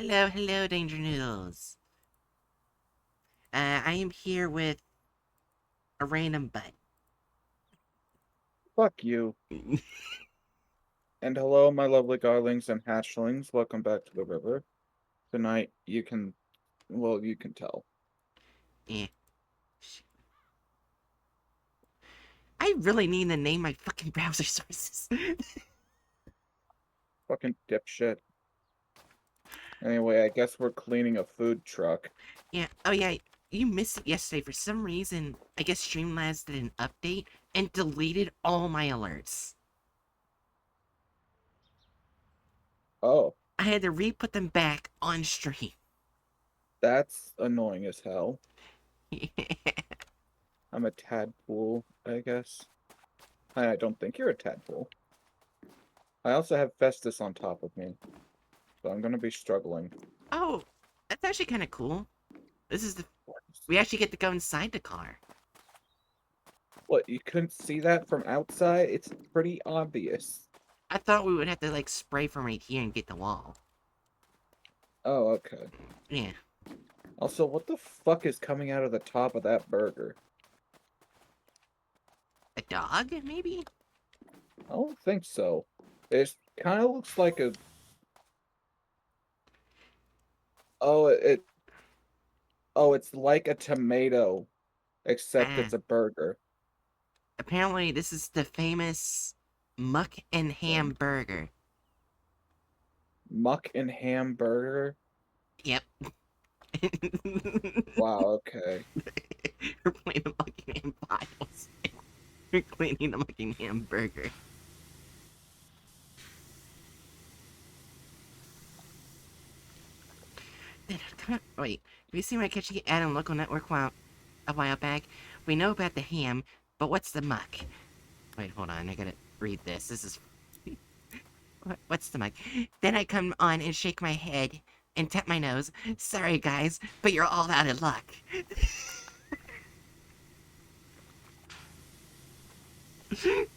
Hello, hello, Danger Noodles. I am here with a random butt. Fuck you. And hello, my lovely darlings and hatchlings. Welcome back to the river. Tonight, you can tell. Yeah. I really need to name my fucking browser sources. Fucking dipshit. Anyway, I guess we're cleaning a food truck. Yeah. Oh yeah. You missed it yesterday for some reason. I guess Streamlabs did an update and deleted all my alerts. Oh, I had to re-put them back on stream. that's annoying as hell. I'm a tadpole, I guess. I don't think you're a tadpole. I also have Festus on top of me, so I'm gonna be struggling. Oh, that's actually kind of cool. This is the we actually get to go inside the car. What, you couldn't see that from outside? It's pretty obvious. I thought we would have to like spray from right here and get the wall. Oh, okay. Yeah. Also, what the fuck is coming out of the top of that burger? A dog, maybe? I don't think so. It kind of looks like a. Oh, it's like a tomato, except Ah. it's a burger. Apparently, this is the famous muck and Yeah. ham burger. Muck and hamburger. Yep. Wow. Okay. We're playing the muck and ham files. We're cleaning the muck and ham burger. Wait, have you seen my catching ad on local network a while back? We know about the ham, but what's the muck? Wait, hold on, I gotta read this. This is what's the mic? Then I come on and shake my head and tap my nose. Sorry, guys, but you're all out of luck.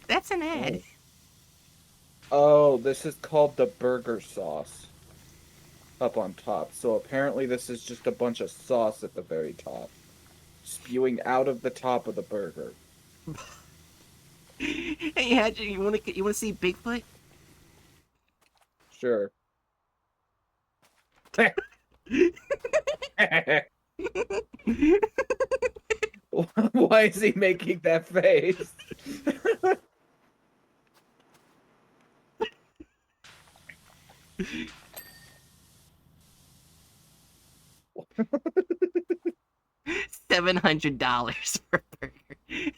That's an ad. Oh. Oh, this is called the burger sauce up on top. So apparently, this is just a bunch of sauce at the very top, spewing out of the top of the burger. Hey, Hatchet, you wanna see Bigfoot? Sure. Why is he making that face? $700 for a burger.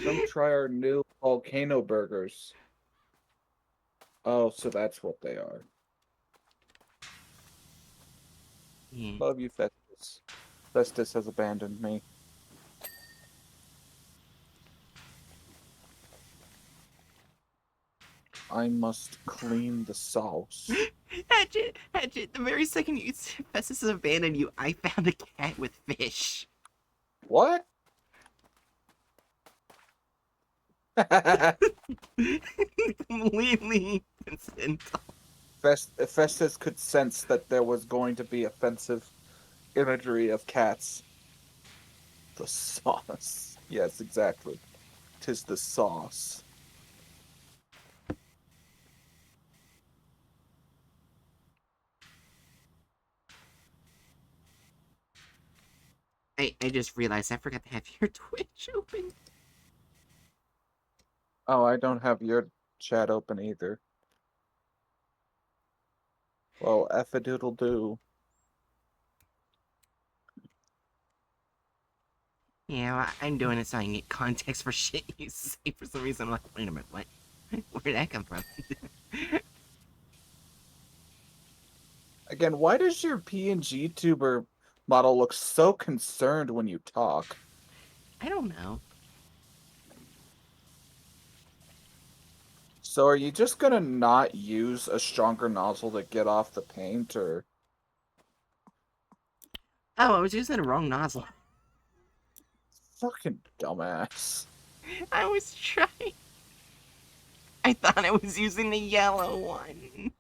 Come try our new volcano burgers. Oh, so that's what they are. Yeah. Love you, Festus. Festus has abandoned me. I must clean the sauce. Hatchet, the very second you said Festus has abandoned you, I found a cat with fish. What? Completely incidental. Festus could sense that there was going to be offensive imagery of cats. The sauce. Yes, exactly. Tis the sauce. I just realized I forgot to have your Twitch open. Oh, I don't have your chat open either. Well, F a doodle do. Yeah, well, I'm doing it so I can get context for shit you say for some reason. I'm like, wait a minute, what? Where'd that come from? Again, why does your PNG tuber model look so concerned when you talk? I don't know. So are you just gonna not use a stronger nozzle to get off the paint, or Oh, I was using the wrong nozzle. fucking dumbass? I was trying. I thought I was using the yellow one.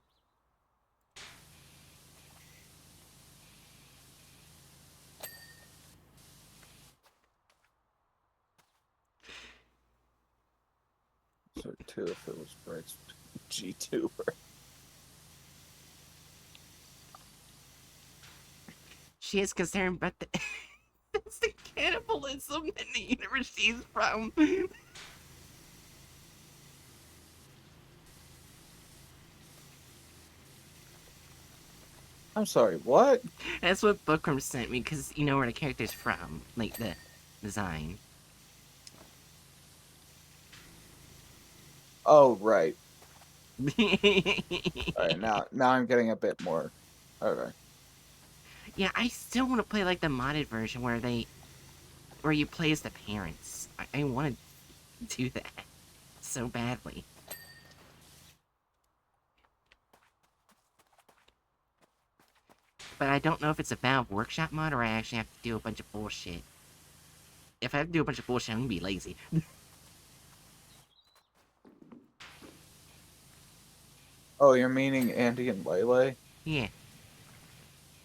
So too, if it was Bright's G2. She is concerned about the it's the cannibalism in the universe she's from. I'm sorry, what? That's what Bookworm sent me because you know where the character's from, like the design. Oh, right. All right, now I'm getting a bit more. Okay. Yeah, I still want to play like the modded version where you play as the parents. I want to do that so badly. But I don't know if it's a Valve Workshop mod or I actually have to do a bunch of bullshit. If I have to do a bunch of bullshit, I'm gonna be lazy. Oh, you're meaning Andy and Lele? Yeah,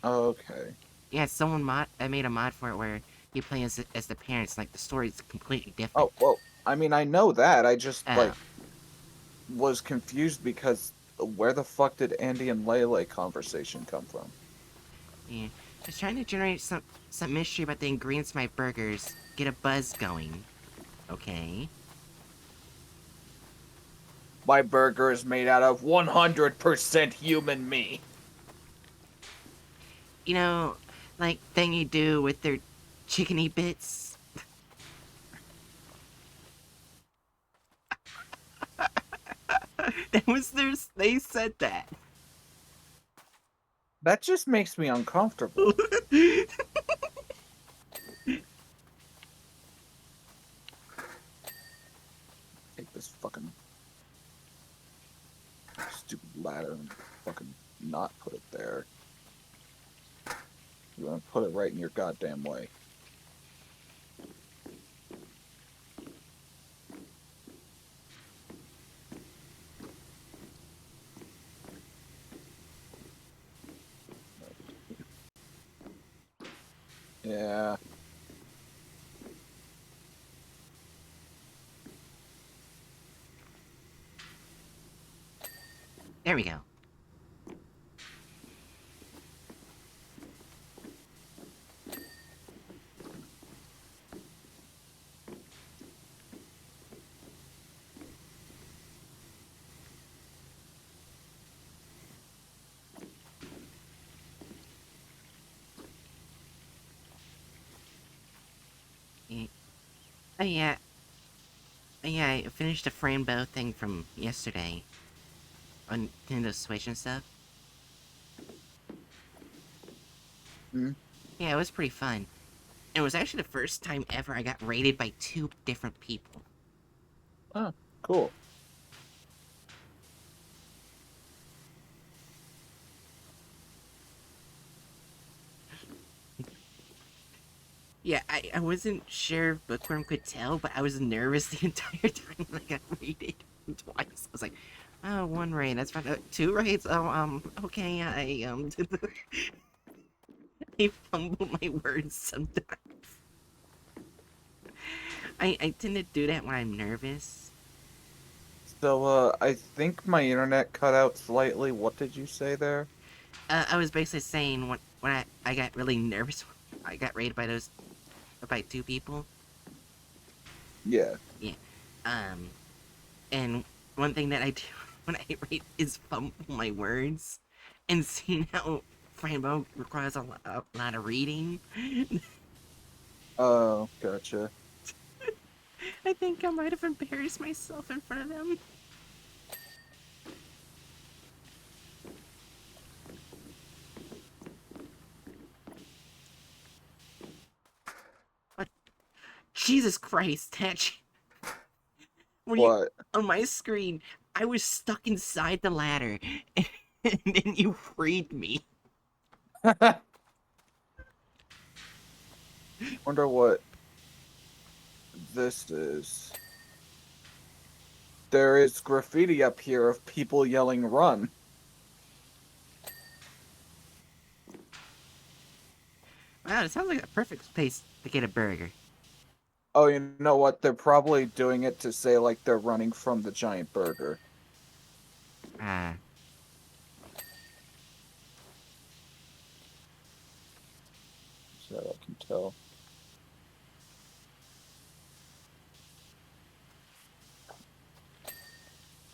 Okay. yeah. Someone I made a mod for it where you play as the parents. Like the story's completely different. Oh, well, I mean, I know that. I just, Oh, like, was confused because where the fuck did Andy and Lele conversation come from? yeah. I was trying to generate some mystery about the ingredients of my burgers. Get a buzz going. Okay. My burger is made out of 100% human meat. You know, like thing you do with their chickeny bits. That was their. They said that. That just makes me uncomfortable. Take this fucking stupid ladder and fucking not put it there. You're gonna put it right in your goddamn way. Yeah. There we go. Yeah. Oh yeah. Oh, yeah. I finished the Frambo thing from yesterday on Nintendo Switch and stuff. Hmm? Yeah, it was pretty fun. It was actually the first time ever I got rated by two different people. Oh, cool. Yeah, I wasn't sure if Bookworm could tell, but I was nervous the entire time when I got rated twice. I was like, oh, one raid, that's fine. Two raids? Oh, okay, I fumble my words sometimes. I tend to do that when I'm nervous. So, I think my internet cut out slightly. What did you say there? I was basically saying when I got really nervous, I got raided by two people. Yeah. Yeah. Um, and one thing that I do when I rate is fumble my words, and seeing how Frambo requires a lot of reading, Oh, gotcha. I think I might have embarrassed myself in front of them. But Jesus Christ, Tatch, when you What? on my screen, I was stuck inside the ladder, and then you freed me. Wonder what this is. There is graffiti up here of people yelling "run." Wow, it sounds like a perfect place to get a burger. Oh, you know what? They're probably doing it to say like they're running from the giant burger. Ah, So I can tell.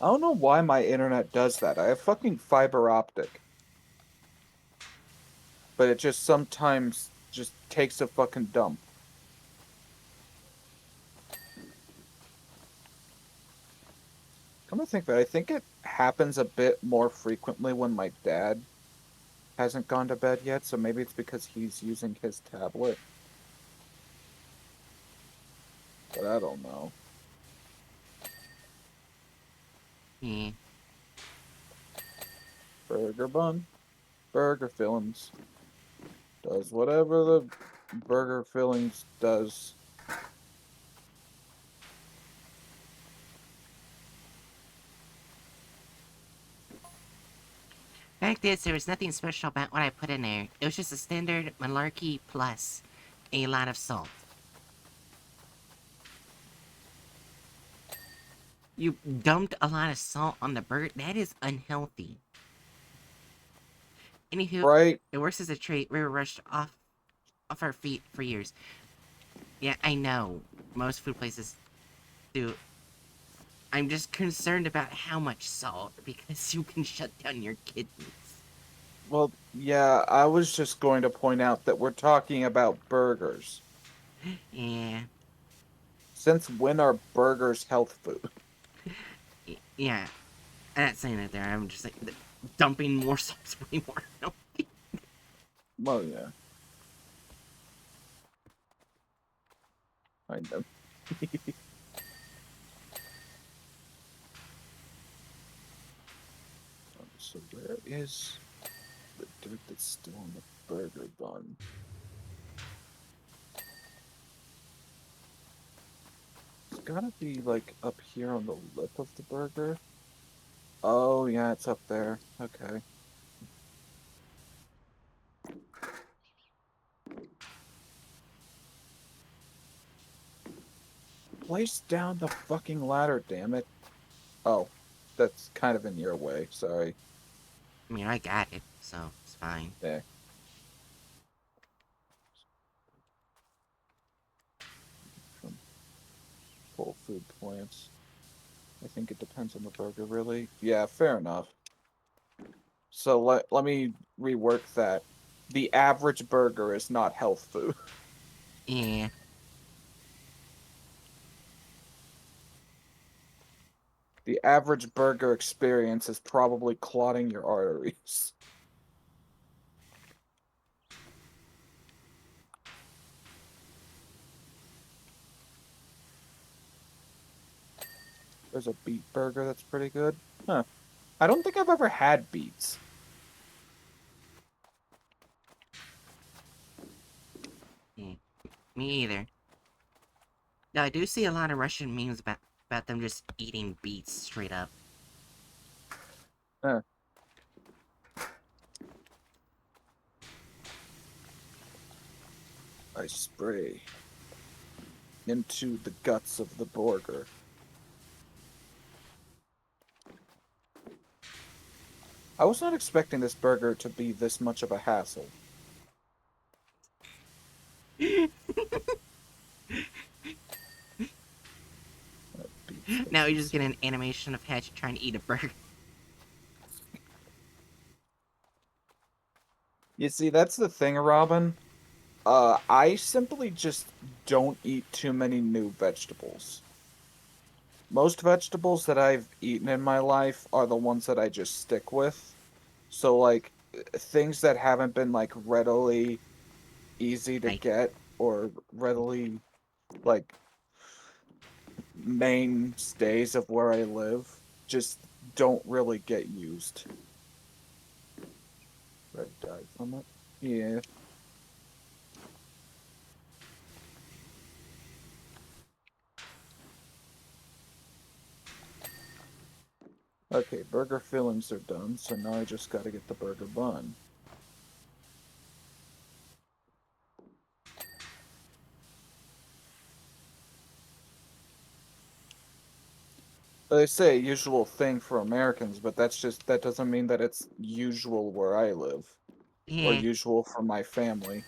I don't know why my internet does that. I have fucking fiber optic, but it just sometimes just takes a fucking dump. Come to think of it, I think it happens a bit more frequently when my dad hasn't gone to bed yet, so maybe it's because he's using his tablet, but I don't know. yeah. Burger bun, burger fillings. Does whatever the burger fillings does. Fact is, there was nothing special about what I put in there. It was just a standard malarkey plus a lot of salt. You dumped a lot of salt on the burger? That is unhealthy. Anywho, Right? it works as a trait. We were rushed off our feet for years. Yeah, I know. Most food places do. I'm just concerned about how much salt, because you can shut down your kidneys. Well, yeah, I was just going to point out that we're talking about burgers. Yeah, Since when are burgers health food? yeah. I'm not saying that there. I'm just like dumping more salt is way more healthy. Well, yeah, I know. So where is the dirt that's still on the burger bun? It's gotta be like up here on the lip of the burger. Oh, yeah, it's up there. Okay. Place down the fucking ladder, damn it. Oh, that's kind of in your way. Sorry. I mean, I got it, so it's fine. There. From whole food plants. I think it depends on the burger, really. Yeah, fair enough. So let me rework that. The average burger is not health food. Yeah, The average burger experience is probably clotting your arteries. There's a beet burger that's pretty good. Huh. I don't think I've ever had beets. yeah. Me either. Now, I do see a lot of Russian memes about them just eating beets straight up. Huh. I spray into the guts of the burger. I was not expecting this burger to be this much of a hassle. Beets Now that's you just get an animation of Hatch trying to eat a burger. You see, that's the thing, Robin. I simply just don't eat too many new vegetables. Most vegetables that I've eaten in my life are the ones that I just stick with. So, like, things that haven't been, like, readily easy to I get or readily, like, mainstays of where I live just don't really get used. Red dye from it. Yeah. Okay, burger fillings are done, so now I just gotta get the burger bun. They say usual thing for Americans, but that doesn't mean that it's usual where I live or Yeah, usual for my family.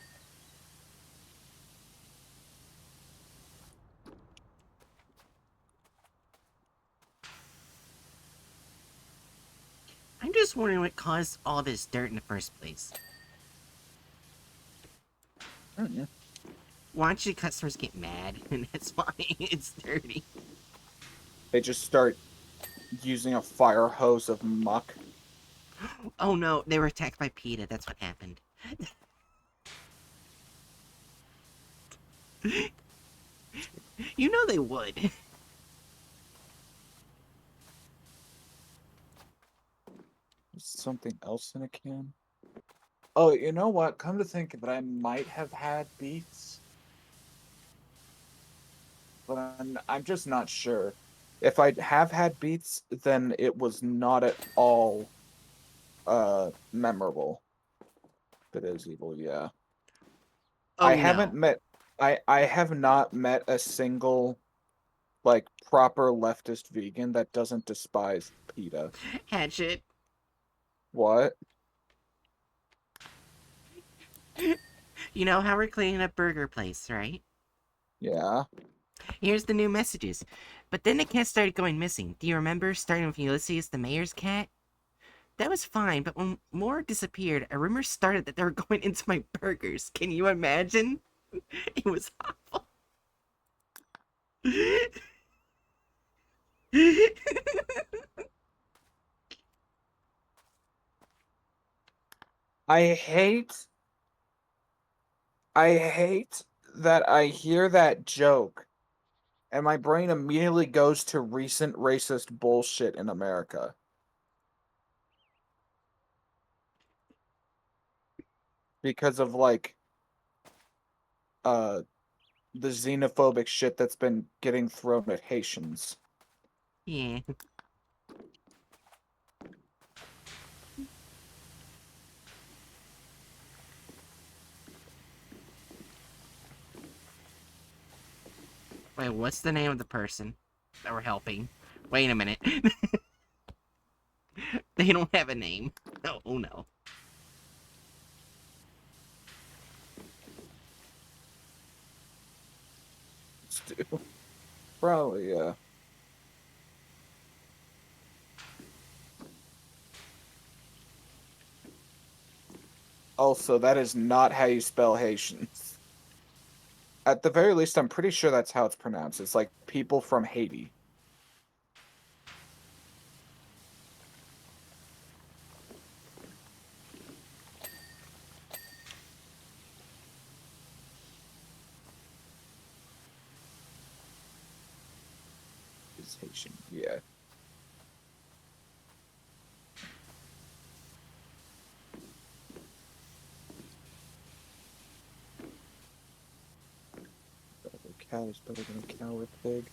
I'm just wondering what caused all this dirt in the first place. Mm. Why don't you customers get mad, and that's why it's dirty? They just start using a fire hose of muck. Oh no, they were attacked by PETA, that's what happened. You know they would. Is something else in a can? Oh, you know what? Come to think of it, I might have had beets, but I'm just not sure. If I have had beets, then it was not at all memorable. If it is evil, yeah. I Oh haven't no. met I have not met a single like proper leftist vegan that doesn't despise PETA. Hatchet. What? You know how we're cleaning up Burger Place, right? Yeah. Here's the new messages. But then the cat started going missing. Do you remember, starting with Ulysses, the mayor's cat? That was fine, but when more disappeared, a rumor started that they were going into my burgers. Can you imagine? It was awful. I hate I hate that I hear that joke and my brain immediately goes to recent racist bullshit in America because of uh the xenophobic shit that's been getting thrown at Haitians. Yeah. Wait, what's the name of the person that we're helping? Wait a minute. They don't have a name. Oh no. Probably, yeah. Also, that is not how you spell Haitians. At the very least, I'm pretty sure that's how it's pronounced. It's like people from Haiti. Is Haitian. Yeah. A cat is better than a cow or pig.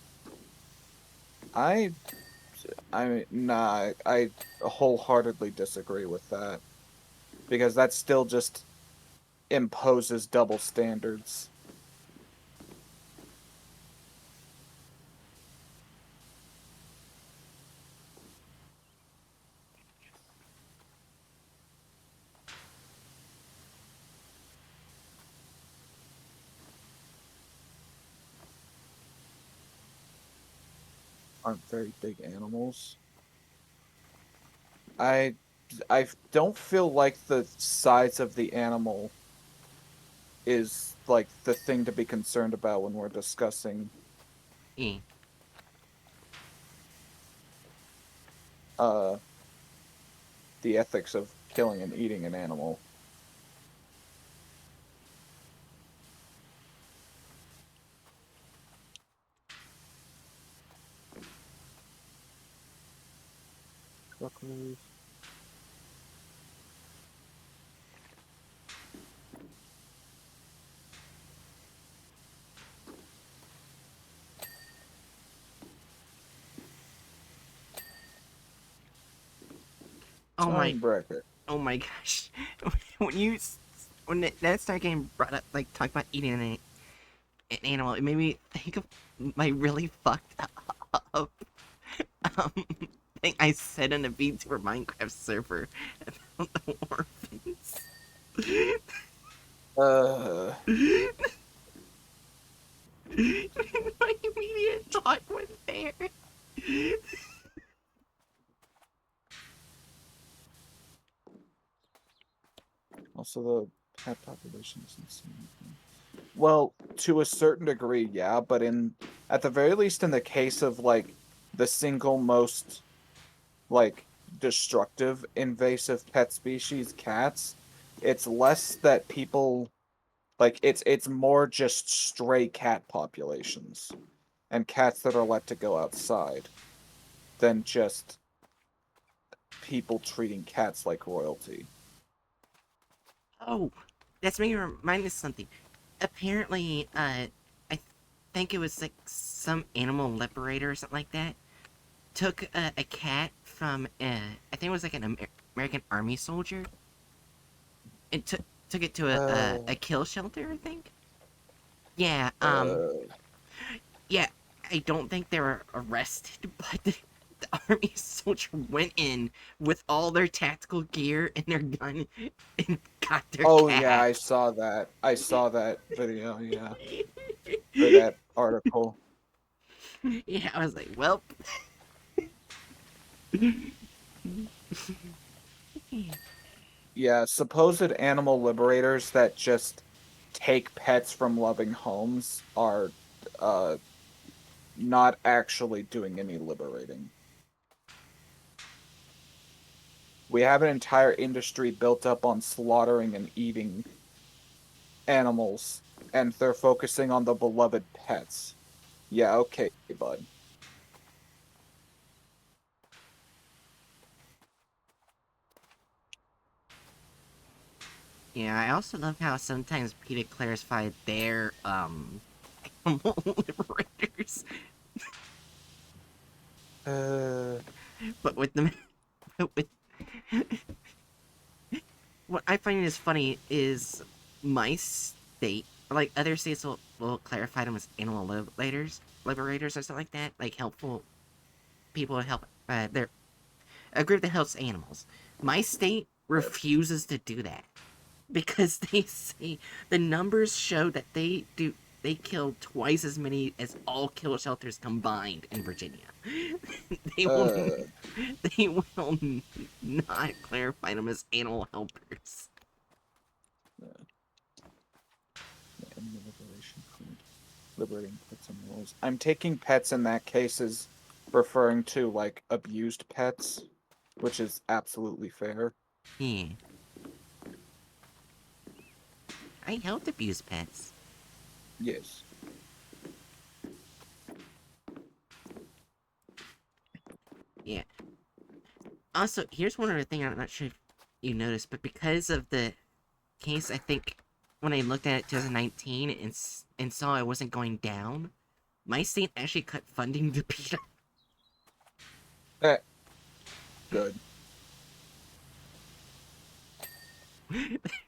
I nah, I wholeheartedly disagree with that because that still just imposes double standards. Aren't very big animals. I I don't feel like the size of the animal is like the thing to be concerned about when we're discussing Yeah. uh the ethics of killing and eating an animal. Truckers. Oh my, Tonebreaker. oh my gosh. When you, when that started getting brought up, like, talk about eating an animal, it made me think of my really fucked up, um, thing I said on a VTuber Minecraft server about the orphans. Uh, My immediate thought was there. Also, the pet population is insane. Well, to a certain degree, yeah, but in at the very least, in the case of like the single most like destructive invasive pet species, cats, it's less that people like it's more just stray cat populations and cats that are let to go outside than just people treating cats like royalty. Oh, that's making me remind me of something. Apparently, I think it was like some animal liberator or something like that took a cat from I think it was like an American army soldier and took it to a Uh, kill shelter. I think. Yeah. uh, Yeah. I don't think they were arrested, but the army soldier went in with all their tactical gear and their gun and got their oh yeah, cat. I saw that. I saw that video, yeah, or that article. Yeah, I was like, well, Yeah, supposed animal liberators that just take pets from loving homes are uh not actually doing any liberating. We have an entire industry built up on slaughtering and eating animals, and they're focusing on the beloved pets. Yeah, okay, bud. yeah. I also love how sometimes PETA clarified their animal liberators, Uh, but with them, with what I find is funny is my state, like other states will clarify them as animal liberators or something like that, like helpful people to help. They're a group that helps animals. My state refuses to do that because they say the numbers show that they kill twice as many as all kill shelters combined in Virginia. they will uh, they will not clarify them as animal helpers. animal liberation fund. Liberating pets and animals. I'm taking pets in that case as referring to like abused pets, which is absolutely fair. Yeah, I helped abuse pets. Yes. Yeah. Also, here's one other thing I'm not sure if you noticed, but because of the case, I think when I looked at it 2019 and saw it wasn't going down, my state actually cut funding to PETA. Eh, good.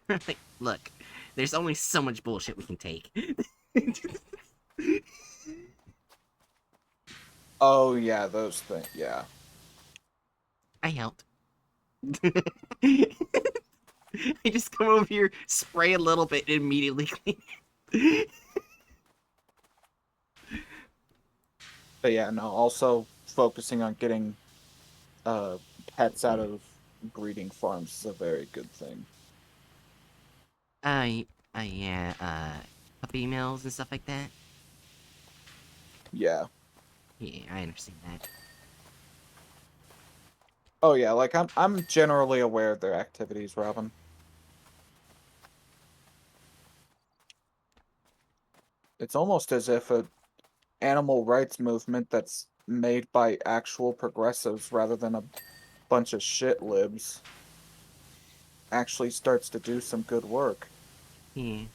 Like, look, there's only so much bullshit we can take. Oh yeah, those things. Yeah. I helped. I just come over here, spray a little bit, and immediately clean. But yeah, no, also focusing on getting uh pets out of breeding farms is a very good thing. uh, yeah, puppy mills and stuff like that. Yeah. Yeah, I understand that. Oh yeah, like I'm generally aware of their activities, Robin. It's almost as if a animal rights movement that's made by actual progressives rather than a bunch of shit libs actually starts to do some good work. Yeah.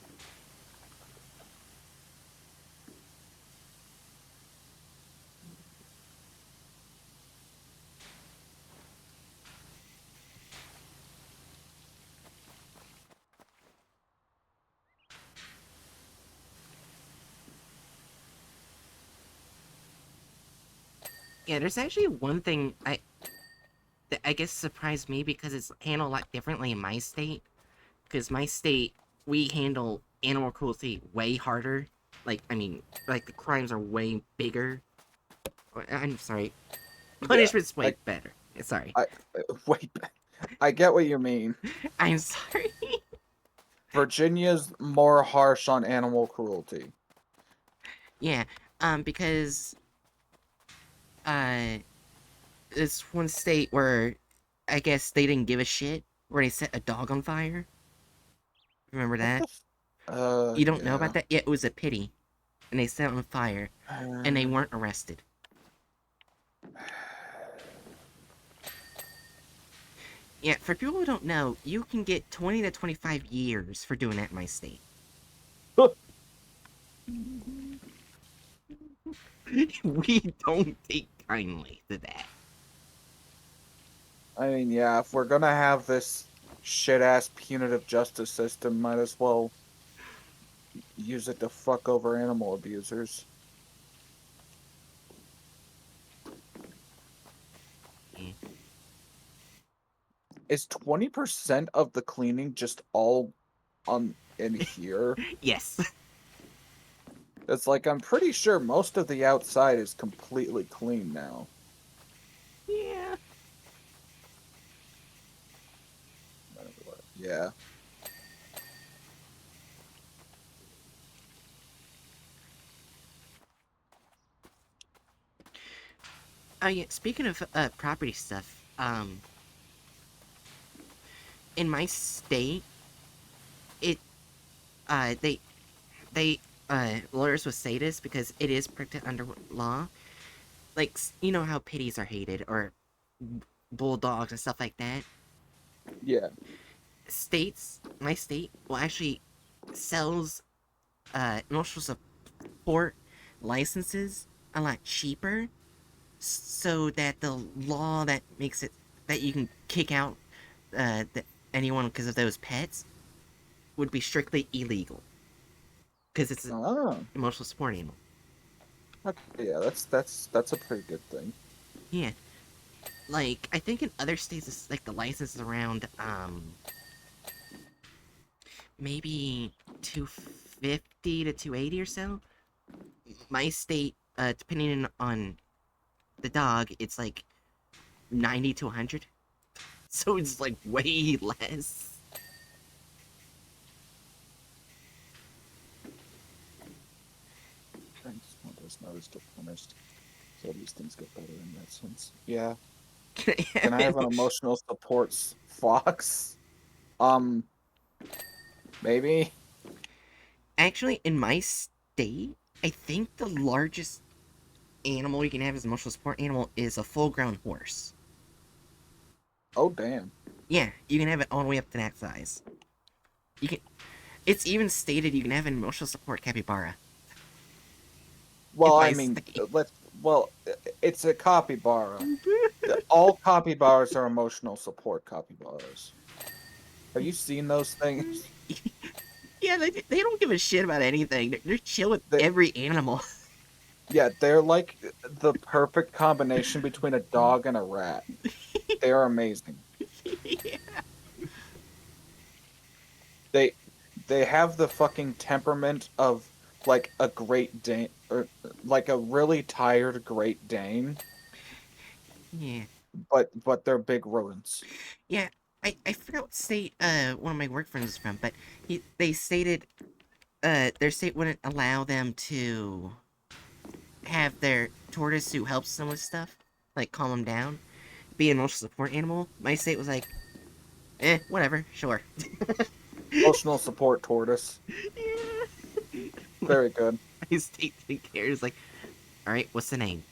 Yeah, there's actually one thing that I guess surprised me because it's handled a lot differently in my state. Because my state, we handle animal cruelty way harder. Like, I mean, like the crimes are way bigger. I'm sorry, Yeah. punishment's way I better. Sorry, I wait. I get what you mean. I'm sorry. Virginia's more harsh on animal cruelty. Yeah, because uh, it's one state where I guess they didn't give a shit where they set a dog on fire. Remember What the that? You don't know about yeah. that? Yeah, it was a pity, and they set it on fire, and they Uh, weren't arrested. Yeah, for people who don't know, you can get 20 to 25 years for doing that in my state. We don't take kindly to that. I mean, yeah, if we're gonna have this shit ass punitive justice system, might as well use it to fuck over animal abusers. Yeah. Is 20% of the cleaning just all on in here? Yes. It's like I'm pretty sure most of the outside is completely clean now. Yeah. Yeah. Oh yeah. Speaking of property stuff, in my state, it they lawyers would say this because it is protected under law. Like you know how pitties are hated or bulldogs and stuff like that. Yeah. My state will actually sells emotional support licenses a lot cheaper so that the law that makes it that you can kick out anyone because of those pets would be strictly illegal because it's an Oh. emotional support animal. Okay, yeah, that's a pretty good thing. Yeah, like I think in other states it's like the license is around maybe 250 to 280 or so. My state, depending on the dog, it's like 90 to 100. So it's like way less. Thanks. One does not is still punished. So these things get better in that sense. Yeah. Can I Can have I have an emotional support fox? Um, maybe. Actually, in my state, I think the largest animal you can have as an emotional support animal is a full-grown horse. Oh, damn. Yeah, you can have it all the way up to that size. You can. It's even stated you can have an emotional support capybara in Well, I my mean, state. it's a capybara. All capybaras are emotional support capybaras. Have you seen those things? Yeah, they don't give a shit about anything. They're chill with They, every animal. yeah, they're like the perfect combination between a dog and a rat. They are amazing. Yeah. They they have the fucking temperament of like a Great Dane or like a really tired Great Dane, Yeah. but they're big rodents. Yeah. I forgot what state one of my work friends is from, but they stated their state wouldn't allow them to have their tortoise who helps them with stuff, like calm them down, be an emotional support animal. My state was like, whatever, sure. Emotional support tortoise. Very good. My state didn't care. It's like, all right, what's the name?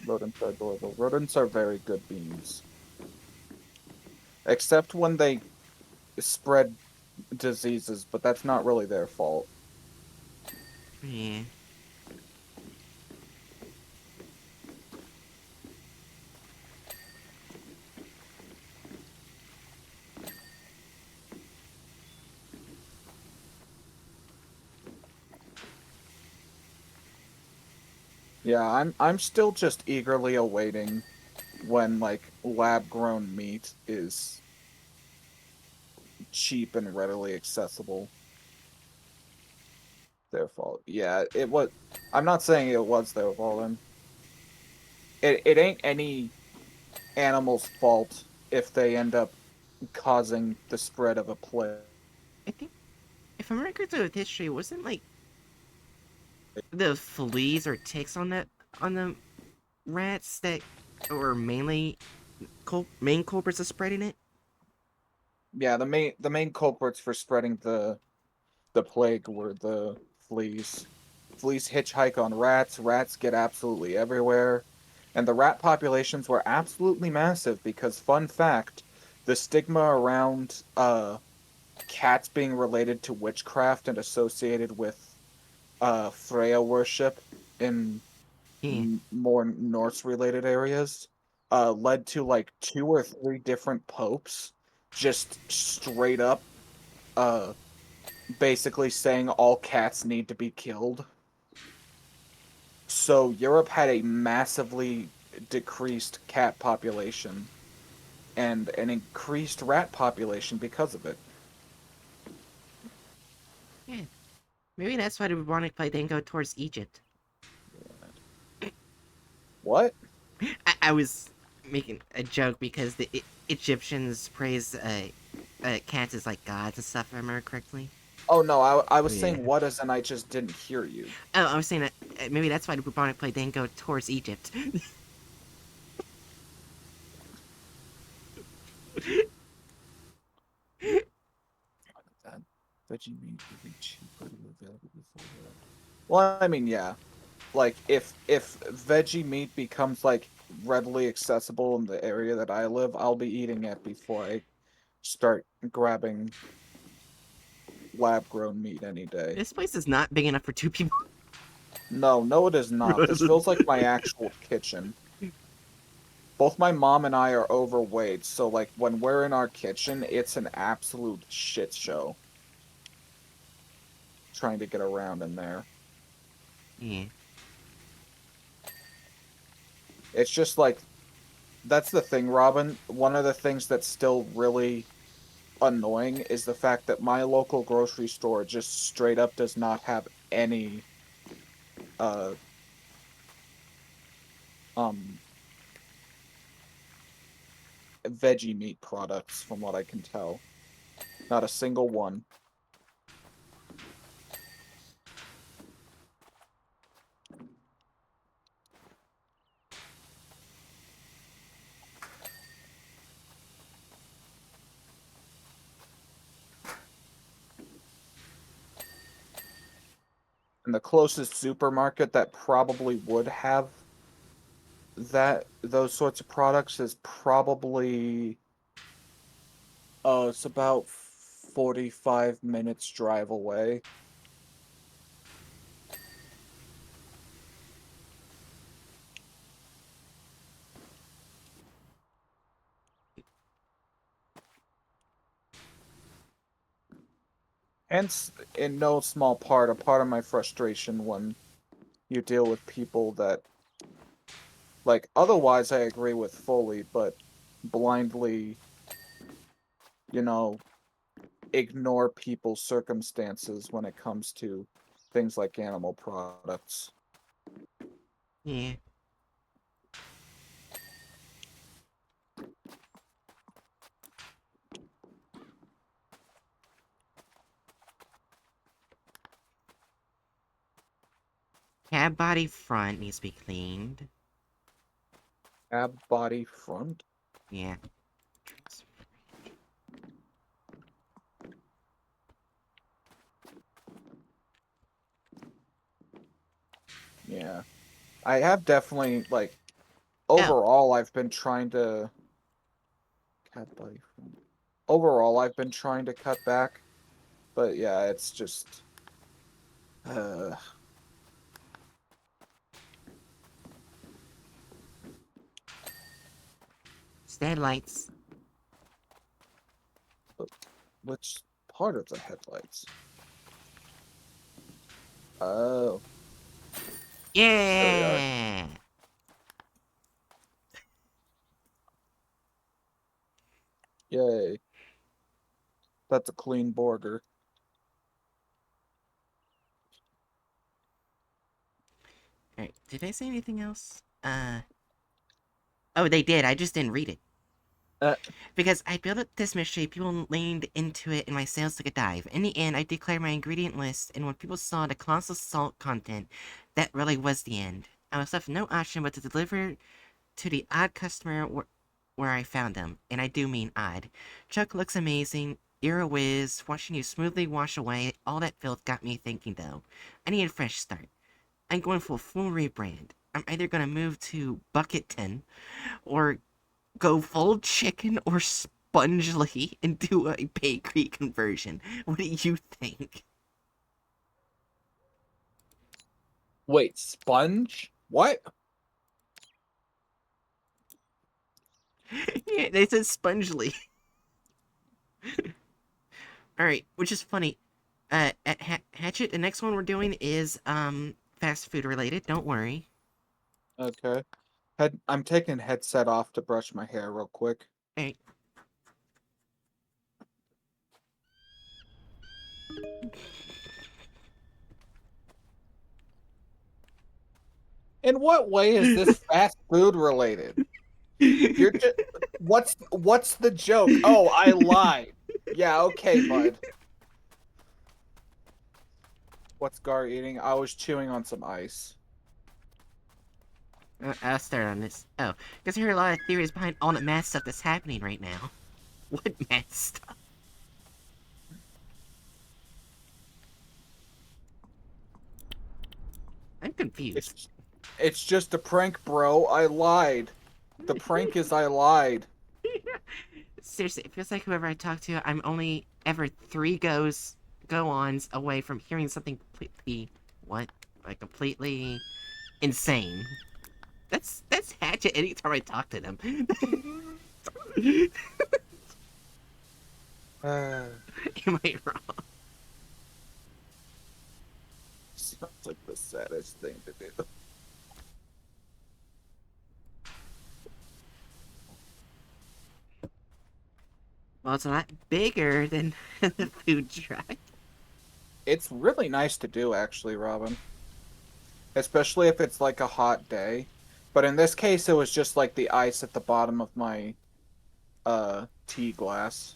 Rodents are adorable. Rodents are very good beings. Except when they spread diseases, but that's not really their fault. Yeah. Yeah, I'm still just eagerly awaiting when like lab grown meat is cheap and readily accessible. Their fault. Yeah, it was. I'm not saying it was their fault. It ain't any animal's fault if they end up causing the spread of a plague. I think if I'm right with history, wasn't like the fleas or ticks on the rats that were mainly main culprits of spreading it? Yeah, the main culprits for spreading the plague were the fleas. Fleas hitchhike on rats. Rats get absolutely everywhere. And the rat populations were absolutely massive because, fun fact, the stigma around cats being related to witchcraft and associated with Freya worship in Yeah, more Norse related areas led to like two or three different popes just straight up uh basically saying all cats need to be killed. So Europe had a massively decreased cat population and an increased rat population because of it. yeah. Maybe that's why the bubonic plague didn't go towards Egypt. What? I was making a joke because the Egyptians praise cats as like gods and stuff. If I remember correctly. Oh no, I was Yeah. saying what as and I just didn't hear you. Oh, I was saying that maybe that's why the bubonic plague didn't go towards Egypt. That veggie meat would be cheaper to available before that. Well, I mean, yeah. Like if veggie meat becomes like readily accessible in the area that I live, I'll be eating it before I start grabbing lab grown meat any day. This place is not big enough for two people. No, no, it is not. This feels like my actual kitchen. Both my mom and I are overweight, so like when we're in our kitchen, it's an absolute shit show trying to get around in there. Yeah, It's just like that's the thing, Robin. One of the things that's still really annoying is the fact that my local grocery store just straight up does not have any uh um veggie meat products from what I can tell. Not a single one. And the closest supermarket that probably would have those sorts of products is probably it's about 45 minutes drive away. Hence, in no small part, a part of my frustration when you deal with people that, like, otherwise I agree with fully, but blindly, you know, ignore people's circumstances when it comes to things like animal products. yeah. Cab body front needs to be cleaned. Ab body front? Yeah. Yeah. I have definitely, like, Oh, overall, I've been trying to. Cab body front. Overall, I've been trying to cut back, but yeah, it's just. Uh, stand lights. which part of the headlights? Oh. There we are. Yeah. Yay. That's a clean burger. All right. Did I say anything else? Oh, they did. I just didn't read it. Uh, Because I built up this mystery, people leaned into it, and my sales took a dive. In the end, I declared my ingredient list, and when people saw the colossal salt content, that really was the end. I was left no option but to deliver to the odd customer where I found them, and I do mean odd. Chuck looks amazing. You're a whiz. Watching you smoothly wash away all that filth got me thinking, though. I need a fresh start. I'm going for a full rebrand. I'm either going to move to Bucketon or go full chicken or spongely and do a bakery conversion. What do you think? Wait, sponge? What? Yeah, they said spongely. All right, which is funny. At Hatchet, the next one we're doing is fast food related. Don't worry. Okay. I'm taking headset off to brush my hair real quick. All right. In what way is this fast food related? You're just what's the joke? Oh, I lied. Yeah, okay, bud. What's Gar eating? I was chewing on some ice. I'll start on this. Oh, because I hear a lot of theories behind all the math stuff that's happening right now. What math stuff? I'm confused. It's it's just a prank, bro. I lied. The prank is I lied. Seriously, it feels like whoever I talk to, I'm only ever three go ons away from hearing something completely what? Like completely insane. That's Hatchet anytime I talk to them. Uh, Am I wrong? sounds like the saddest thing to do. Well, it's a lot bigger than the food truck. It's really nice to do, actually, Robin. Especially if it's like a hot day. But in this case, it was just like the ice at the bottom of my tea glass.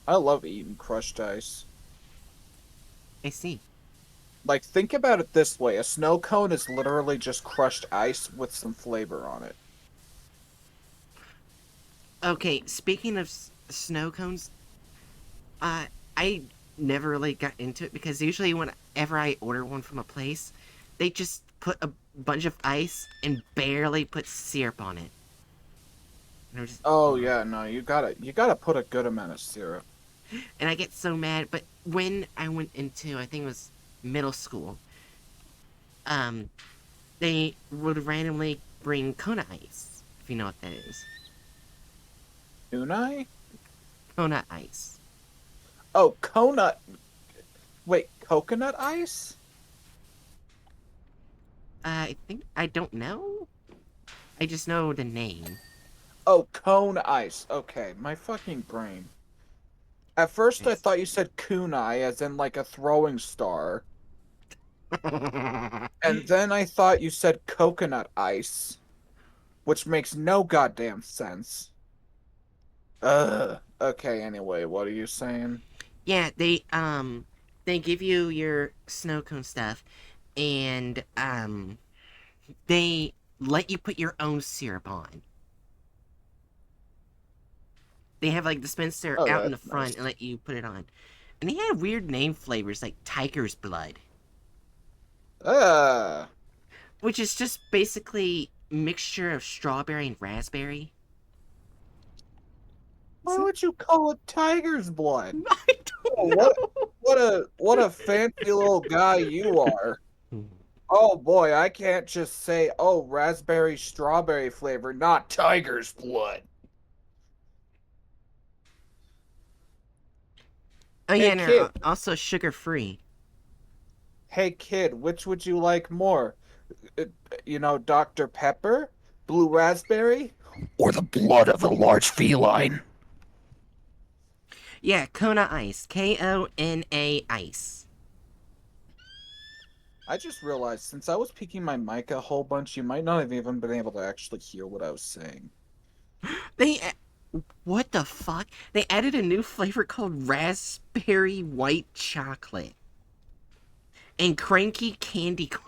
I love eating crushed ice. I see. Like, think about it this way. A snow cone is literally just crushed ice with some flavor on it. Okay, speaking of snow cones, I never really got into it because usually whenever I order one from a place, they just put a bunch of ice and barely put syrup on it. And I'm just, Oh ugh. yeah, no, you gotta put a good amount of syrup. And I get so mad. But when I went into, I think it was middle school, um, they would randomly bring Kona ice, if you know what that is. Unai? Kona ice. Oh, coconut. Wait, coconut ice? I think I don't know. I just know the name. Oh, cone ice. Okay, my fucking brain. At first, I It's... thought you said kunai, as in like a throwing star. And then I thought you said coconut ice, which makes no goddamn sense. Ugh. Okay, anyway, what are you saying? Yeah, they give you your snow cone stuff, and they let you put your own syrup on. They have like dispenser Oh, out in the that's front and nice. let you put it on. And they have weird name flavors like tiger's blood, Uh, which is just basically mixture of strawberry and raspberry. why would you call it tiger's blood? I Oh, don't what a fancy little guy you are. know. Oh boy, I can't just say, oh, raspberry strawberry flavor, not tiger's blood. Oh Hey yeah, and they're kid, also sugar free. Hey kid, which would you like more? Uh, Dr. Pepper, blue raspberry, or the blood of a large feline? Yeah, Kona Ice. Kona Ice. I just realized since I was peeking my mic a whole bunch, you might not have even been able to actually hear what I was saying. They. What the fuck? They added a new flavor called raspberry white chocolate and cranky candy corn.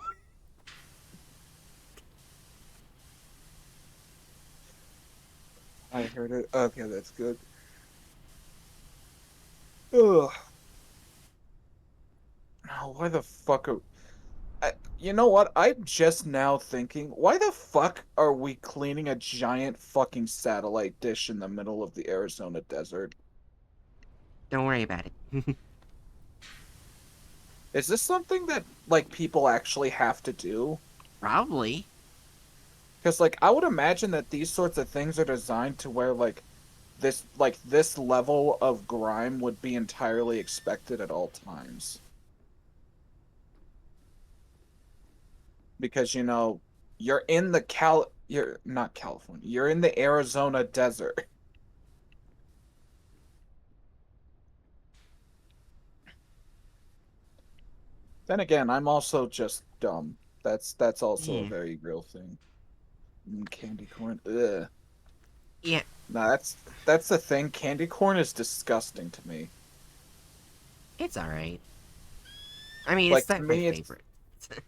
I heard it. Okay, that's good. Ugh. Oh, why the fuck are... you know what? I'm just now thinking, why the fuck are we cleaning a giant fucking satellite dish in the middle of the Arizona desert? Don't worry about it. Is this something that like people actually have to do? Probably. Because like I would imagine that these sorts of things are designed to where this level of grime would be entirely expected at all times. Because you're not California. You're in the Arizona desert. Then again, I'm also just dumb. That's also a Yeah. very real thing. Candy corn. Ugh. Yeah, Nah, that's the thing. Candy corn is disgusting to me. it's alright. I mean, Like it's not my favorite.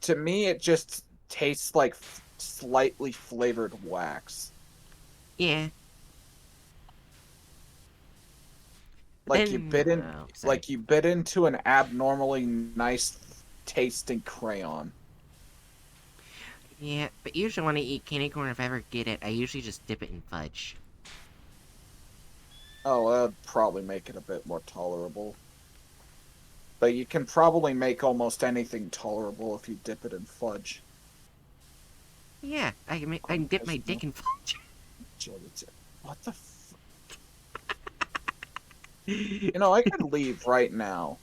to me it just tastes like slightly flavored wax. Yeah. But Like then. Oh, sorry. you bit into an abnormally nice tasting crayon. Yeah, but usually when I eat candy corn, if I ever get it, I usually just dip it in fudge. Oh, that'd probably make it a bit more tolerable. But you can probably make almost anything tolerable if you dip it in fudge. Yeah, I can dip Has my dick no in fudge. gelatin. What the I could leave right now.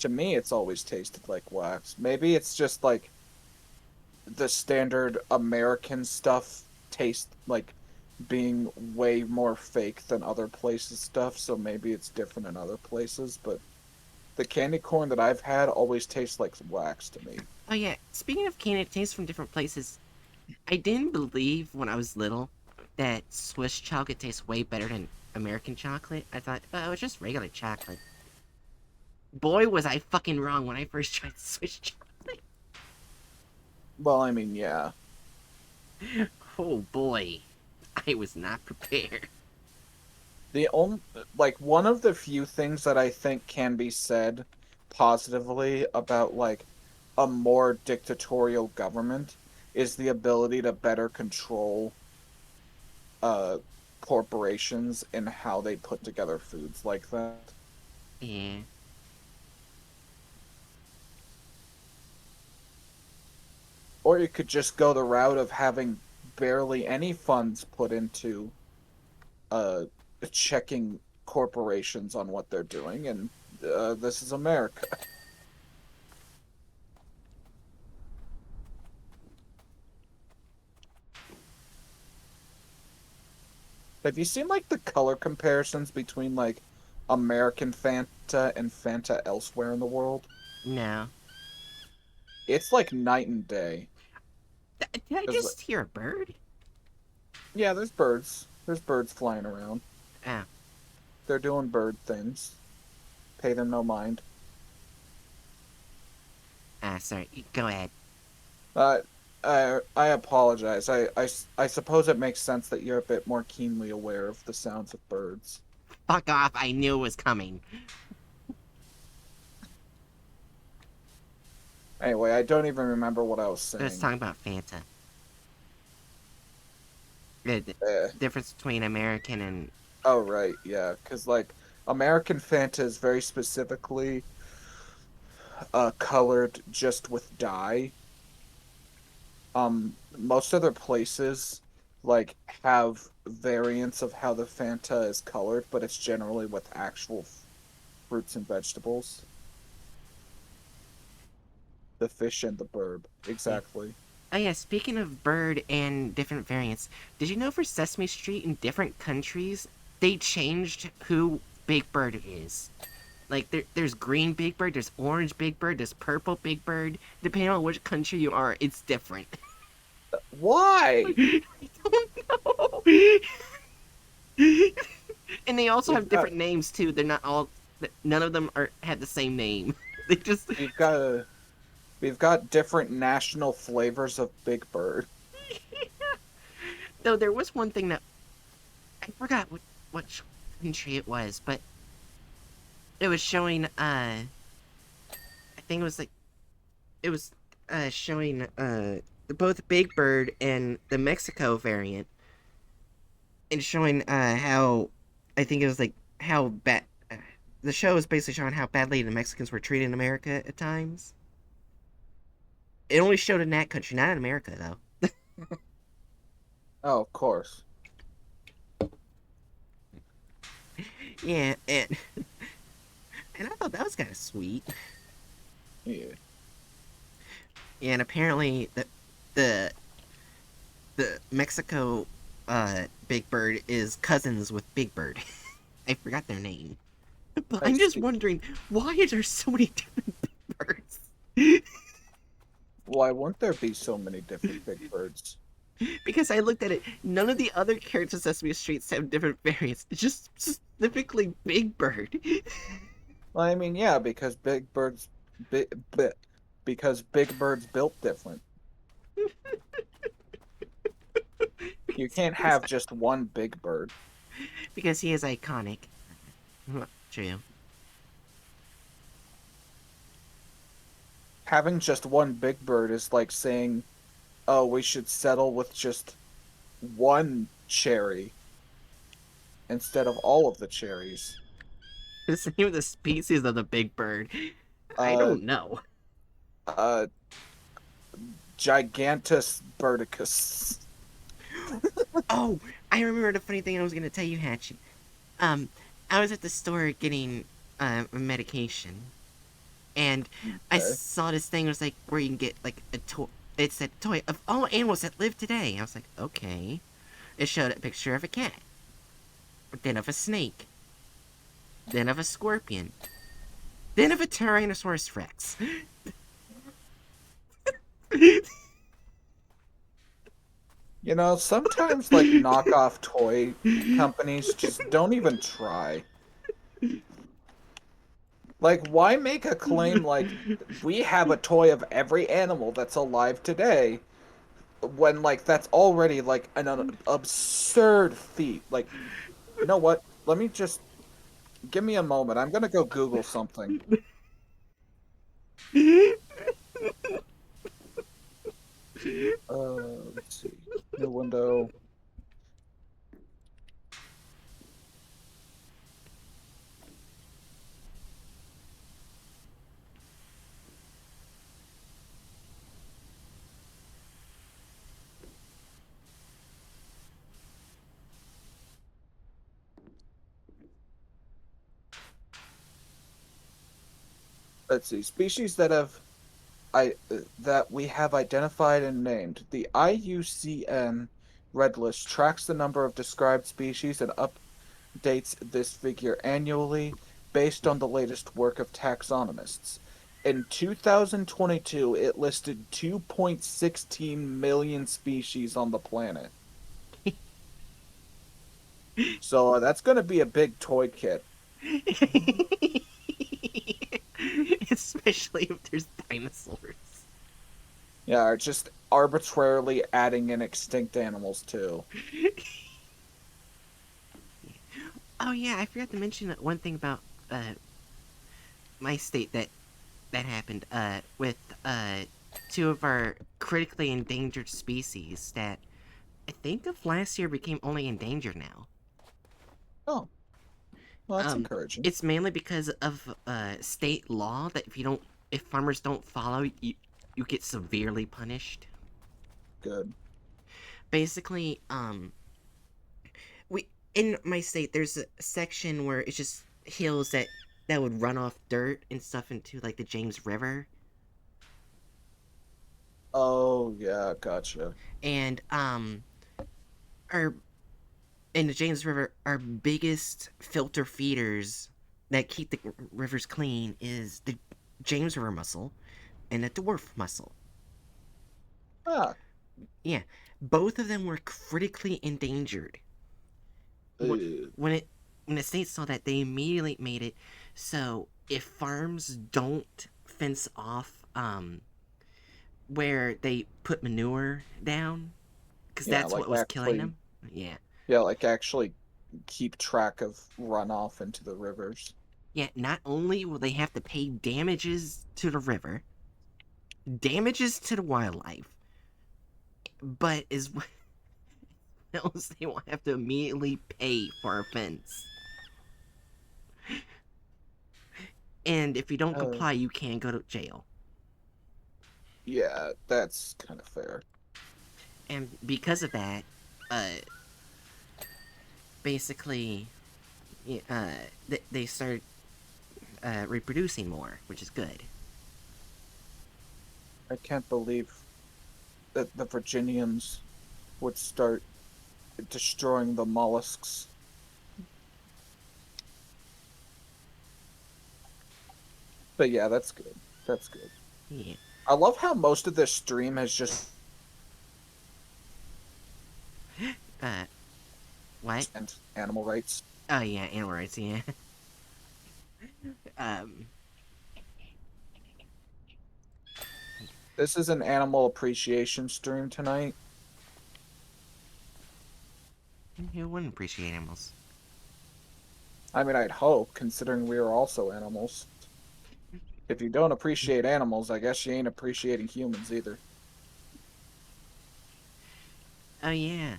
To me, it's always tasted like wax. Maybe it's just like the standard American stuff taste like being way more fake than other places stuff, so maybe it's different in other places, but the candy corn that I've had always tastes like wax to me. Oh yeah, speaking of candy tastes from different places, I didn't believe when I was little that Swiss chocolate tastes way better than American chocolate. I thought, oh, it was just regular chocolate. Boy, was I fucking wrong when I first tried Swiss chocolate. Well, I mean, yeah. Oh boy, I was not prepared. The only one of the few things that I think can be said positively about like a more dictatorial government is the ability to better control uh corporations and how they put together foods like that. Yeah, Or you could just go the route of having barely any funds put into uh checking corporations on what they're doing, and this is America. Have you seen like the color comparisons between like American Fanta and Fanta elsewhere in the world? no. It's like night and day. Did I 'Cause, just hear a bird? yeah, there's birds. There's birds flying around. Oh, They're doing bird things. Pay them no mind. sorry. Go ahead. Uh, I apologize. I suppose it makes sense that you're a bit more keenly aware of the sounds of birds. Fuck off, I knew it was coming. Anyway, I don't even remember what I was I was saying. talking about Fanta. The Eh. difference between American and. Oh, right, yeah, because like American Fanta is very specifically colored just with dye. Most other places like have variants of how the Fanta is colored, but it's generally with actual fruits and vegetables. The fish and the bird. Yeah. Exactly. Oh yeah, speaking of bird and different variants, did you know for Sesame Street in different countries, they changed who Big Bird is? Like there's green Big Bird, there's orange Big Bird, there's purple Big Bird. Depending on which country you are, it's different. Why? I don't know. And they also We've have got different names too. They're not all. None of them are have the same name. They just. we've got a we've got different national flavors of Big Bird. Though there was one thing that I forgot which country it was, but it was showing. I think it was like it was showing both Big Bird and the Mexico variant, and showing how I think it was like how bad. The show was basically showing how badly the Mexicans were treated in America at times. It only showed in that country, not in America though. Oh, of course. Yeah, and I thought that was kind of sweet. Yeah. Yeah, and apparently the the Mexico Big Bird is cousins with Big Bird. I forgot their name, but I I'm just see. wondering why is there so many different Big Birds? Why wouldn't there be so many different Big Birds? Because I looked at it, none of the other characters in Sesame Street have different variants. It's just specifically Big Bird. Well, I mean, yeah, because bi bi because Big Bird's built different. You because, can't he is, have just one Big Bird. because he is iconic. True. Having just one Big Bird is like saying, "Oh, we should settle with just one cherry instead of all of the cherries." The name of the species of the Big Bird. I Uh, don't know. uh, Gigantus birdicus. Oh, I remember the funny thing I was gonna tell you, Hatchet. Um, I was at the store getting medication, and I Okay. saw this thing. It was like where you can get like a toy. It said toy of all animals that live today. I was like, okay. It showed a picture of a cat, then of a snake, then of a scorpion, then of a Tyrannosaurus Rex. You know, sometimes like knockoff toy companies just don't even try. Like, why make a claim like we have a toy of every animal that's alive today when like that's already like an absurd feat? Like, you know what? Let me just give me a moment. I'm gonna go Google something. Let's see. New window. Let's see. Species that we have identified and named. The IUCN Red List tracks the number of described species and updates this figure annually based on the latest work of taxonomists. In 2022, it listed 2.16 million species on the planet. So that's going to be a big toy kit. Especially if there's dinosaurs. Yeah, or just arbitrarily adding in extinct animals too. Oh yeah, I forgot to mention that one thing about my state that happened with two of our critically endangered species that I think of last year became only endangered now. Oh, well, that's Um, encouraging. it's mainly because of state law that if farmers don't follow, you get severely punished. Good. Basically, we in my state there's a section where it's just hills that would run off dirt and stuff into like the James River. Oh, yeah, gotcha. And our in the James River, our biggest filter feeders that keep the rivers clean is the James River mussel and the dwarf mussel. Ah, Yeah, both of them were critically endangered. What uh, when it when the state saw that, they immediately made it so if farms don't fence off where they put manure down, because yeah, that's what like was killing actually, them. Yeah, yeah, like actually keep track of runoff into the rivers. yeah. Not only will they have to pay damages to the river, damages to the wildlife, but as well as they will have to immediately pay for a fence. And if you don't Uh, comply, you can go to jail. yeah, that's kind of fair. And because of that, uh, basically, uh, they start reproducing more, which is good. I can't believe that the Virginians would start destroying the mollusks. But yeah, that's good. That's good. Yeah. I love how most of this stream has just Uh, what? and animal rights. Oh yeah, animal rights. Yeah. um. This is an animal appreciation stream tonight. Who wouldn't appreciate animals? I mean, I'd hope, considering we are also animals. If you don't appreciate animals, I guess you ain't appreciating humans either. Oh yeah.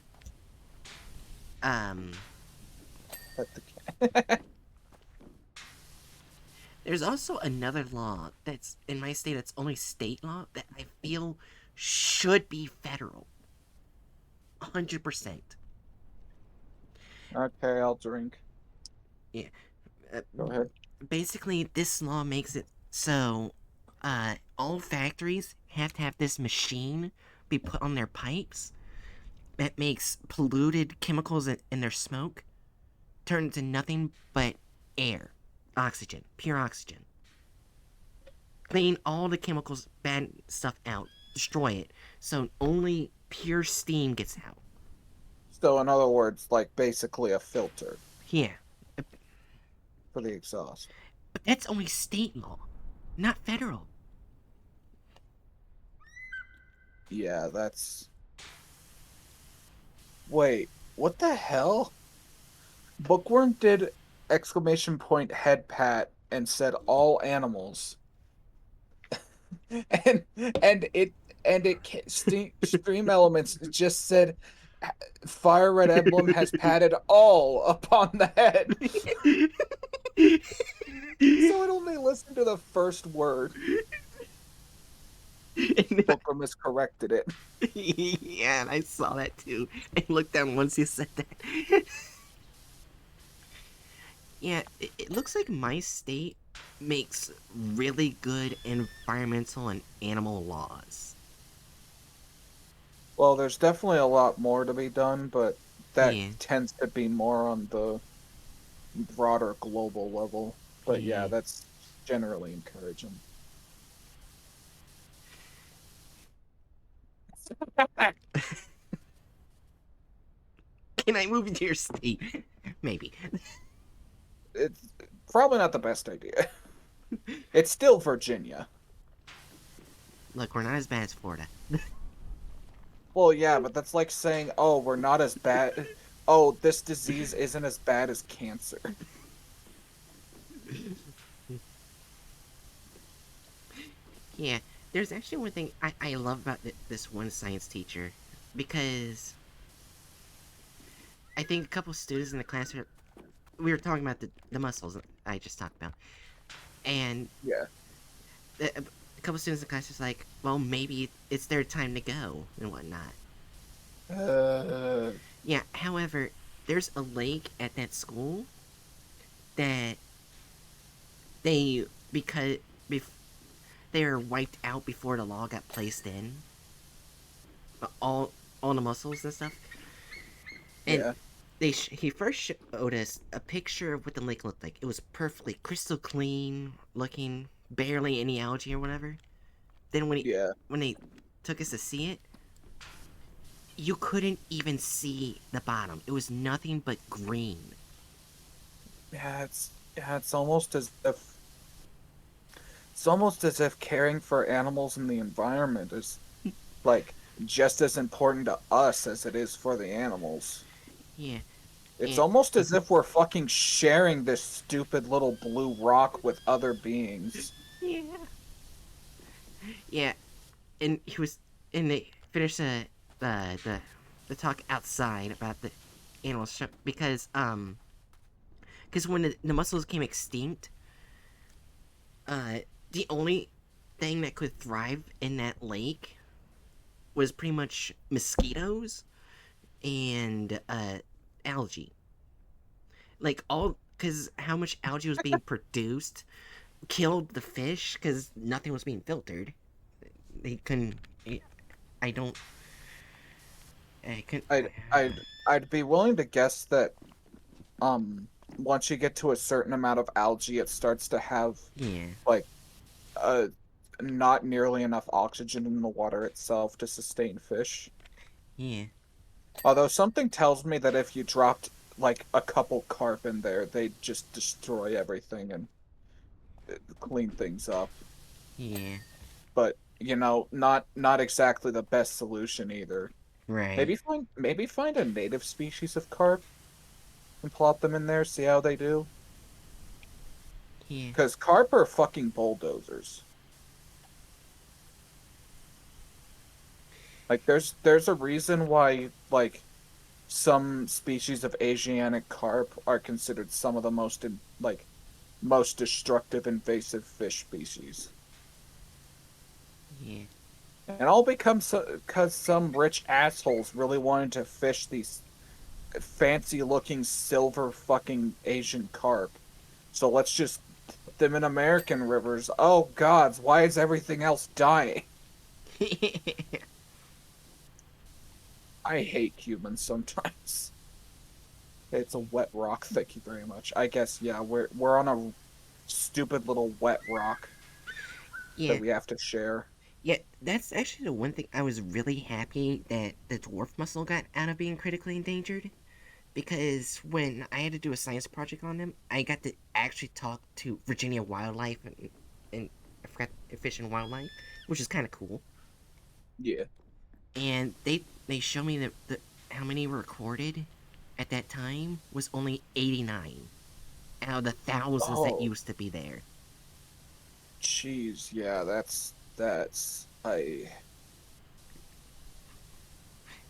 Um. But the There's also another law that's in my state. That's only state law that I feel should be federal. 100%. okay, I'll drink. Yeah. Uh, Go ahead. Basically, this law makes it so all factories have to have this machine be put on their pipes that makes polluted chemicals in their smoke turn into nothing but air, oxygen, pure oxygen. Clean all the chemicals, bad stuff out, destroy it, so only pure steam gets out. So, in other words, like basically a filter Yeah, for the exhaust. but that's only state law, not federal. Yeah, that's. Wait, what the hell? Bookworm did exclamation point head pat and said all animals. and and it stream elements just said Fire Red Emblem has patted all upon the head. So it only listened to the first word. Bookworm has corrected it. Yeah, and I saw that too. I looked down once you said that. Yeah, it looks like my state makes really good environmental and animal laws. Well, there's definitely a lot more to be done, but that Yeah, tends to be more on the broader global level. But yeah, yeah. that's generally encouraging. Can I move into your state? Maybe. It's probably not the best idea. It's still Virginia. Look, we're not as bad as Florida. Well, yeah, but that's like saying, oh, we're not as bad. Oh, this disease isn't as bad as cancer. Yeah, there's actually one thing I love about this one science teacher because I think a couple students in the class we were talking about the muscles I just talked about, and Yeah. a couple students in the class was like, well, maybe it's their time to go and whatnot. Uh, Yeah, however, there's a lake at that school that they, because bef- they were wiped out before the law got placed in. all all the muscles and stuff. And Yeah, he first showed us a picture of what the lake looked like. It was perfectly crystal clean looking, barely any algae or whatever. Then yeah, when they took us to see it, you couldn't even see the bottom. It was nothing but green. yeah. It's almost as if caring for animals and the environment is like just as important to us as it is for the animals. Yeah, It's and almost as if we're fucking sharing this stupid little blue rock with other beings. yeah, yeah. And he was, and they finished the talk outside about the animals because when the mussels came extinct, uh, the only thing that could thrive in that lake was pretty much mosquitoes and algae. Like all because how much algae was being produced killed the fish because nothing was being filtered. They couldn't. I don't. I couldn't. I'd be willing to guess that once you get to a certain amount of algae, it starts to have Yeah. like uh not nearly enough oxygen in the water itself to sustain fish. Yeah. Although something tells me that if you dropped like a couple carp in there, they'd just destroy everything and clean things up. Yeah. But not exactly the best solution either. Right. Maybe find a native species of carp and plop them in there, see how they do. Yeah. Because carp are fucking bulldozers. Like there's a reason why like some species of Asiatic carp are considered some of the most destructive invasive fish species. Yeah. And all because some rich assholes really wanted to fish these fancy looking silver fucking Asian carp. So let's just put them in American rivers. Oh gods, why is everything else dying? I hate humans sometimes. It's a wet rock, thank you very much. I guess yeah, we're on a stupid little wet rock that Yeah. we have to share. Yeah. That's actually the one thing I was really happy that the dwarf mussel got out of being critically endangered. Because when I had to do a science project on them, I got to actually talk to Virginia Wildlife and I forgot Fish and Wildlife, which is kind of cool. Yeah. And they show me that how many were recorded at that time was only 89 out of the thousands that Oh, used to be there. jeez, yeah, that's I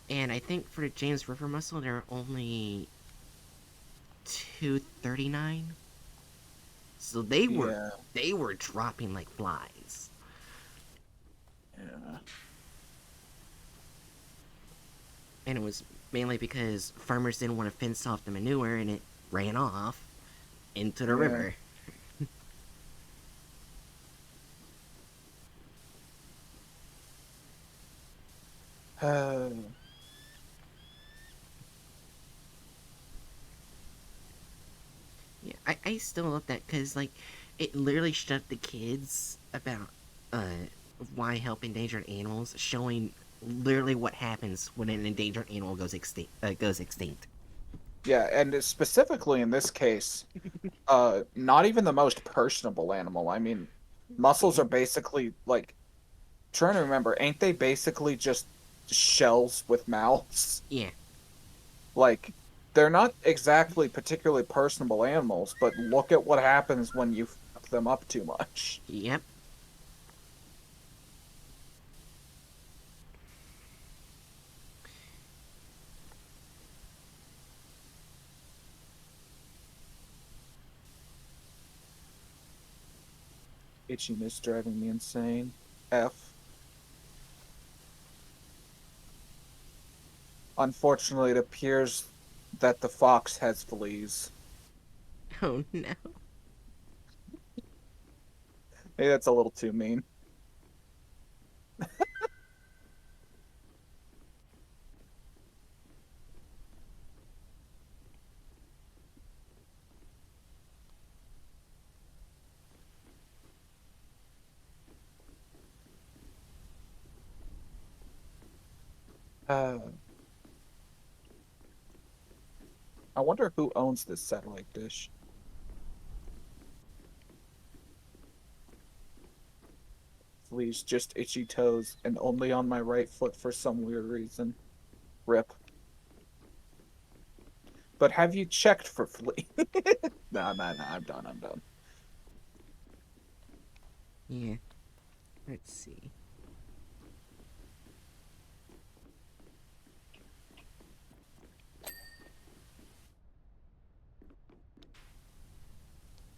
And I think for the James River mussel, there are only 239. So yeah, they were dropping like flies. yeah, And it was mainly because farmers didn't want to fence off the manure and it ran off into the yeah. river. Yeah, I still love that because like it literally shut the kids about uh why help endangered animals, showing literally what happens when an endangered animal goes extinct. Goes extinct. Yeah, and specifically in this case, not even the most personable animal. I mean, mussels Yeah, are basically like trying to remember, ain't they basically just shells with mouths? yeah, Like they're not exactly particularly personable animals, but look at what happens when you fuck them up too much. yep, Itchiness driving me insane. F. Unfortunately, it appears that the fox has fleas. oh no. Maybe that's a little too mean. Uh, I wonder who owns this satellite dish. Fleas, just itchy toes, and only on my right foot for some weird reason. Rip. But have you checked for flea? Nah, nah, nah. I'm done. I'm done. Yeah. Let's see.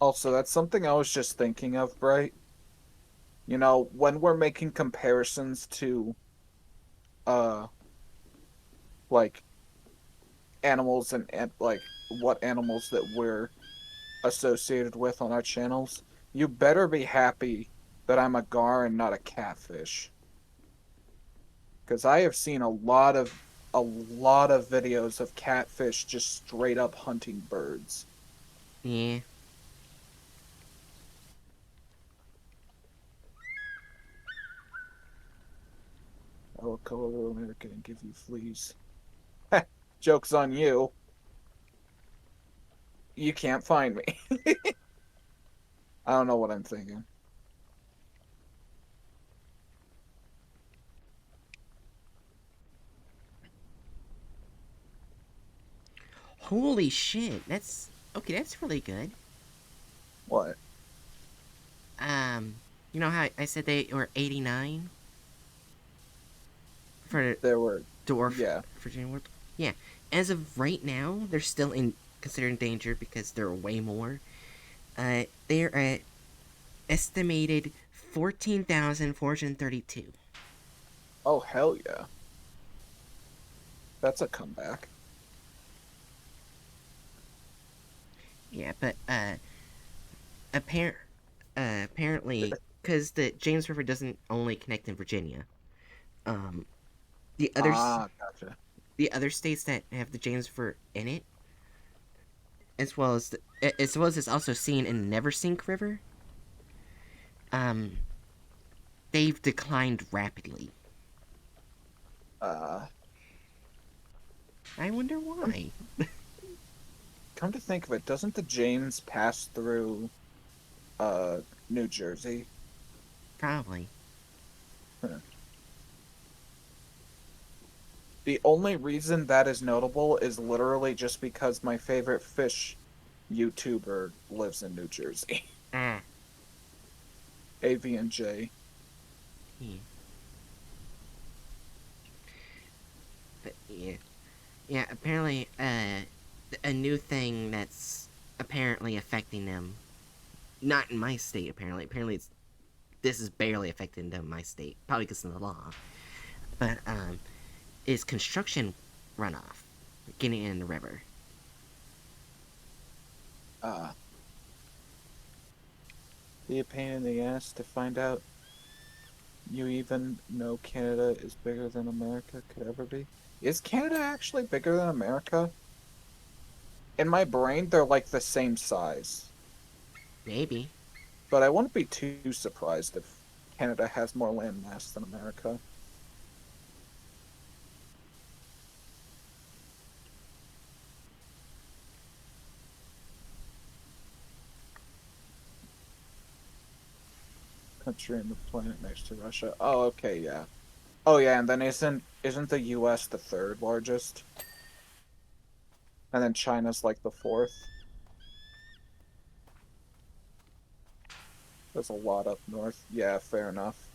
Also, that's something I was just thinking of, Bright. You know, when we're making comparisons to uh like animals and like what animals that we're associated with on our channels, you better be happy that I'm a gar and not a catfish. Because I have seen a lot of videos of catfish just straight up hunting birds. Yeah. I will come over to America and give you fleas. Joke's on you. You can't find me. I don't know what I'm thinking. Holy shit. That's okay. That's really good. What? Um, you know how I said they were 89 for There were, dwarf yeah. Virginia World? Yeah. As of right now, they're still in considered endangered because there are way more. They're at estimated 14,432. Oh, hell yeah. That's a comeback. Yeah, but appar- apparently, because the James River doesn't only connect in Virginia. Um, the others, Ah, gotcha. the other states that have the James River in it, as well as it's also seen in the Neversink River, um, they've declined rapidly. Uh, I wonder come, why. come to think of it, doesn't the James pass through uh New Jersey? Probably. Huh. The only reason that is notable is literally just because my favorite fish YouTuber lives in New Jersey. Ah, AV&J. yeah. But yeah, yeah. Apparently, a new thing that's apparently affecting them. Not in my state. Apparently, this is barely affecting them in my state. Probably because of the law. But is construction runoff getting in the river? Uh, be a pain in the ass to find out you even know Canada is bigger than America could ever be. Is Canada actually bigger than America? In my brain, they're like the same size, Maybe. but I wouldn't be too surprised if Canada has more land mass than America. Country on the planet next to Russia. Oh, okay, yeah. Oh, yeah, and then isn't the U.S. the third largest? And then China's like the fourth. There's a lot up north. Yeah, fair enough.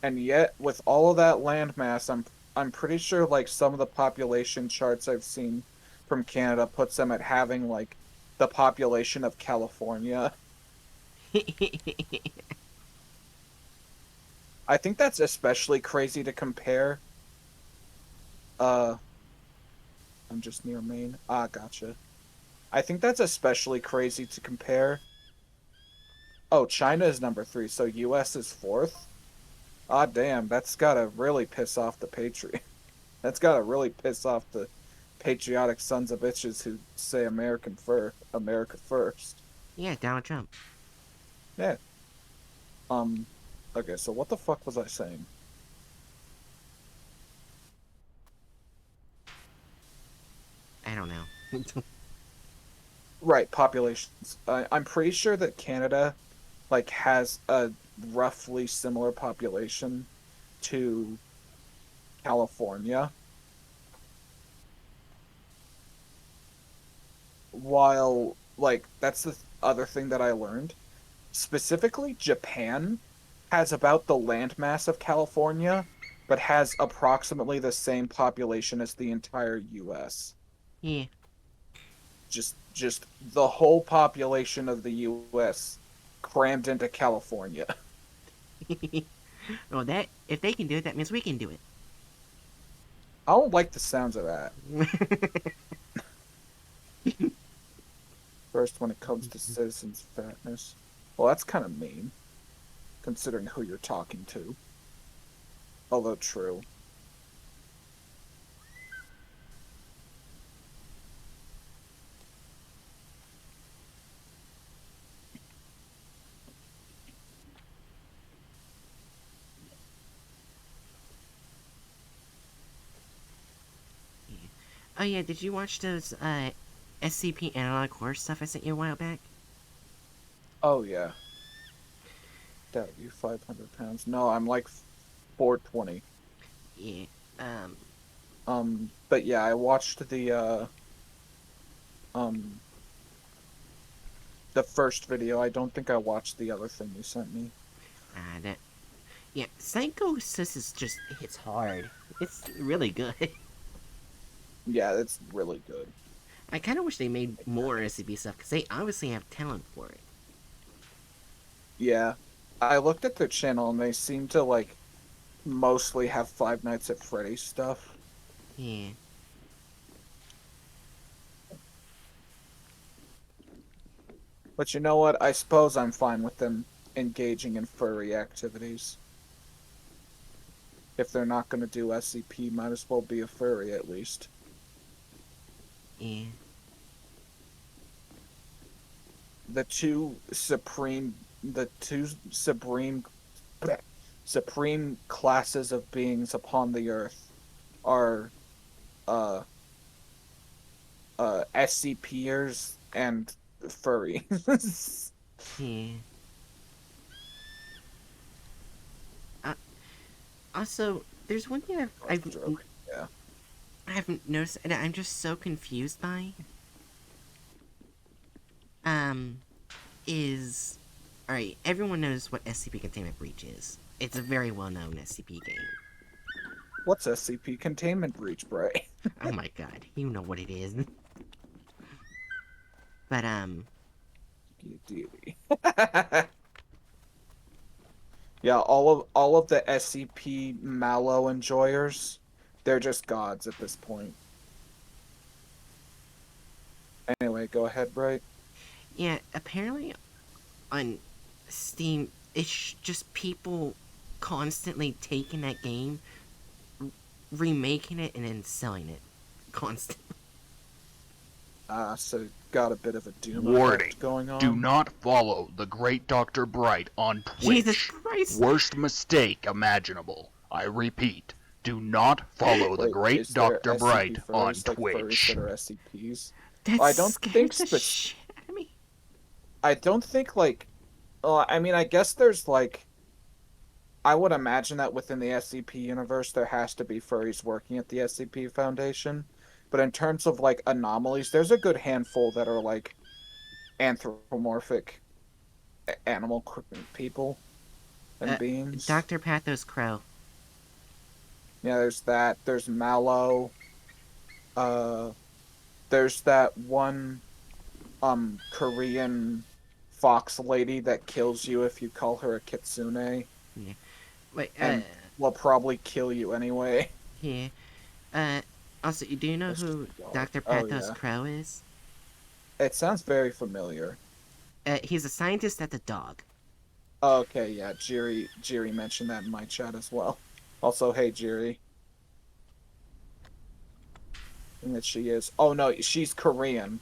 And yet, with all of that land mass, I'm pretty sure like some of the population charts I've seen from Canada puts them at having like the population of California. I think that's especially crazy to compare. Uh, I'm just near Maine. Ah, gotcha. I think that's especially crazy to compare. Oh, China is number three, so US is fourth. Ah, damn, that's gotta really piss off the patriot. That's gotta really piss off the patriotic sons of bitches who say America first. Yeah, Donald Trump. Yeah. Um. Okay, so what the fuck was I saying? don't know. Right, populations. I'm pretty sure that Canada like has a roughly similar population to California, while like that's the other thing that I learned. Specifically, Japan has about the landmass of California, but has approximately the same population as the entire US. Yeah. Just the whole population of the US crammed into California. Well, that if they can do it, that means we can do I don't like the sounds of that. it. First, when it comes to citizens' fatness. Well, that's kind of mean, considering who you're talking to. Although true. Oh yeah, did you watch those SCP analog horror stuff I sent you a while back? Oh yeah. Doubt you 500 pounds. No, I'm like 420. Yeah. Um. But yeah, I watched um the first video. I don't think I watched the other thing you sent me. That. Yeah. Psycho Sis is just hits hard. It's really good. Yeah, it's really good. I kind of wish they made more SCP stuff because they obviously have talent for it. Yeah. I looked at their channel and they seem to like mostly have Five Nights at Freddy's stuff. Yeah. But you know what? I suppose I'm fine with them engaging in furry activities. If they're not going to do SCP, might as well be a furry at least. Yeah. The two supreme classes of beings upon the earth are uh SCPers and furries. Yeah. Uh, Also, there's one thing That's a joke. Yeah. I haven't noticed, and I'm just so confused by. Um, is all right. Everyone knows what SCP Containment Breach is. It's a very well-known SCP game. What's SCP containment breach, Bray? Oh my god, you know what it is. But Deity. Yeah, all of the SCP Mallow enjoyers, they're just gods at this point. Anyway, go ahead, Bright. yeah, apparently on Steam, it's just people constantly taking that game, remaking it, and then selling it. Constantly. So got a bit of a Doom Warning. effect going Do on. not follow the great Dr. Bright on Jesus Twitch. Christ! Worst mistake imaginable. I repeat, do not follow the Wait, great is there Dr. SCP Bright on furries, like furries that Twitch. are SCPs? That I don't think scares the spec- shit out of me. I don't think like I mean, I guess there's like I would imagine that within the SCP universe there has to be furries working at the SCP Foundation. But in terms of like anomalies, there's a good handful that are like anthropomorphic animal people Uh, and beings. Dr. Pathos Crow. Yeah, there's that. There's Mallow. Uh, there's that one Korean fox lady that kills you if you call her a kitsune Yeah. Wait, and will probably kill you anyway. yeah. Uh, Also, do you know That's just who a dog. Dr. Oh Pathos yeah. Crow is? It sounds very familiar. He's a scientist at the dog. Okay, yeah, Jiri mentioned that in my chat as well. Also, hey Jiri. And that she is. Oh no, she's Korean.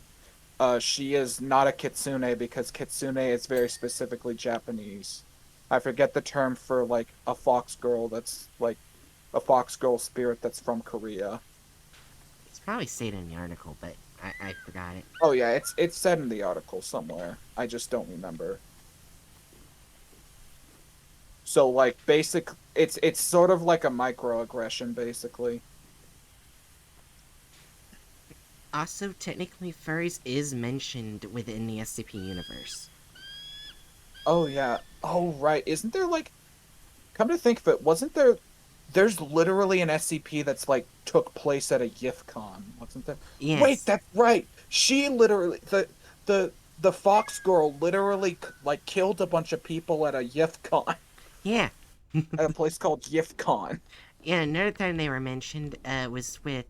She is not a kitsune because kitsune is very specifically Japanese. I forget the term for like a fox girl that's like a fox girl spirit that's from Korea. It's probably stated in the article, but I forgot it. Oh yeah, it's said in the article somewhere. I just don't remember. So like it's sort of like a microaggression basically. Also, technically, furries is mentioned within the SCP universe. Oh yeah. Oh right. Isn't there like come to think of it, wasn't there's literally an SCP that's like took place at a YIFCon, wasn't there? Wait, Yes. that's right. She literally the Fox girl literally like killed a bunch of people at a YIFCon Yeah. at a place called YIFCon. Yeah, another time they were mentioned was with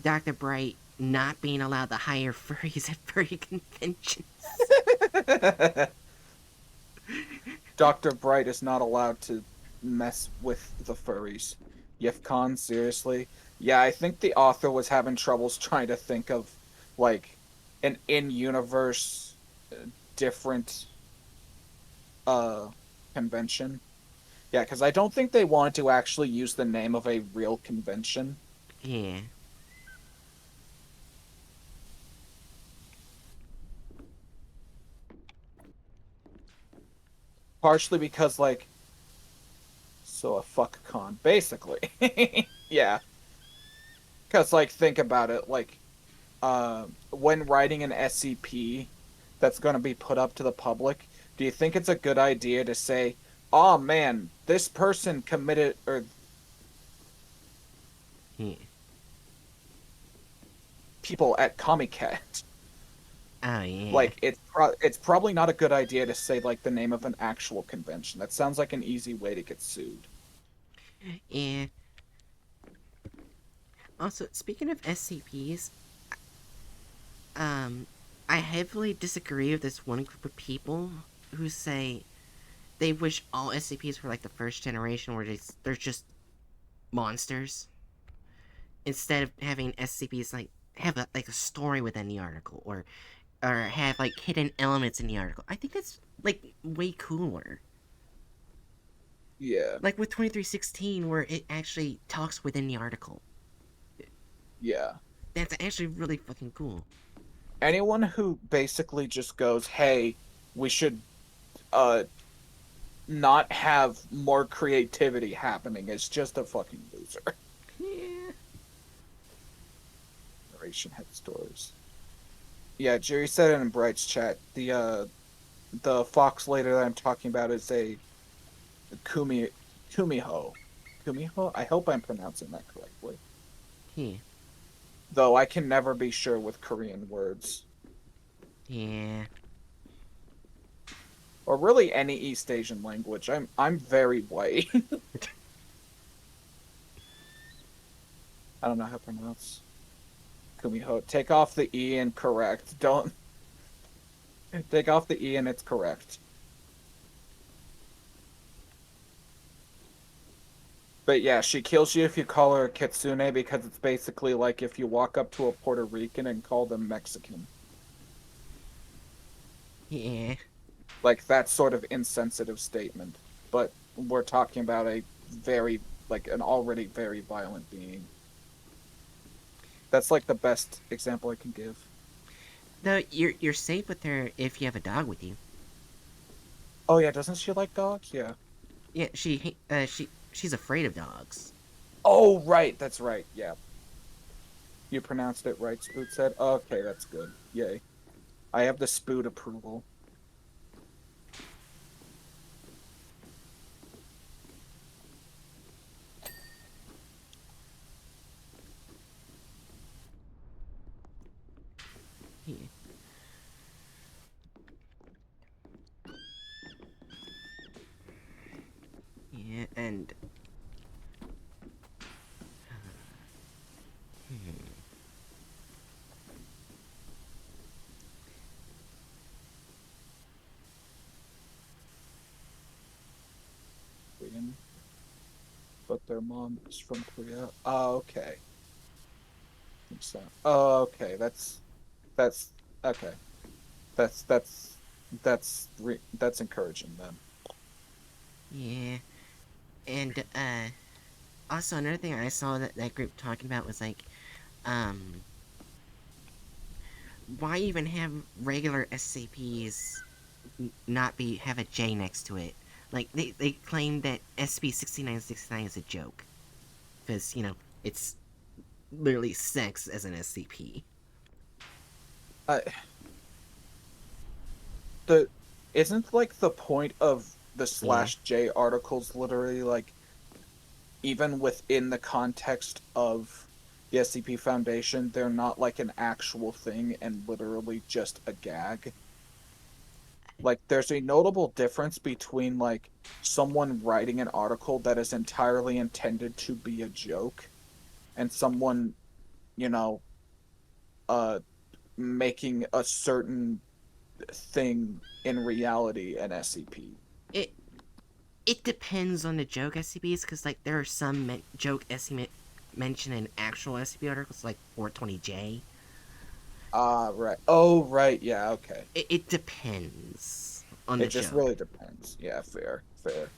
Dr. Bright not being allowed to hire furries at furry conventions. Dr. Bright is not allowed to mess with the furries. YIFCon, seriously? Yeah, I think the author was having troubles trying to think of like an in-universe different uh convention. Yeah, because I don't think they wanted to actually use the name of a real convention. Yeah. Partially because like so a fuck con, basically. Yeah. Because like think about it, like when writing an SCP that's going to be put up to the public, do you think it's a good idea to say, "Oh man, this person committed or Yeah. people at Comiket?" Oh, yeah. Like it's probably not a good idea to say like the name of an actual convention. That sounds like an easy way to get sued. Yeah. Also, speaking of SCPs, um, I heavily disagree with this one group of people who say they wish all SCPs were like the first generation where they're just monsters. Instead of having SCPs like have like a story within the article or have like hidden elements in the article. I think that's like way cooler. Yeah, Like with 2316 where it actually talks within the article. yeah. That's actually really fucking cool. Anyone who basically just goes, "Hey, we should uh not have more creativity happening," is just a fucking loser. Yeah. Generation head stores. Yeah, Jerry said it in Bright's chat. The fox later that I'm talking about is a Kumi Kumiho. Kumiho? I hope I'm pronouncing that correctly. Yeah. Though I can never be sure with Korean words. Yeah. Or really any East Asian language. I'm very white. I don't know how to pronounce Kumiho. Take off the E and correct. Don't take off the E and it's correct. But yeah, she kills you if you call her a kitsune because it's basically like if you walk up to a Puerto Rican and call them Mexican. Yeah. Like that sort of insensitive statement. But we're talking about a very like an already very violent being. That's like the best example I can give. Though you're safe with her if you have a dog with you. Oh yeah, doesn't she like dogs? Yeah. Yeah, she's afraid of dogs. Oh right, that's right. Yeah. You pronounced it right, Spoot said. Okay, that's good. Yay. I have the Spoot approval. Yeah. Yeah, and hmm, Korean, but their mom is from Korea. Oh, okay. So, oh, okay. That's okay. That's that's encouraging then. yeah, and also another thing I saw that group talking about was like, um, why even have regular SCPs not have a J next to it? Like they claim that SCP-6969 is a joke because it's literally sex as an SCP. I the isn't like the point of the Yeah, /J articles literally like even within the context of the SCP Foundation, they're not like an actual thing and literally just a gag. Like there's a notable difference between like someone writing an article that is entirely intended to be a joke and someone, you know, uh making a certain thing in reality an SCP. it it depends on the joke SCPs because like there are some joke SCP mentioned in actual SCP articles like 420J. Ah, right. Oh, right. Yeah, okay. It depends on It the just joke. really depends. Yeah, fair, fair.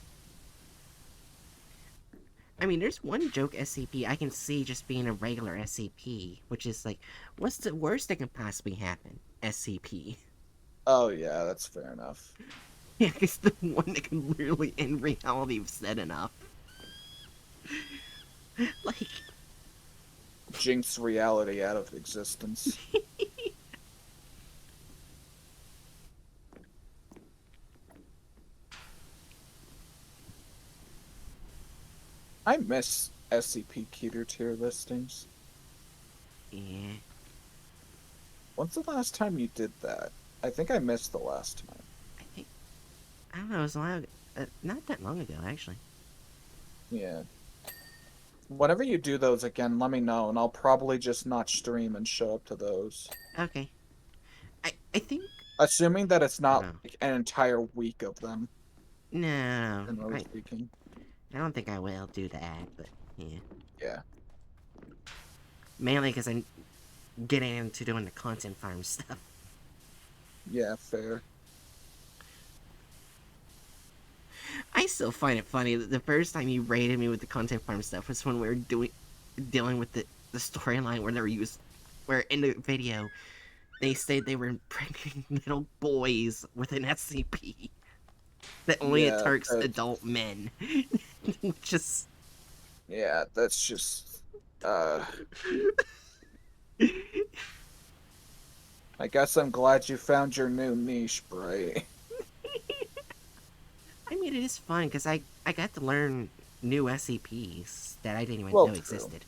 I mean, there's one joke SCP I can see just being a regular SCP, which is like, what's the worst that can possibly happen? SCP. Oh, yeah, that's fair enough. Yeah, it's the one that can literally in reality have said enough. Like, Jinx reality out of existence. I miss SCP Keter tier listings. yeah, When's the last time you did that? I think I missed the last time. I think I don't know. It was a while, not that long ago actually. Yeah. Whenever you do those again, let me know, and I'll probably just not stream and show up to those. Okay, I think Assuming that it's I don't not know. like an entire week of them, No, generally speaking. I don't think I will do that, but yeah, Yeah. mainly because I'm getting into doing the content farm stuff. Yeah, fair. I still find it funny that the first time you rated me with the content farm stuff was when we were dealing with the storyline where they were used where in the video they said they were impregnating little boys with an SCP that only Yeah, attacks adult men. Just yeah, that's just uh I guess I'm glad you found your new niche, Bray. I mean it is fun because I got to learn new SCPs that I didn't even Well, know true. existed.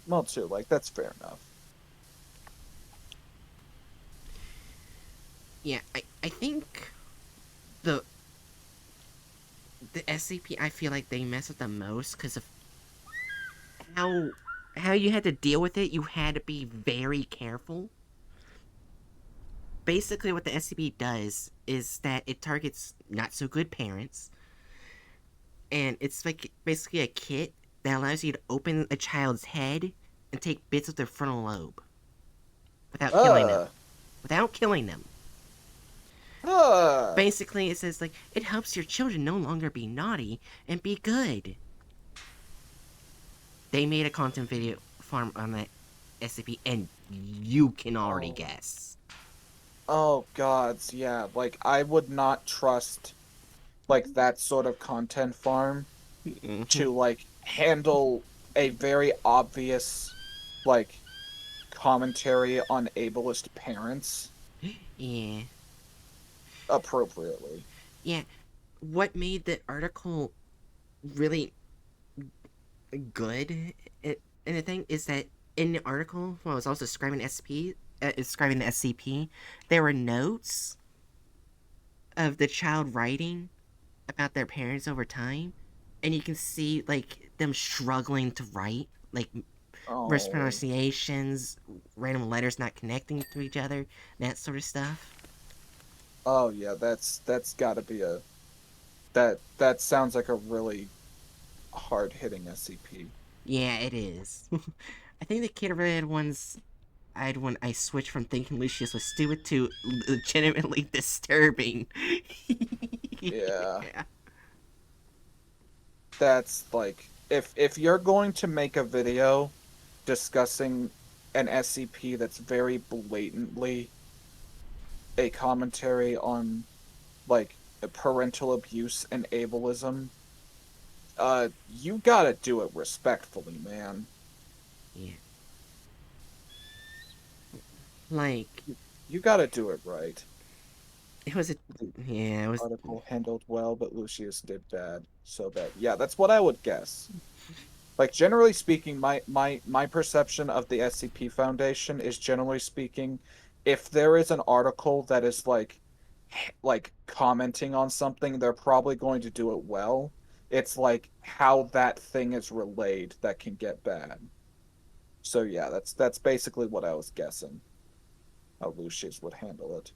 Well, too, like that's fair enough. Yeah, I think the the SCP I feel like they mess with the most because of how how you had to deal with it. You had to be very careful. Basically, what the SCP does is that it targets not so good parents, and it's like basically a kit that allows you to open a child's head and take bits of their frontal lobe without killing them. Uh, Without killing them. uh. Basically, it says like it helps your children no longer be naughty and be good. They made a content video farm on that SCP, and you can already Oh, guess. oh gods, yeah. Like I would not trust like that sort of content farm Mm-hmm. to like handle a very obvious like commentary on ableist parents Yeah, appropriately. yeah. What made the article really good and the thing is that in the article when I was also describing the SCP, there were notes of the child writing about their parents over time, and you can see like them struggling to write, like Oh, mispronunciations, random letters not connecting to each other, that sort of stuff. oh yeah, that's got to be a that sounds like a really hard hitting SCP. Yeah, it is. I think the kid related ones I had when I switched from thinking Lucius was stupid to legitimately disturbing. Yeah, Yeah. that's like if you're going to make a video discussing an SCP that's very blatantly a commentary on like parental abuse and ableism, you gotta do it respectfully, man. Yeah. Like, You gotta do it right. it was a. The Yeah, it was. article handled well, but Lucius did bad. So bad. Yeah, that's what I would guess. Like generally speaking, my perception of the SCP Foundation is generally speaking, if there is an article that is like commenting on something, they're probably going to do it well. It's like how that thing is relayed that can get bad. So yeah, that's basically what I was guessing how Lucius would handle it.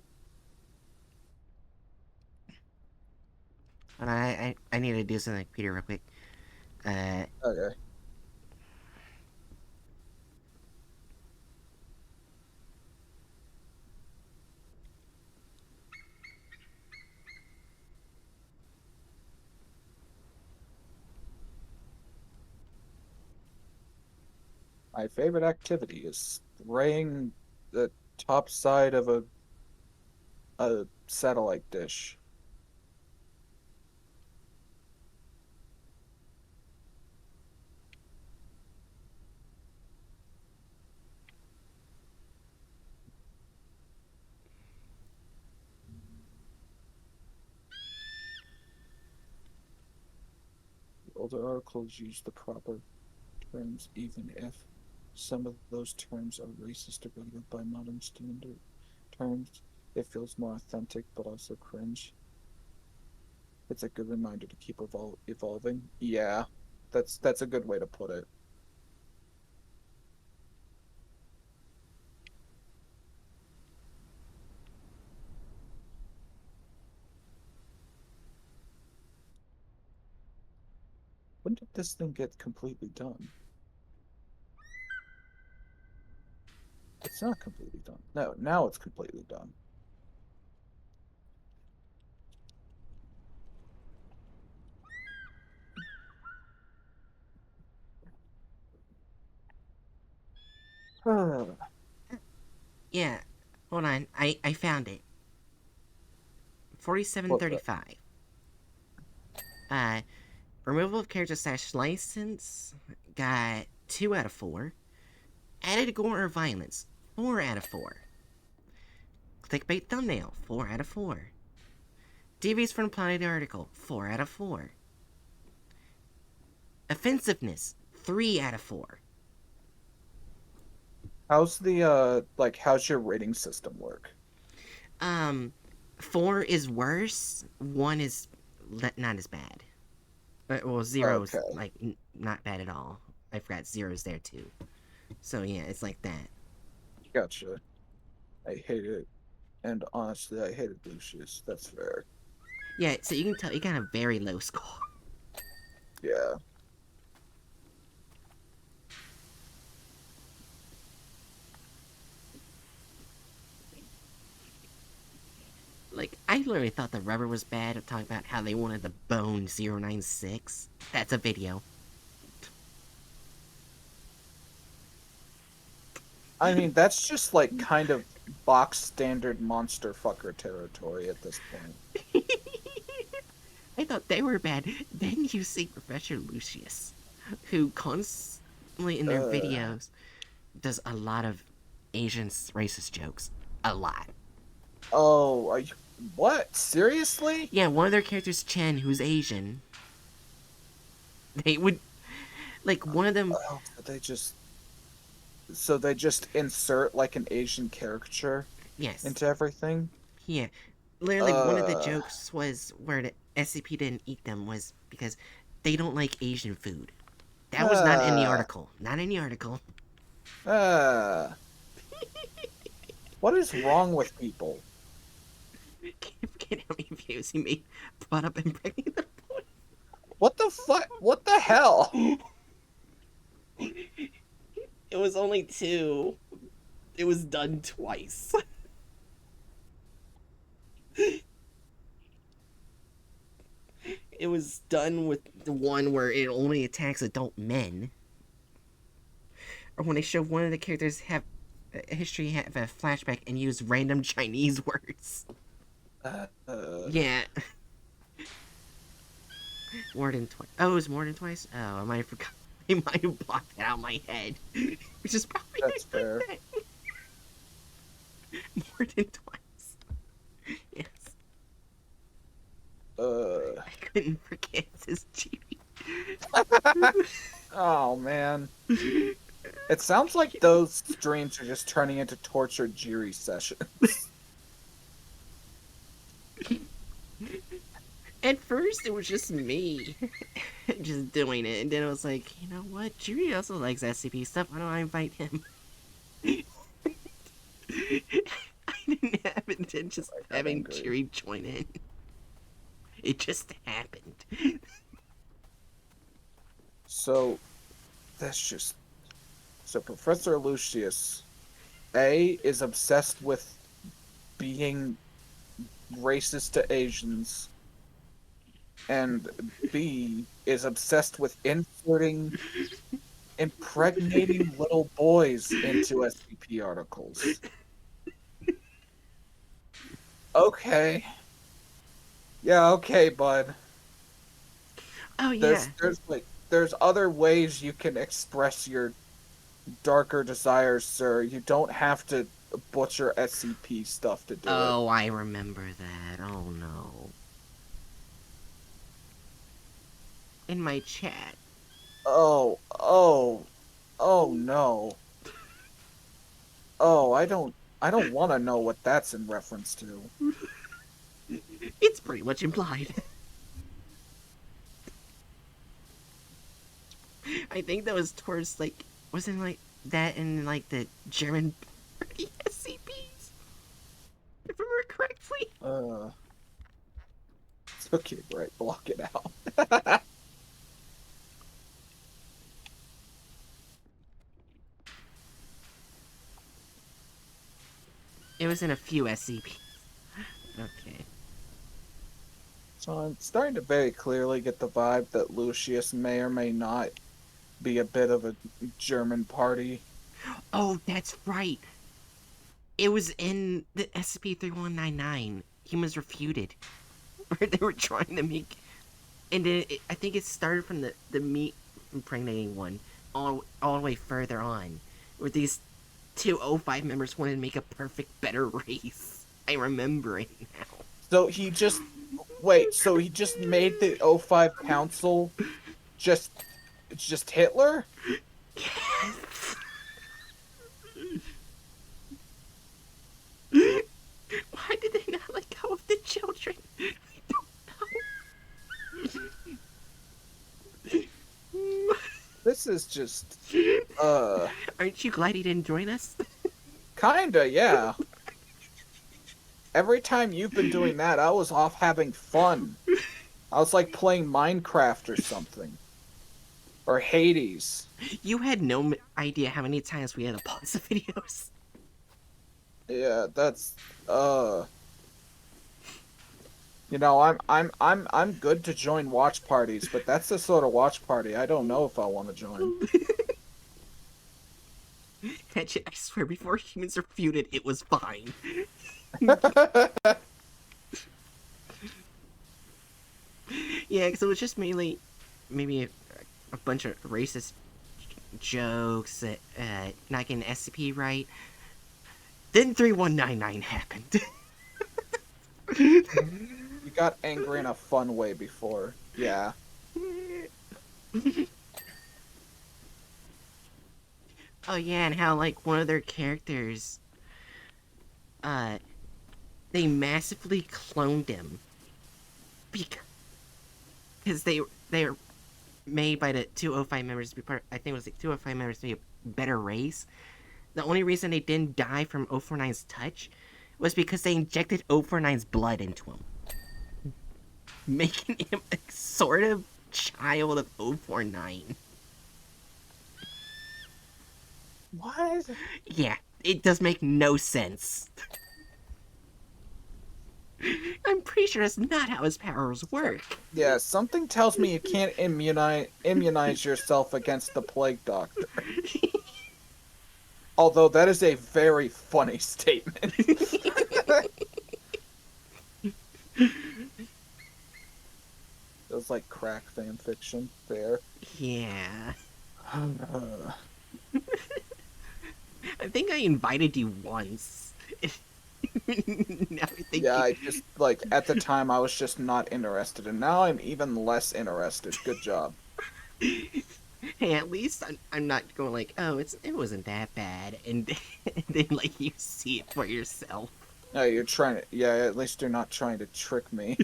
I need to do something like Peter real quick. Uh, Okay. My favorite activity is spraying the top side of a satellite dish. The older articles use the proper terms, even if some of those terms are racist or regulated by modern standard terms. It feels more authentic, but also cringe. It's a good reminder to keep evolving. Yeah, that's a good way to put it. When did this thing get completely done? It's not completely done. No, now it's completely done. yeah. Hold on. I found it. What's that? 4735. Uh, removal of character slash license got 2 out of 4. Added gore or violence, 4 out of 4. Clickbait thumbnail, 4 out of 4. Deviates from plotted article, 4 out of 4. Offensiveness, 3 out of 4. How's the how's your rating system work? Um, 4 is worse, 1 is not as bad. Well, 0 is Okay, like not bad at all. I forgot 0 is there too. So yeah, it's like that. gotcha. I hate it. And honestly, I hated Lucius. That's fair. Yeah, so you can tell you got a very low score. Yeah. Like, I literally thought the rubber was bad. I'm talking about how they wanted the bone 096. That's a video. I mean, that's just like kind of box standard monster fucker territory at this point. I thought they were bad. Then you see Professor Lucius, who constantly in their Uh, videos does a lot of Asian racist jokes. A lot. oh, are you, what? Seriously? Yeah, one of their characters, Chen, who's Asian, they would like one of them. Oh, so they just insert like an Asian caricature Yes, into everything? yeah. Literally, one of the Uh, jokes was where the SCP didn't eat them was because they don't like Asian food. That was not in the uh, article. Not in the article. uh. What is wrong with people? Forget how many views he made brought up and breaking the point. What the fuck? What the hell? It was only 2. It was done twice. It was done with the one where it only attacks adult men. or when they show one of the characters have a history, have a flashback, and use random Chinese words. Uh, Yeah. More than twice. Oh, it was more than twice? Oh, I might have forgot. I might have blocked that out of my head. Which is probably That's fair. more than twice. Yes. uh, I couldn't forget this Jiri. oh man. It sounds like those streams are just turning into tortured Jiri sessions. At first, it was just me just doing it, and then I was like, you know what? Jiri also likes SCP stuff. Why don't I invite him? I didn't have intentions of got having angry. Jiri join in. It just happened. So that's just so Professor Lucius A is obsessed with being racist to Asians, and B is obsessed with impregnating little boys into SCP articles. Okay. Yeah, okay, bud. Oh yeah. There's other ways you can express your darker desires, sir. You don't have to butcher SCP stuff to do it. Oh, I remember that. Oh no. In my chat. Oh, oh, oh no. Oh, I don't want to know what that's in reference to. It's pretty much implied. I think that was towards like wasn't like that in like the German party SCPs, if I remember correctly. It's okay, right? Block it out. It was in a few SCPs. Okay. So I'm starting to very clearly get the vibe that Lucius may or may not be a bit of a German party. Oh, that's right. It was in the SCP-3199. Humans refuted, where they were trying to make, and then I think it started from the meat impregnating one, all the way further on, where these two O5 members wanted to make a perfect, better race. I remember it now. So he just wait, so he just made the O5 Council just Hitler? Yes. Why did they not let go of the children? I don't know. This is just Aren't you glad he didn't join us? kinda, yeah. Every time you've been doing that, I was off having fun. I was like playing Minecraft or something. Or Hades. You had no idea how many times we had to pause the videos. Yeah, that's you know, I'm good to join watch parties, but that's the sort of watch party I don't know if I want to join. That shit, I swear, before humans refuted, it was fine. Yeah, because it was just mainly maybe a bunch of racist jokes that not getting SCP right. Then 3199 happened. You got angry in a fun way before. Yeah. Oh yeah, and how like one of their characters, they massively cloned him because they were made by the 205 members to be part. I think it was like 205 members to be a better race. The only reason they didn't die from 049's touch was because they injected 049's blood into him, making him a sort of child of 049. What? Yeah, it does make no sense. I'm pretty sure that's not how his powers work. Yeah, something tells me you can't immunize yourself against the plague doctor. Although that is a very funny statement. It was like crack fan fiction. Fair. Yeah. Uh, I think I invited you once. Now I think yeah, you... I just like at the time I was just not interested, and now I'm even less interested. Good job. Hey, at least I'm not going like, oh, it wasn't that bad, and, and then like you see it for yourself. No, you're trying to. Yeah, at least you're not trying to trick me.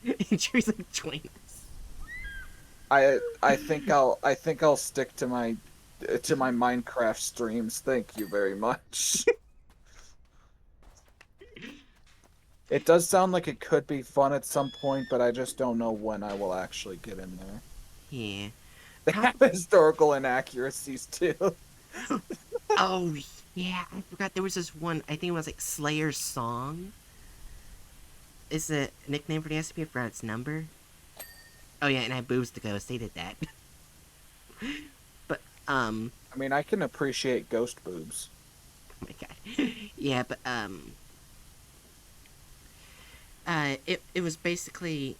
And you're like, join us. I think I'll stick to my Minecraft streams. Thank you very much. It does sound like it could be fun at some point, but I just don't know when I will actually get in there. Yeah. They have historical inaccuracies too. Oh, yeah, I forgot there was this one, I think it was like Slayer's Song. Is a nickname for the SCP. I forgot its number. Oh, yeah, and I boobs the ghost. They did that. But, I mean, I can appreciate ghost boobs. oh my god. Yeah, but, it was basically,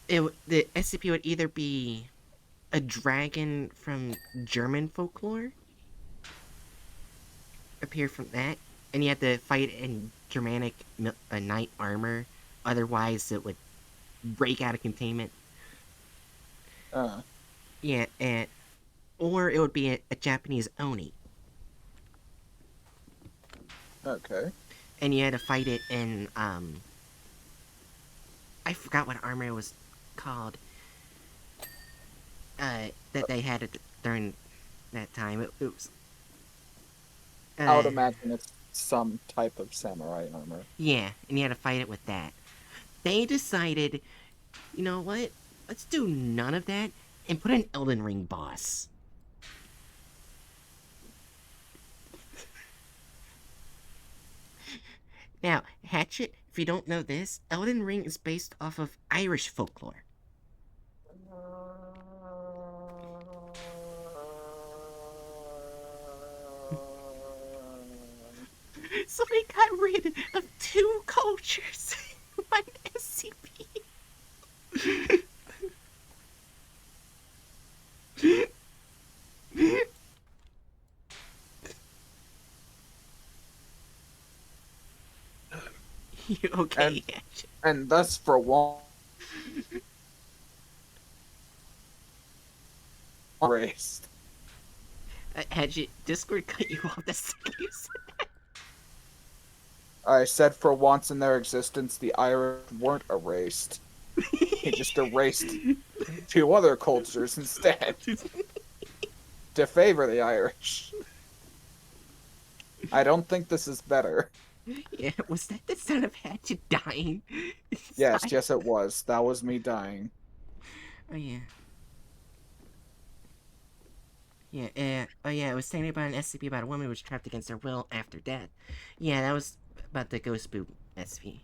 the SCP would either be a dragon from German folklore, appear from that, and you had to fight in Germanic knight armor, otherwise it would break out of containment. Uh, Yeah, and or it would be a Japanese oni, okay. and you had to fight it in I forgot what armor it was called. That they had it during that time. It was I would uh imagine it's some type of samurai armor. yeah, and you had to fight it with that. They decided, you know what? Let's do none of that and put an Elden Ring boss. Now, Hatchet, if you don't know this, Elden Ring is based off of Irish folklore. So they got rid of two cultures. One SCP. You and okay, Hatchet? and thus for one race. Hatchet, Discord cut you off the second you said I said for once in their existence the Irish weren't erased. He just erased two other cultures instead to favor the Irish. I don't think this is better. Yeah, was that the sound of Hatchet dying? Yes, yes, it was. That was me dying. Oh yeah. Yeah, oh yeah, it was saying about an SCP about a woman who was trapped against her will after death. Yeah, that was about the Ghost Boob SCP.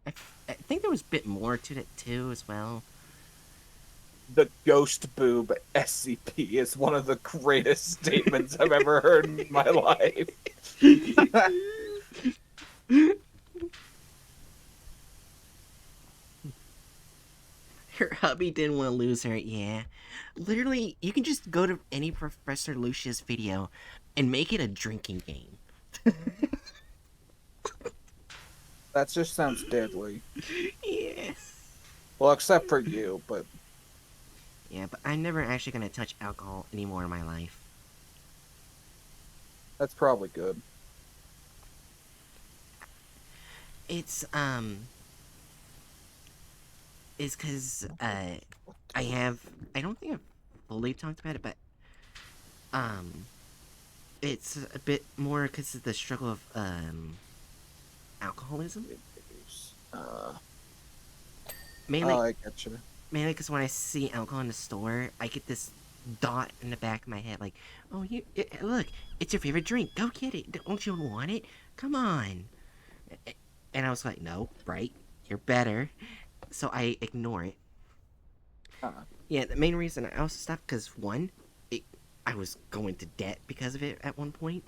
I think there was a bit more to it too, as well. The ghost boob SCP is one of the greatest statements I've ever heard in my life. Her hubby didn't want to lose her, yeah. Literally, you can just go to any Professor Lucia's video and make it a drinking game. That just sounds deadly. Yeah. Well, except for you, but Yeah, but I'm never actually gonna touch alcohol anymore in my life. that's probably good. It's, is because, I don't think I've fully talked about it, but, um, it's a bit more because of the struggle of, alcoholism. Uh, Mainly, oh, I get you. mainly because when I see alcohol in the store, I get this dot in the back of my head, like, oh, look, it's your favorite drink. Go get it. Don't you want it? Come on. And I was like, no, right? You're better. So I ignore it. Uh, Yeah, the main reason I also stopped because one, it I was going to debt because of it at one point.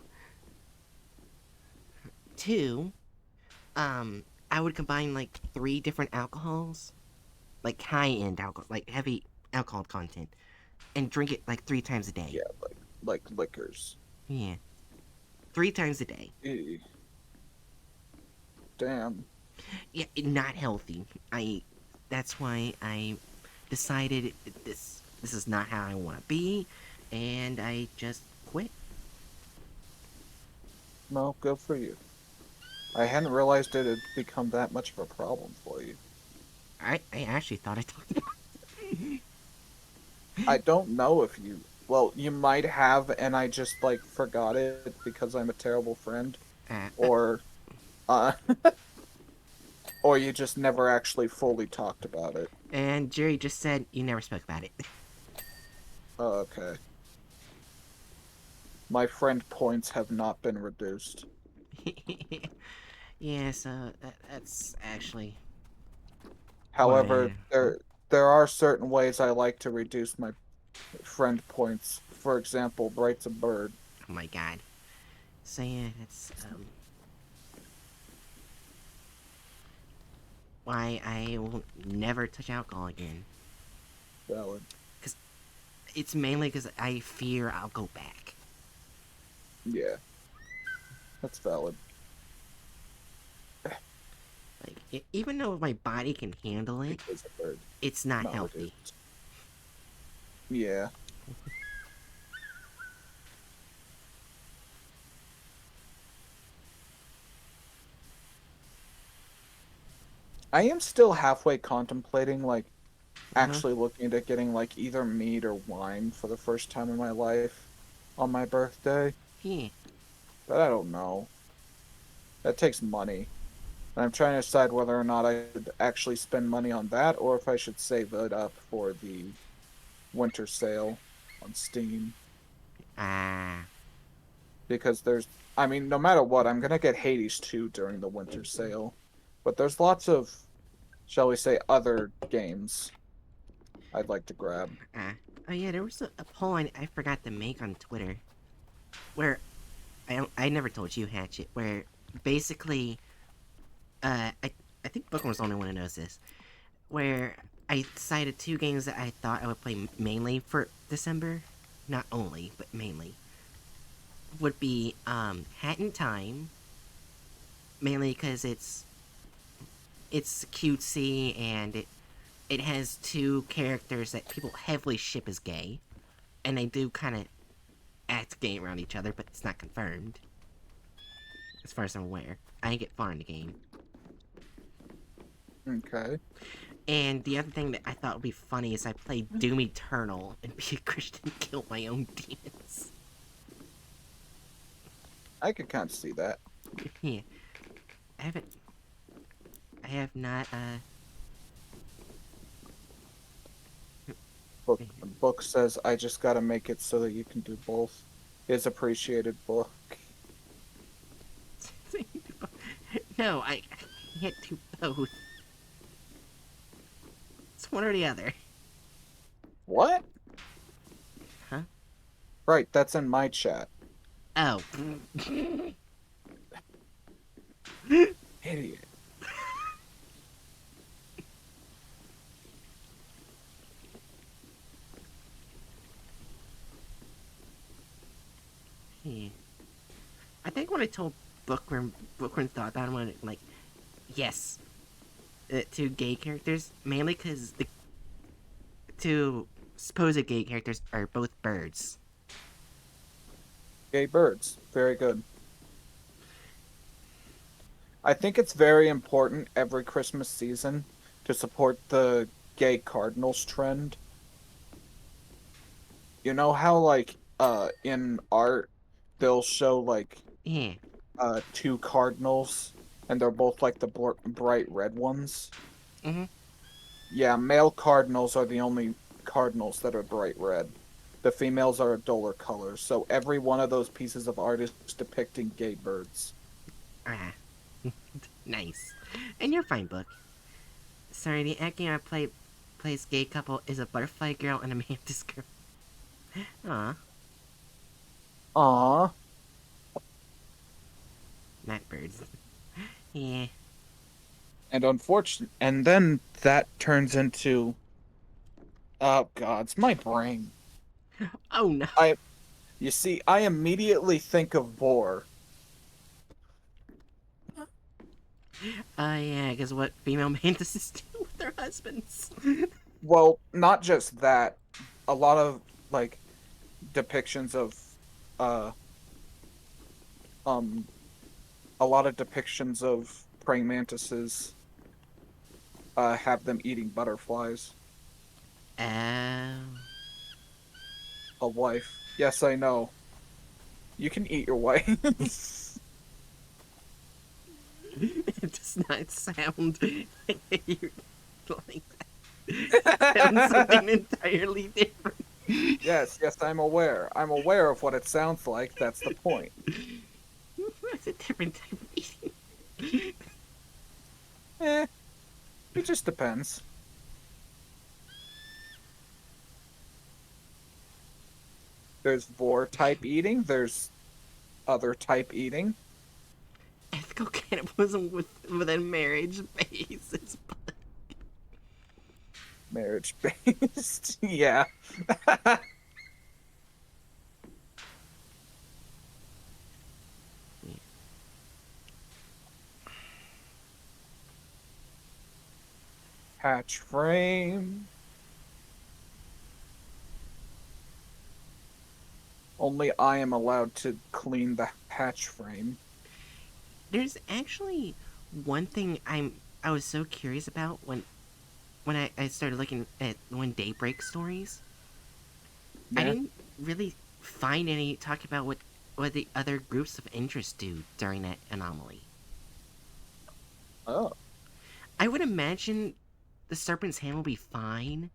Two, I would combine like 3 different alcohols, like high-end alcohol, like heavy alcohol content, and drink it like 3 times a day. Yeah, like liquors. Yeah, 3 times a day. Eh, damn. Yeah, not healthy. I. That's why I decided this is not how I want to be, and I just quit. No, good for you. I hadn't realized it had become that much of a problem for you. I actually thought I talked about. I don't know if you. Well, you might have, and I just like forgot it because I'm a terrible friend, Uh, or, uh, or you just never actually fully talked about it. and Jerry just said you never spoke about it. Oh, okay. My friend points have not been reduced. Yeah, so that's actually However, why. there are certain ways I like to reduce my friend points. For example, Bright's a bird. Oh my god. So yeah, that's why I will never touch alcohol again. Valid. Cause it's mainly because I fear I'll go back. Yeah, that's valid. Like even though my body can handle it, Because a bird. it's not No, it healthy. is. Yeah. I am still halfway contemplating, like, Uh-huh. actually looking into getting, like, either mead or wine for the first time in my life on my birthday. Yeah. But I don't know. That takes money. And I'm trying to decide whether or not I should actually spend money on that or if I should save it up for the winter sale on Steam. Ah. Because I mean, no matter what, I'm gonna get Hades 2 during the winter sale. But there's lots of, shall we say, other games I'd like to grab. Ah. Oh yeah, there was a poll I forgot to make on Twitter where I never told you, Hatchet, where basically I think Bookworm's the only one who knows this, where I cited 2 games that I thought I would play mainly for December, not only but mainly, would be Hat in Time, mainly because it's cutesy and it has 2 characters that people heavily ship as gay, and they do kind of act gay around each other, but it's not confirmed as far as I'm aware. I didn't get far in the game. Okay. And the other thing that I thought would be funny is I play Doom Eternal and be a Christian and kill my own demons. I could kind of see that. Yeah, I haven't. I have not. Book says I just gotta make it so that you can do both. Is appreciated book. No, I can't do both. It's one or the other. What? Huh? Right, that's in my chat. Oh. Idiot. Yeah. I think when I told Bookworm thought about him, like, yes, 2 gay characters, mainly because the 2 supposed gay characters are both birds. Gay birds. Very good. I think it's very important every Christmas season to support the gay cardinals trend. You know how like in art they'll show like Yeah. 2 cardinals and they're both like the bright red ones? Mm-hmm. Yeah, male cardinals are the only cardinals that are bright red. The females are a duller color, so every one of those pieces of art is depicting gay birds. Ah. Nice. And you're fine, Book. Sorry, the acting I plays gay couple is a butterfly girl and a mantis girl. Aw. Aw. Not birds. Yeah. And then that turns into, oh god, it's my brain. Oh no. I You see, I immediately think of vor. Yeah, because what female mantises do with their husbands. Well, not just that. A lot of like depictions of uh um a lot of depictions of praying mantises have them eating butterflies. Oh. A wife. Yes, I know. You can eat your wife. It does not sound like you're like that. It sounds something entirely different. Yes, yes, I'm aware. I'm aware of what it sounds like. That's the point. It's a different type of eating. Eh, it just depends. There's vor type eating, there's other type eating. Ethical cannibalism within marriage basis. Marriage based. Yeah. Hatch frame. Only I am allowed to clean the hatch frame. There's actually one thing I was so curious about when I started looking at when Daybreak stories. I Yeah. didn't really find any talk about what the other groups of interest do during that anomaly. Oh. I would imagine the Serpent's Hand will be fine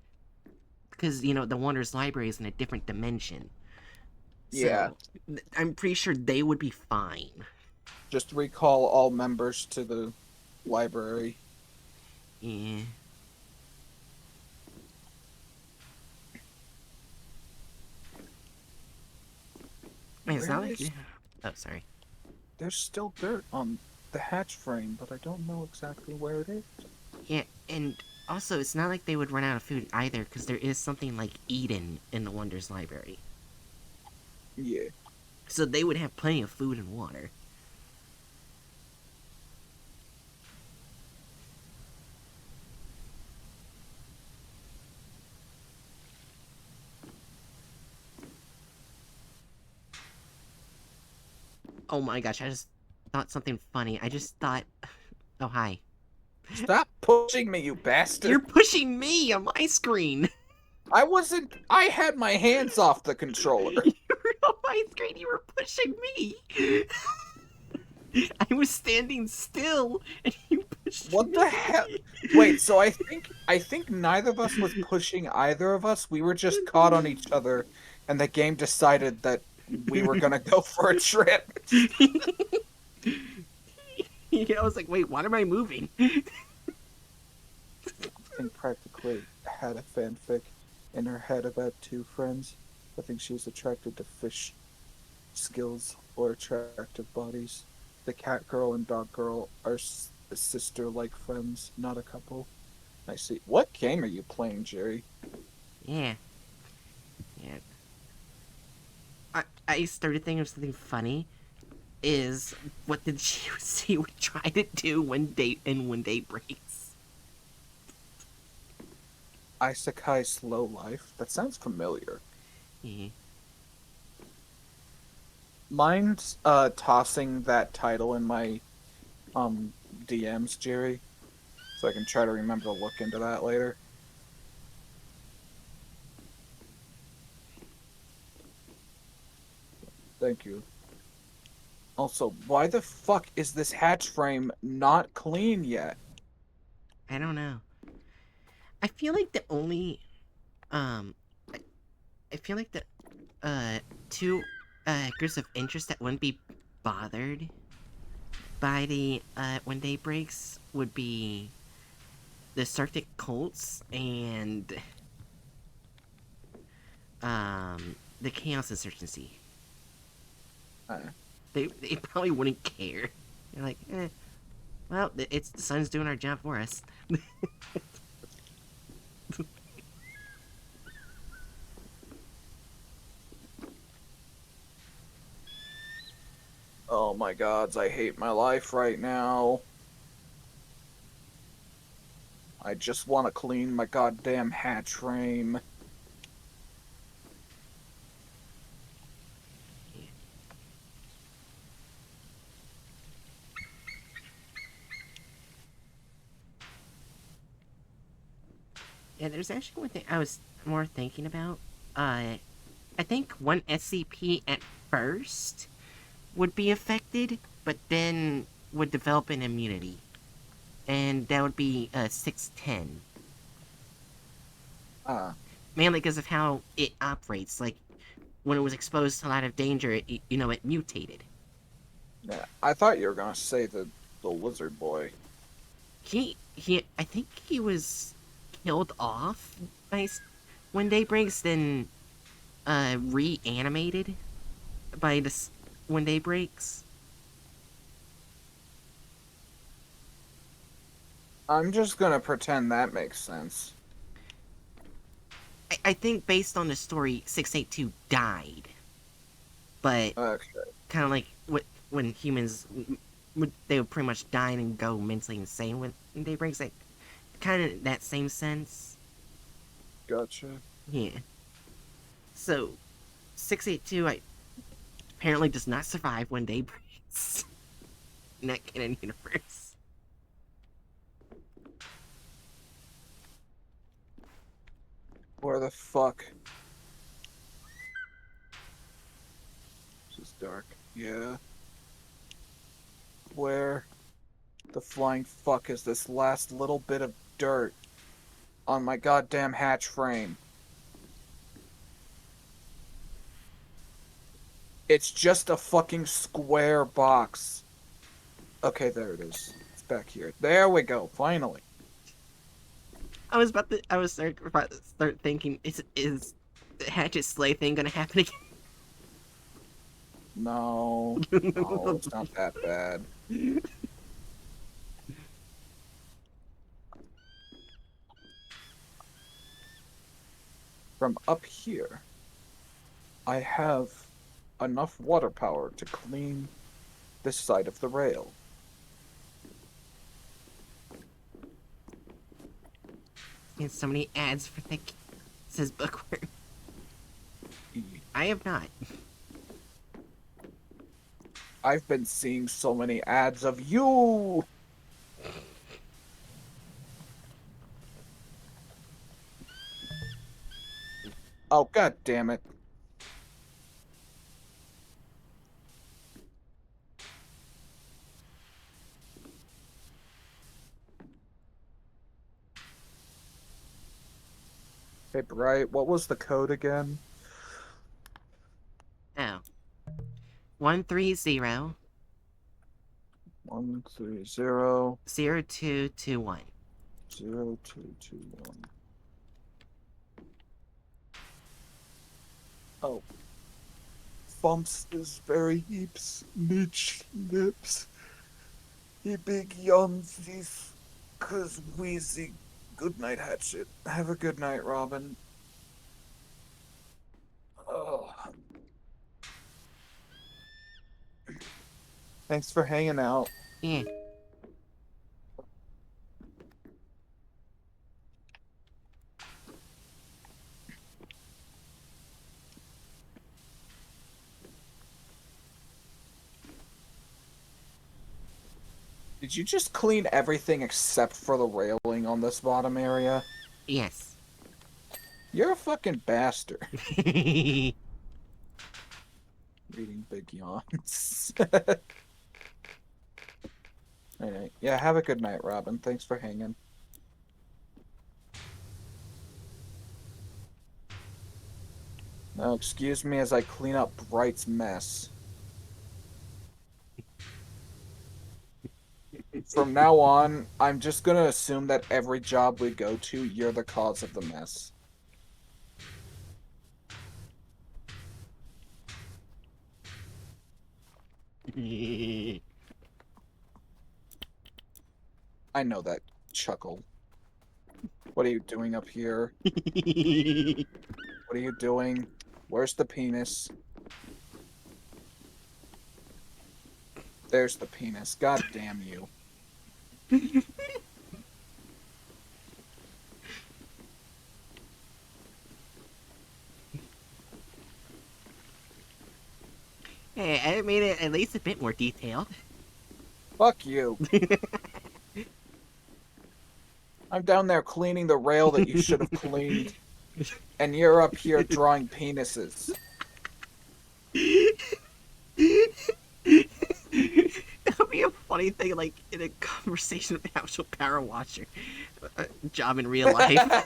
because the Wanderer's Library is in a different dimension. Yeah. So I'm pretty sure they would be fine. Just recall all members to the library. Yeah. Man, it's Where not like. is Oh, sorry. There's still dirt on the hatch frame, but I don't know exactly where it is. Yeah, and also it's not like they would run out of food either because there is something like Eden in the Wonders Library. Yeah. So they would have plenty of food and water. Oh my gosh, I just thought something funny. I just thought. Oh, hi. Stop pushing me, you You're bastard! pushing me on my screen! I wasn't. I had my hands off the controller. You were on my screen, you were pushing me! I was standing still, and you pushed What me! the hell? Wait, so I think neither of us was pushing either of us. We were just caught on each other, and the game decided that we were gonna go for a trip. I was like, wait, why am I moving? I think practically had a fanfic in her head about two friends. I think she was attracted to fish skills or attractive bodies. The cat girl and dog girl are sister-like friends, not a couple. I see. What game are you playing, Jerry? Yeah. Yeah. I started thinking of something funny. Is what did she would try to do when day breaks? Isekai Slow Life. That sounds familiar. Yeah. Mind tossing that title in my DMs, Jerry, so I can try to remember to look into that later. Thank you. Also, why the fuck is this hatch frame not clean yet? I don't know. I feel like the only um I, I feel like the two groups of interest that wouldn't be bothered by the when day breaks would be the Sarctic cults and the Chaos Insurgency. They probably wouldn't care. They're like, well, it's the sun's doing our job for us. Oh my gods, I hate my life right now. I just want to clean my goddamn hatch frame. Yeah, there's actually one thing I was more thinking about. I think one SCP at first would be affected, but then would develop an immunity. And that would be 610. Ah, Mainly because of how it operates. Like, when it was exposed to a lot of danger, it mutated. yeah. I thought you were gonna say the lizard boy. I think he was killed off by when Daybreaks, then reanimated by this when Daybreaks. I'm just gonna pretend that makes sense. I think based on the story, 682 died, but Okay, kind of like when humans they would pretty much die and go mentally insane when Daybreaks. Like kind of that same sense. gotcha. Yeah. So 682 apparently does not survive when Daybreaks. In that canon universe. Where the fuck? This is dark. Yeah. Where the flying fuck is this last little bit of dirt on my goddamn hatch frame? It's just a fucking square box. Okay, there it is. It's back here. There we go, finally. I was about to start thinking, is the Hatchet Slay thing gonna happen No. No, again? it's not that bad. From up here, I have enough water power to clean this side of the rail. And so many ads for that says Bookworm. E. I have not. I've been seeing so many ads of you. Oh, god damn it. Hey, Bright, what was the code again? Oh. 130 130 0221. 0221. Oh. Bumps is very heaps niche lips. He big yawns he's cause wheezy. Good night, Hatchet. Have a good night, Robin. Oh. Thanks for hanging out. Yeah. Did you just clean everything except for the railing on this bottom area? Yes. You're a fucking bastard. Yeah. Reading big yawns. Alright. Yeah, have a good night, Robin. Thanks for hanging. Now, excuse me as I clean up Bright's mess. From now on, I'm just gonna assume that every job we go to, you're the cause of the mess. I know that chuckle. What are you doing up here? What are you doing? Where's the penis? There's the penis. God damn you. Hey, I made it at least a bit more detailed. Fuck you. I'm down there cleaning the rail that you should have cleaned, and you're up here drawing penises. That would be a funny thing, like in a conversation with actual power washer job in real life.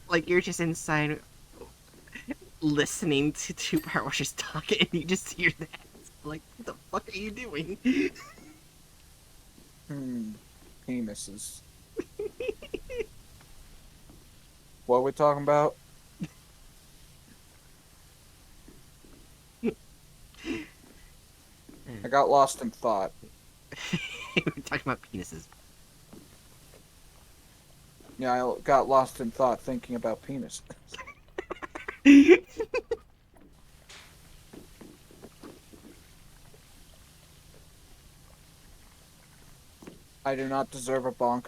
Like you're just inside listening to two power washers talk, and you just hear that. Like, what the fuck are you doing? Penises. What are we talking about? I got lost in thought. We're talking about penises. Yeah, I got lost in thought thinking about penis. I do not deserve a bonk.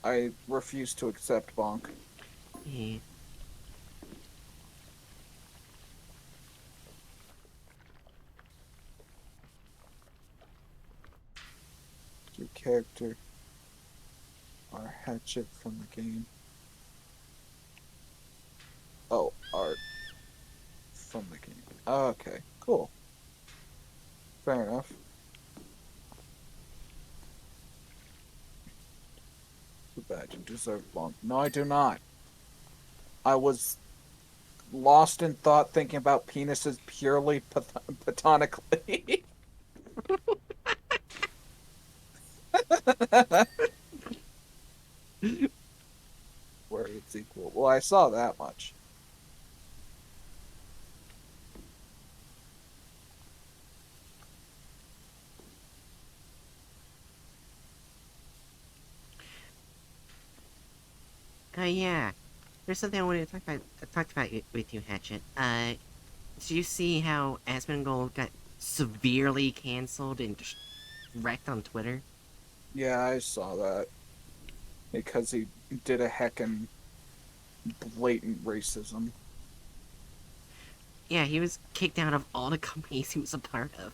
I refuse to accept bonk. Yeah. Your character are hatchet from the game. Oh, art from the game. Okay, cool. Fair enough. Too bad you deserve bonk. No, I do not. I was lost in thought thinking about penises purely platonically. Where it's equal. Well, I saw that much. Yeah. There's something I wanted to talk about with you, Hatchet. Did you see how Asmongold got severely canceled and just wrecked on Twitter? Yeah, I saw that. Because he did a heckin' blatant racism. Yeah, he was kicked out of all the companies he was a part of.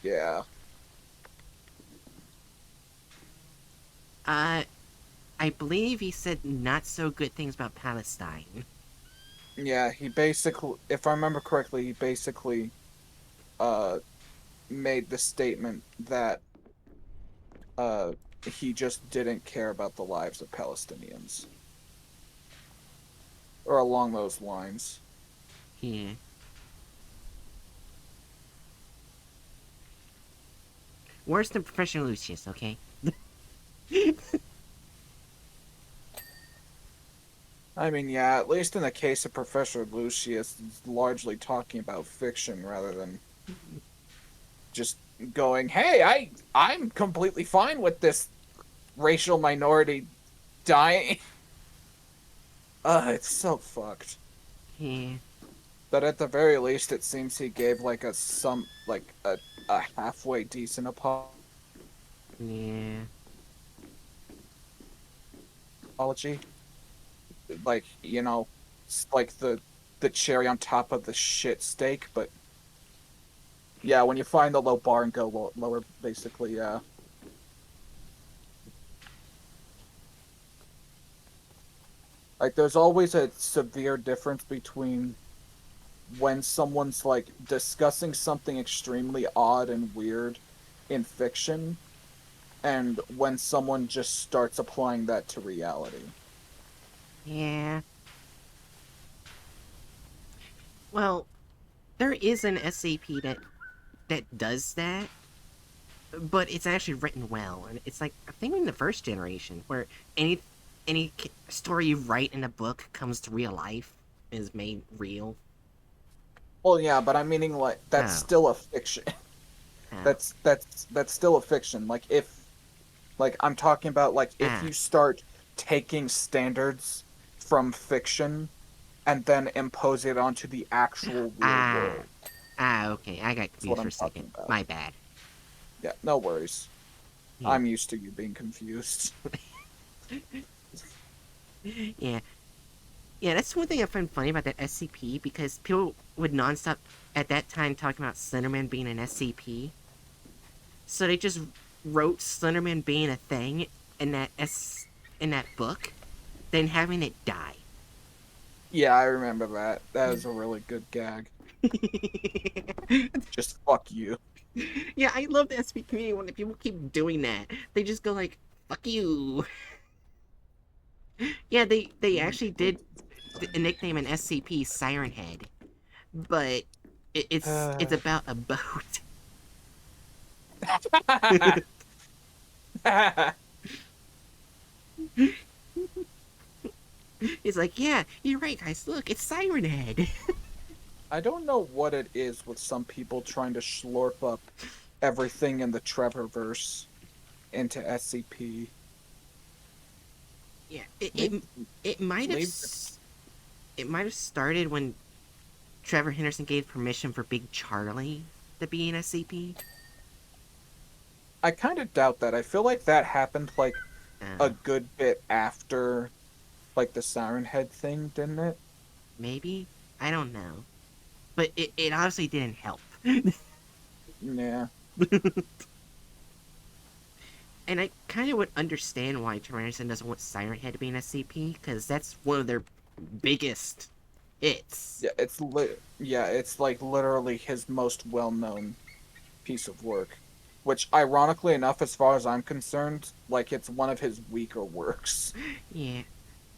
Yeah. I believe he said not so good things about Palestine. Yeah, he basically, if I remember correctly, he basically uh made the statement that uh he just didn't care about the lives of Palestinians. Or along those lines. Yeah. Worse than Professor Lucius, okay? I mean, yeah, at least in the case of Professor Lucius, he's largely talking about fiction rather than just going, "Hey, I'm completely fine with this racial minority dying." It's so fucked. Yeah. But at the very least, it seems he gave like a halfway decent Yeah. apology. Like, it's like the cherry on top of the shit steak. But yeah, when you find the low bar and go lower, basically, yeah. Like, there's always a severe difference between when someone's like discussing something extremely odd and weird in fiction and when someone just starts applying that to reality. Yeah. Well, there is an SCP that does that. but it's actually written well, and it's like I think in the first generation where any story you write in a book comes to real life is made real. Well, yeah, but I'm meaning like that's Oh, still a fiction. oh, That's still a fiction. Like if like I'm talking about like if ah, you start taking standards from fiction and then impose it onto the actual real ah, world. Okay, I got That's what confused for I'm a second. talking about. My bad. Yeah, no worries. Yeah, I'm used to you being confused. yeah, yeah. That's one thing I find funny about that SCP because people would nonstop at that time talking about Slenderman being an SCP, so they just wrote Slenderman being a thing in that book, then having it die. Yeah, I remember that. That was a really good gag. Just fuck you. Yeah, I love the SCP community when the people keep doing that. They just go like, "Fuck you." Yeah, they actually did nickname an SCP Siren Head, but it's about a boat. It's like, yeah, you're right, guys. Look, it's Siren Head. I don't know what it is with some people trying to slurp up everything in the Trevorverse into SCP. Yeah, Leave, it might have leave. it might have started when Trevor Henderson gave permission for Big Charlie to be an SCP. I kind of doubt that. I feel like that happened like a Uh, good bit after like the Siren Head thing, didn't it? Maybe, I don't know, but it obviously didn't help. Yeah. And I kind of would understand why Trevor Henderson doesn't want Siren Head to be an SCP because that's one of their biggest hits. Yeah, it's like literally his most well-known piece of work, which ironically enough as far as I'm concerned, like it's one of his weaker works. Yeah,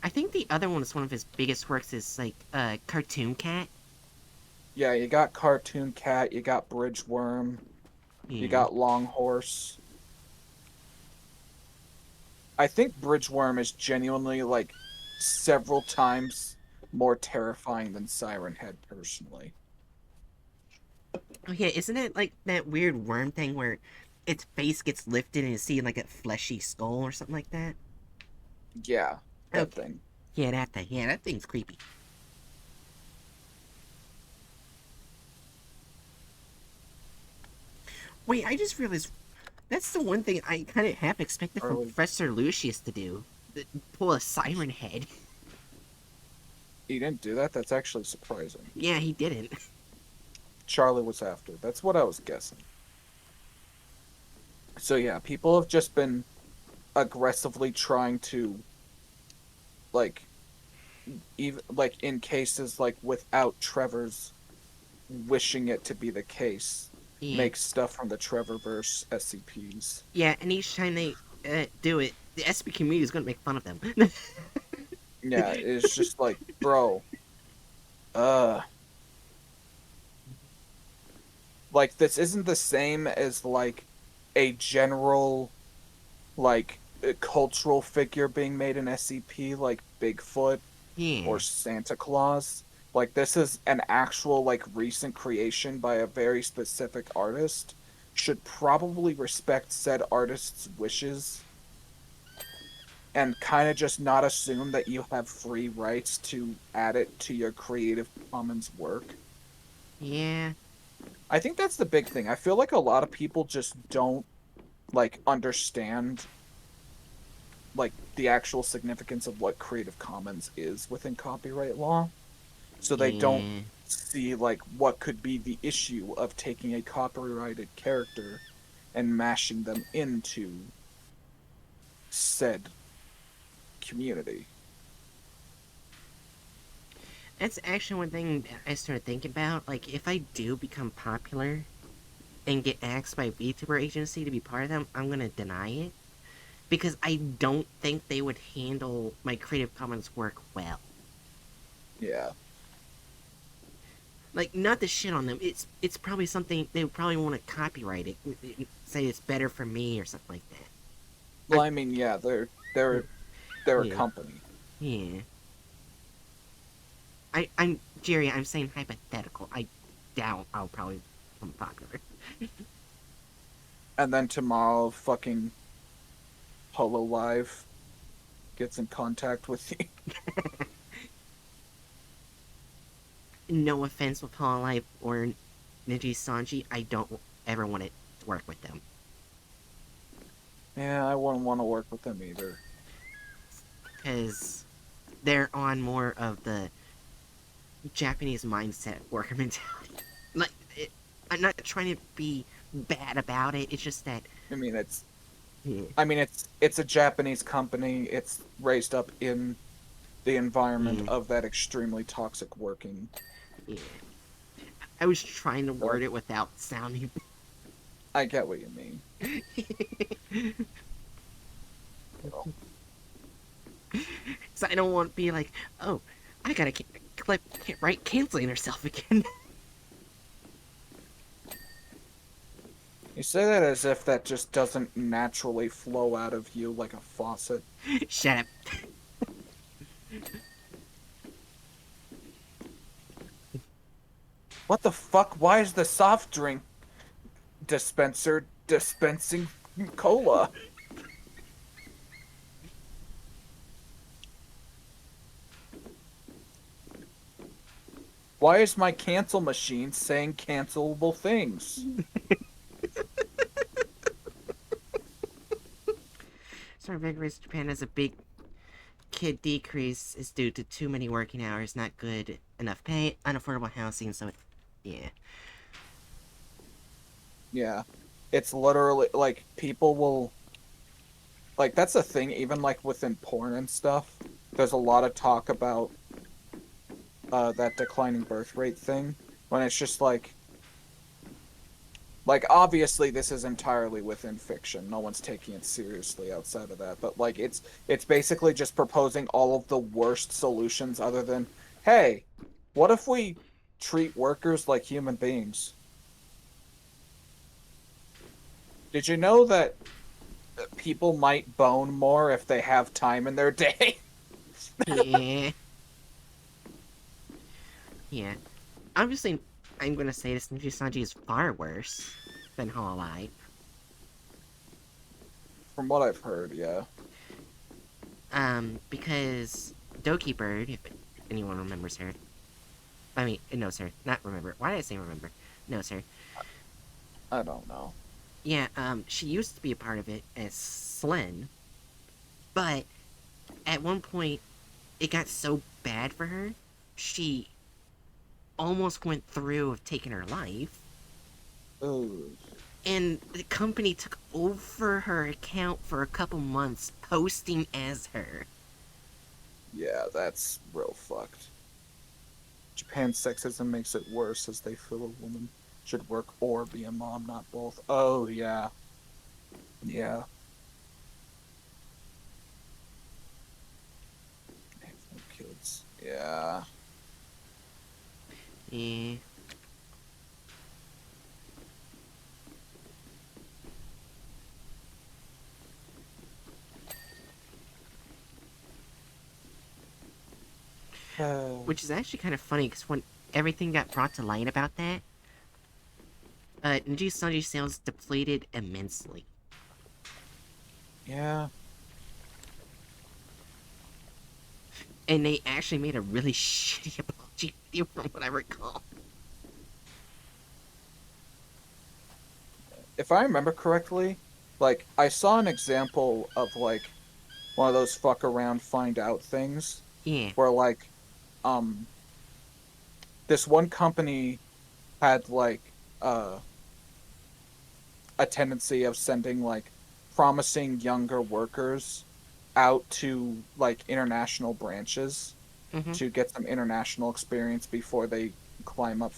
I think the other one is one of his biggest works is like Cartoon Cat. Yeah, you got Cartoon Cat, you got Bridgeworm, you Yeah, got Long Horse. I think Bridgeworm is genuinely like several times more terrifying than Siren Head personally. oh yeah, isn't it like that weird worm thing where its face gets lifted and you see like a fleshy skull or something like that? Yeah, that Okay, thing. yeah, that thing. Yeah, that thing's creepy. Wait, I just realized that's the one thing I kind of half expected from Charlie, Professor Lucius to do. Pull a siren head. he didn't do that. That's actually surprising. Yeah, he didn't. Charlie was after. That's what I was guessing. So yeah, people have just been aggressively trying to like even like in cases like without Trevor's wishing it to be the case, Yeah, make stuff from the Trevorverse SCPs. yeah, and each time they do it, the SP community is gonna make fun of them. Yeah, it's just like, bro, uh like this isn't the same as like a general like cultural figure being made in SCP like Bigfoot or Yeah, Santa Claus. Like this is an actual like recent creation by a very specific artist. Should probably respect said artist's wishes and kind of just not assume that you have free rights to add it to your Creative Commons work. yeah, I think that's the big thing. I feel like a lot of people just don't like understand like the actual significance of what Creative Commons is within copyright law. So they don't yeah. see like what could be the issue of taking a copyrighted character and mashing them into said community. That's actually one thing that I started thinking about. Like, if I do become popular and get asked by a VTuber agency to be part of them, I'm gonna deny it because I don't think they would handle my Creative Commons work well. Yeah. Like, not to shit on them. It's probably something they would probably want to copyright it, say it's better for me or something like Well, that. I mean, yeah, they're a Yeah, company. yeah. I'm Jerry. I'm saying hypothetical. I doubt I'll probably become popular. And then tomorrow, fucking Holo Live gets in contact with you. No offense with Paul Life or Niji Sanji, I don't ever want to work with them Yeah, I wouldn't want to work with them either. because they're on more of the Japanese mindset worker mentality. Like, I'm not trying to be bad about it. It's just that, I mean, it's yeah, I mean, it's a Japanese company. It's raised up in the environment yeah, of that extremely toxic working. yeah. I was trying to Like, word it without sounding. I get what you mean. Oh. So I don't want to be like, oh, I gotta clip right canceling herself again. You say that as if that just doesn't naturally flow out of you like a faucet. Shut up. What the fuck? Why is the soft drink dispenser dispensing cola? Why is my cancel machine saying cancelable things? Sorry, Vigorous Japan has a big kid decrease is due to too many working hours, not good enough pay, unaffordable housing, so yeah. Yeah. It's literally like people will like that's a thing even like within porn and stuff. There's a lot of talk about that declining birth rate thing when it's just like obviously this is entirely within fiction. No one's taking it seriously outside of that, but like it's basically just proposing all of the worst solutions other than, hey, what if we treat workers like human beings? Did you know that people might bone more if they have time in their day? Yeah. Yeah. Obviously, I'm gonna say this Ninja Sanji is far worse than Hololive. From what I've heard, yeah. Because Doki Bird, if anyone remembers her, I mean, no, sir, not remember. Why did I say remember? No, sir. I don't know. Yeah, she used to be a part of it as Slen, but at one point, it got so bad for her, she almost went through of taking her life, Ooh. and the company took over her account for a couple months, posting as her. Yeah, that's real fucked. Japan's sexism makes it worse as they feel a woman should work or be a mom, not both. Oh, yeah. Yeah. I have no kids. Yeah. Yeah. Which is actually kind of funny because when everything got brought to light about that, Ninja Sanji sales depleted immensely. Yeah. And they actually made a really shitty apology video from what I recall. If I remember correctly, like, I saw an example of, like, one of those fuck around, find out things Yeah. where, like, um, this one company had, like, a tendency of sending like promising younger workers out to like international branches Mm-hmm. to get some international experience before they climb up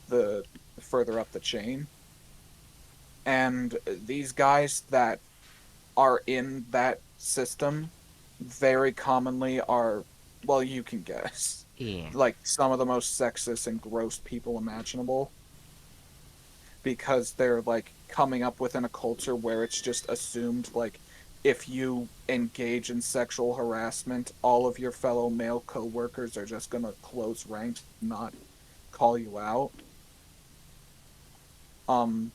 the further up the chain. And these guys that are in that system very commonly are, well, you can guess. Yeah. like some of the most sexist and gross people imaginable, because they're like coming up within a culture where it's just assumed like if you engage in sexual harassment, all of your fellow male coworkers are just gonna close ranks, not call you out. Um,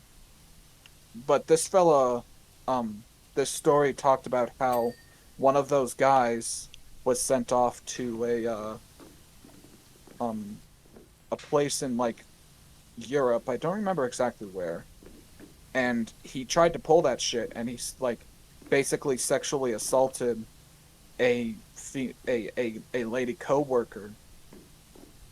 but this fella, um, this story talked about how one of those guys was sent off to um a place in like Europe. I don't remember exactly where, and he tried to pull that shit, and he's like basically sexually assaulted a lady coworker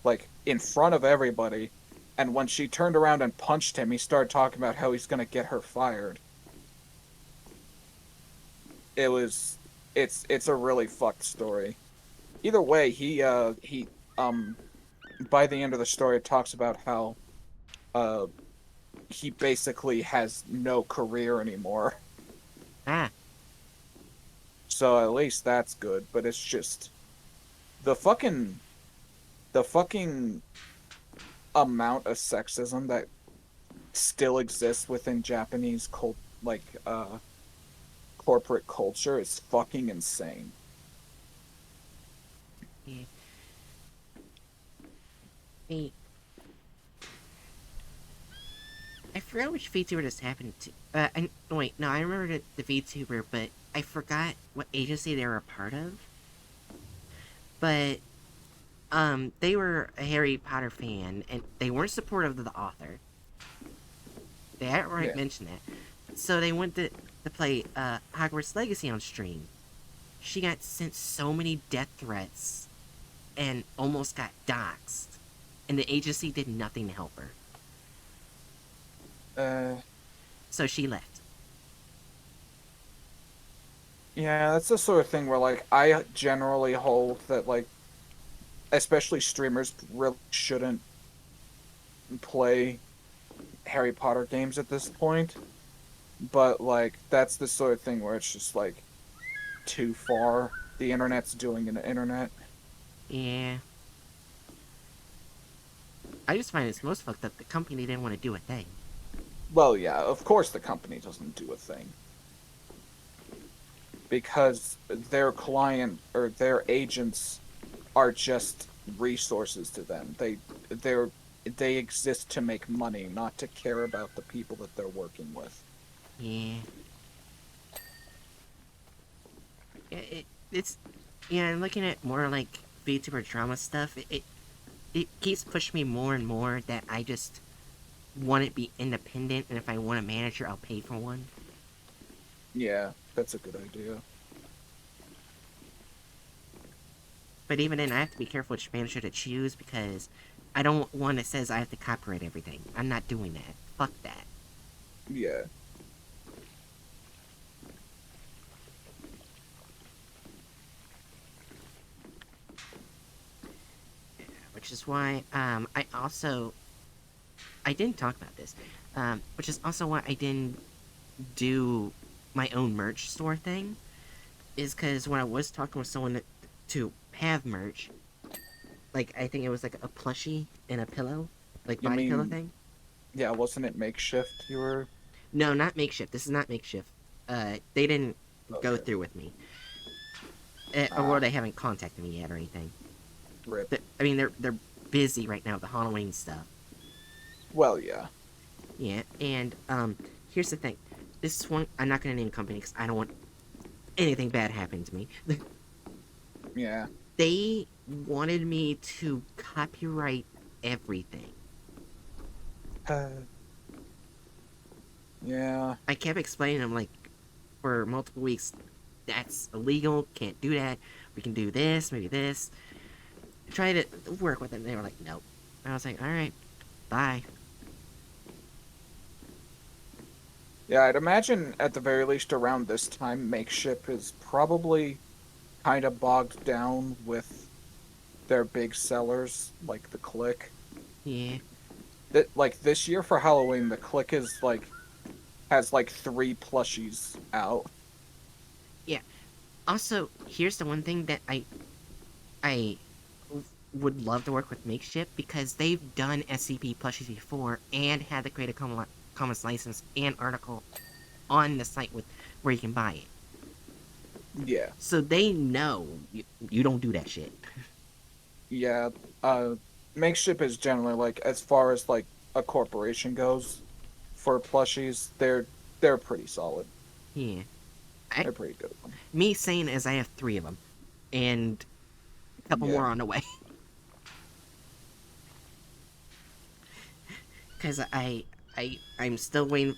like in front of everybody. And when she turned around and punched him, he started talking about how he's gonna get her fired. It was it's a really fucked story. Either way, he um by the end of the story it talks about how uh he basically has no career anymore. Ah, So at least that's good, but it's just the fucking the fucking amount of sexism that still exists within Japanese corporate culture is fucking insane. yeah. Hey, I forgot which VTuber this happened to. Wait, no, I remember the VTuber, but I forgot what agency they were a part of. But they were a Harry Potter fan, and they weren't supportive of the author. They outright Yeah. mentioned that. So they went to play Hogwarts Legacy on stream. She got sent so many death threats and almost got doxxed, and the agency did nothing to help her. Uh So she left. yeah, that's the sort of thing where like I generally hold that like especially streamers really shouldn't play Harry Potter games at this point, but like that's the sort of thing where it's just like too far. The internet's doing an internet. Yeah. I just find it's most fucked up the company didn't want to do a thing. Well, yeah, of course the company doesn't do a thing because their client or their agents are just resources to them. They're they exist to make money, not to care about the people that they're working with. Yeah. It's yeah. I'm looking at more like VTuber drama stuff. It keeps pushing me more and more that I just want it to be independent, and if I want a manager, I'll pay for one. Yeah, that's a good idea. But even then, I have to be careful which manager to choose because I don't want one that says I have to copyright everything. I'm not doing that. Fuck that. Yeah. Which is why I didn't talk about this. Which is also why I didn't do my own merch store thing. Is because when I was talking with someone to have merch, like I think it was like a plushie and a pillow, like You body pillow mean, thing. yeah, wasn't it makeshift you were? No, not makeshift. This is not makeshift. They didn't go Okay. through with me, or Ah, they haven't contacted me yet or anything. rip. I mean, they're busy right now with the Halloween stuff. Well, yeah. Yeah, and here's the thing. This one, I'm not gonna name a company because I don't want anything bad happening to me. Yeah. They wanted me to copyright everything. Uh, yeah. I kept explaining them like for multiple weeks. That's illegal. Can't do that. We can do this, maybe this. Try to work with them. They were like, nope. I was like, all right, bye. Yeah, I'd imagine at the very least around this time, makeshift is probably kind of bogged down with their big sellers like the Click. Yeah, That like this year for Halloween, the Click is like has like three plushies out. yeah. Also, here's the one thing that I would love to work with Makeshift because they've done SCP plushies before and had the Creative Commons license and article on the site with where you can buy it. Yeah. So they know you don't do that shit. Yeah. Uh, Makeshift is generally like, as far as like a corporation goes, for plushies, they're pretty solid. Yeah. I, They're pretty good one. me saying as I have 3 of them and a couple Yeah. more on the way. Because I'm still waiting.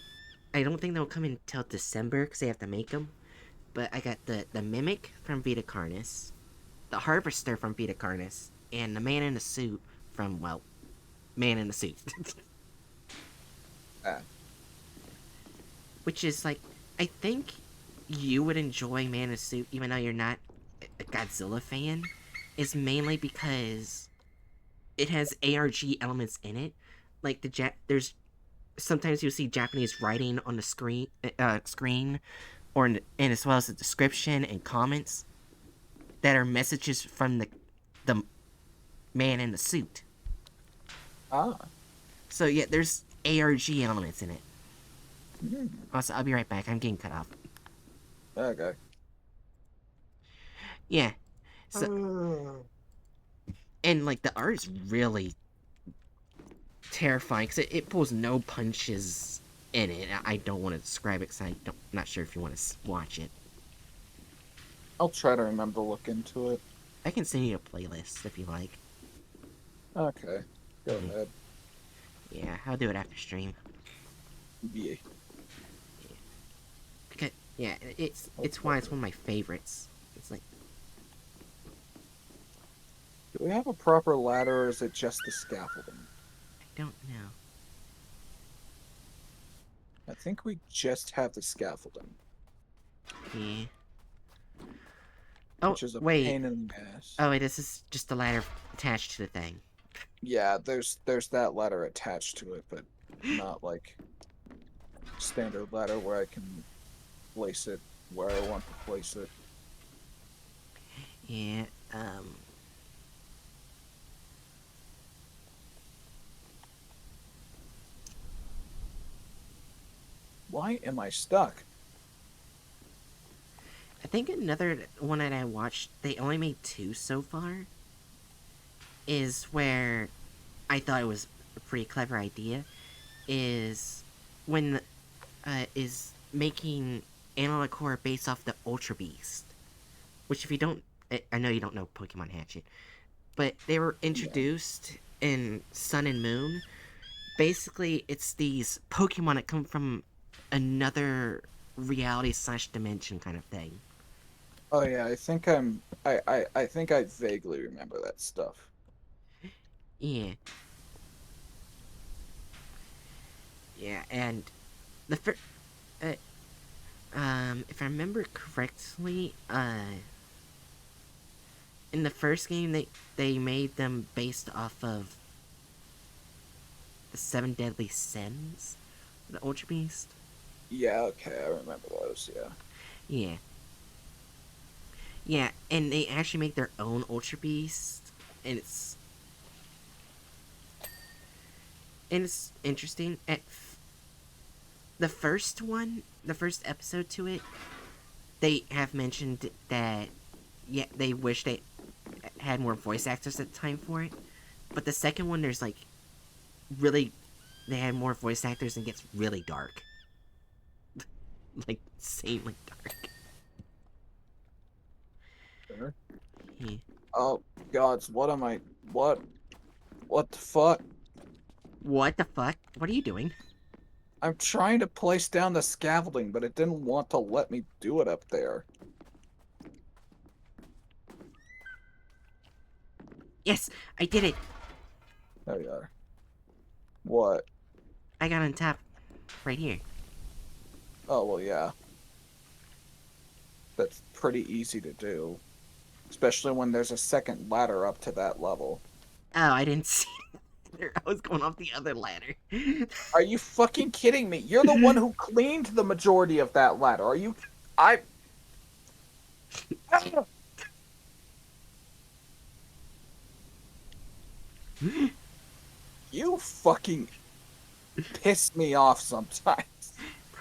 I don't think they'll come until December because they have to make them. But I got the Mimic from Vita Carnis, the Harvester from Vita Carnis, and the Man in the Suit from, well, Man in the Suit. Ah. Which is like, I think you would enjoy Man in the Suit even though you're not a Godzilla fan, is mainly because it has ARG elements in it. Like there's sometimes you'll see Japanese writing on the screen, or and as well as the description and comments that are messages from the man in the suit. Ah. So yeah, there's ARG elements in it. Hmm. Also, I'll be right back. I'm getting cut off. Okay. Yeah. So and like the art is really terrifying because it pulls no punches in it. I don't want to describe it because not sure if you want to watch it. I'll try to remember to look into it. I can send you a playlist if you like. Okay. Go Mhm. ahead. Yeah, I'll do it after stream. Yeah. Because yeah, it's why it's one of my favorites. It's like Do we have a proper ladder, or is it just the scaffolding? I don't know. I think we just have the scaffolding, Yeah. Oh which is a wait. pain in the ass. Oh wait, this is just the ladder attached to the thing. Yeah, there's that ladder attached to it, but not like standard ladder where I can place it where I want to place it. Yeah. Why am I stuck? I think another one that I watched, they only made 2 so far, is where I thought it was a pretty clever idea. Is when is making Analog Core based off the Ultra Beast. Which, if you don't, I know you don't know Pokemon Hatchet, but they were Yeah. introduced in Sun and Moon. Basically, it's these Pokemon that come from another reality slash dimension kind of thing. Oh yeah, I think I think I vaguely remember that stuff. Yeah, yeah, and the first, uh, if I remember correctly, in the first game they made them based off of the 7 Deadly Sins, the Ultra Beast. Yeah, okay, I remember those, yeah. Yeah, yeah, and they actually make their own Ultra Beast, and it's interesting. The first one, the first episode to it, they have mentioned that yeah, they wish they had more voice actors at the time for it. But the second one, there's like really, they had more voice actors and gets really dark, like insanely dark. Sure. Yeah. Oh gods, what am I what the fuck? What the fuck? What are you doing? I'm trying to place down the scaffolding, but it didn't want to let me do it up there. Yes, I did it. There we are. What? I got on top, right here. Oh well yeah. That's pretty easy to do. Especially when there's a second ladder up to that level. Oh, I didn't see. I was going off the other ladder. Are you fucking kidding me? You're the one who cleaned the majority of that ladder. Are you I You fucking piss me off sometimes.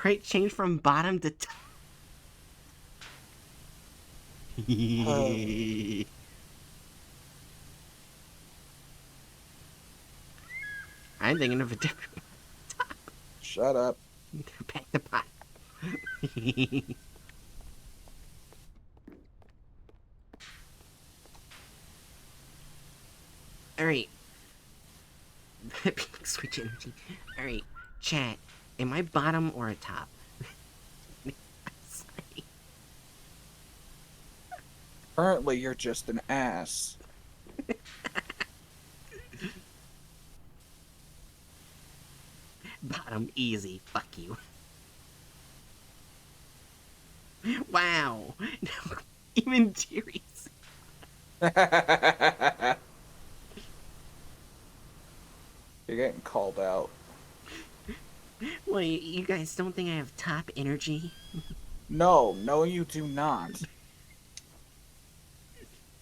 Right, change from bottom to top. I'm thinking of a different Shut up. back to bottom. Alright. Switch energy. Alright, chat. Am I bottom or a top? Sorry. Currently, you're just an ass. Bottom easy. Fuck you. Wow. Even Jerry's. You're getting called out. Well, you guys don't think I have top energy? No, you do not.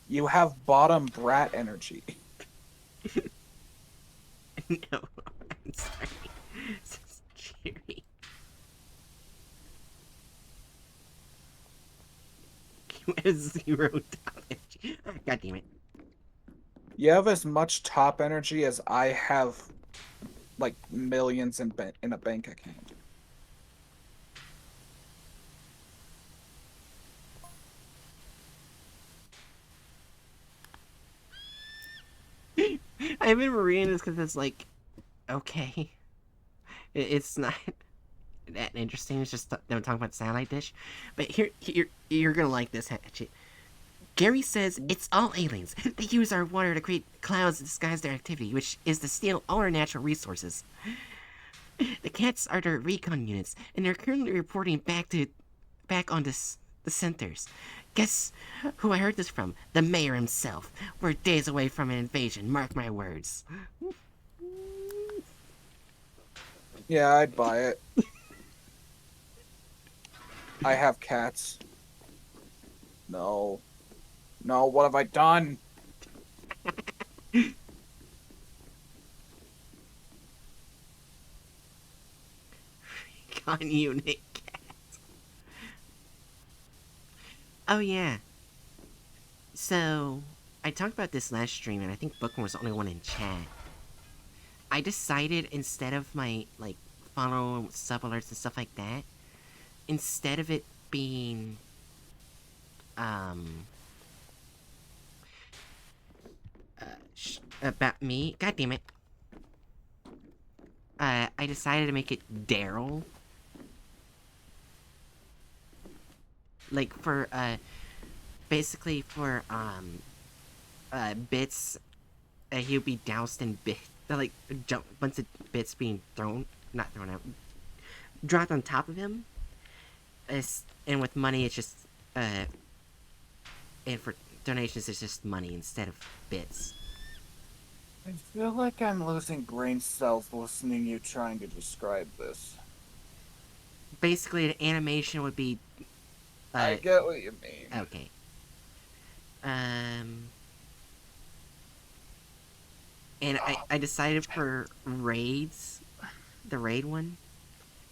You have bottom brat energy. No, I'm sorry. Jerry. You have zero top energy. God damn it. You have as much top energy as I have, like, millions in a bank account. I've been reading this because it's like, okay. It's not that interesting. It's just them talking about the satellite dish. But here, you're gonna like this, Hatchet. Gary says it's all aliens. They use our water to create clouds to disguise their activity, which is to steal all our natural resources. The cats are their recon units, and they're currently reporting back on the centers. Guess who I heard this from? The mayor himself. We're days away from an invasion. Mark my words. Yeah, I'd buy it. I have cats. No. No, what have I done? Con unit cat. Oh yeah. So I talked about this last stream, and I think Bookworm was the only one in chat. I decided instead of my like follow sub alerts and stuff like that, instead of it being um about me, god damn it, I decided to make it Daryl. Like for basically for bits, he would be doused in bit, like jump bunch of bits being thrown, not thrown out, dropped on top of him. And with money, it's just and for donations, it's just money instead of bits. I feel like I'm losing brain cells listening to you trying to describe this. Basically, the animation would be. I get what you mean. Okay. And I decided for raids, the raid one,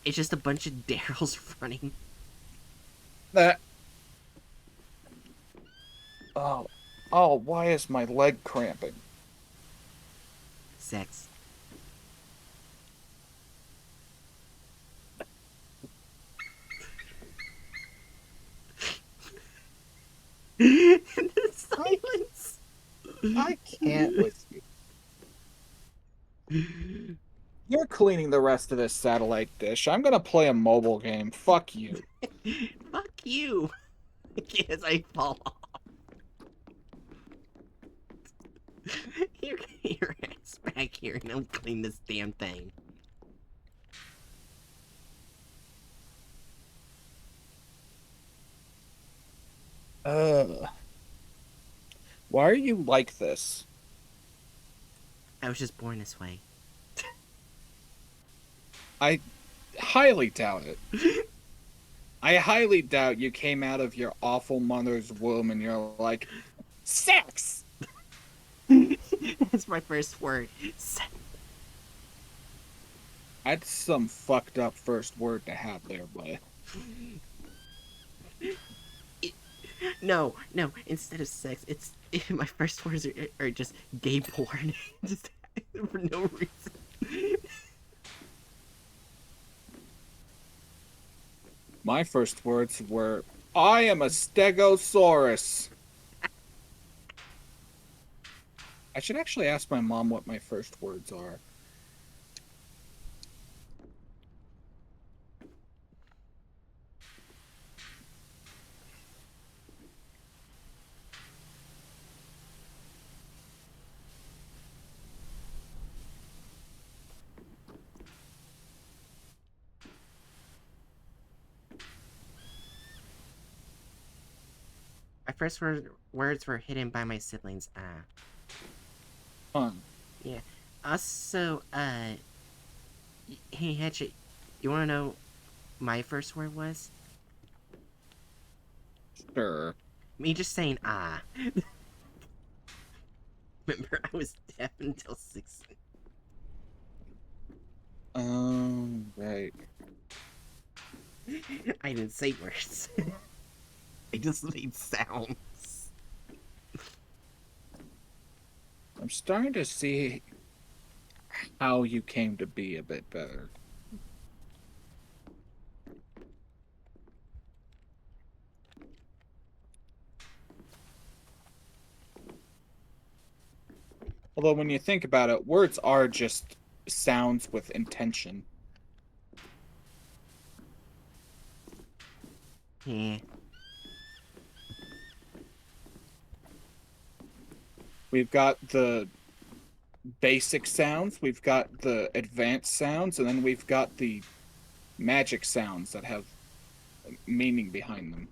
it's just a bunch of Daryls running. That. Oh, why is my leg cramping? Sex. The silence. I can't with you. You're cleaning the rest of this satellite dish. I'm gonna play a mobile game. Fuck you. Fuck you. As I fall off. Your ass back here and I'll clean this damn thing. Why are you like this? I was just born this way. I highly doubt it. I highly doubt you came out of your awful mother's womb and you're like, sex! That's my first word. That's some fucked up first word to have there, but No, no. Instead of sex, it's my first words are just gay porn, just for no reason. my first words were, I am a stegosaurus. I should actually ask my mom what my first words are. My first words were hidden by my siblings. Huh. Yeah. Also, hey Hatchet, you wanna know my first word was? Sure. Me just saying Remember, I was deaf until 6. Right. I didn't say words. I just made sounds. I'm starting to see how you came to be a bit better. Although when you think about it, words are just sounds with intention. Yeah. We've got the basic sounds, we've got the advanced sounds, and then we've got the magic sounds that have meaning behind them.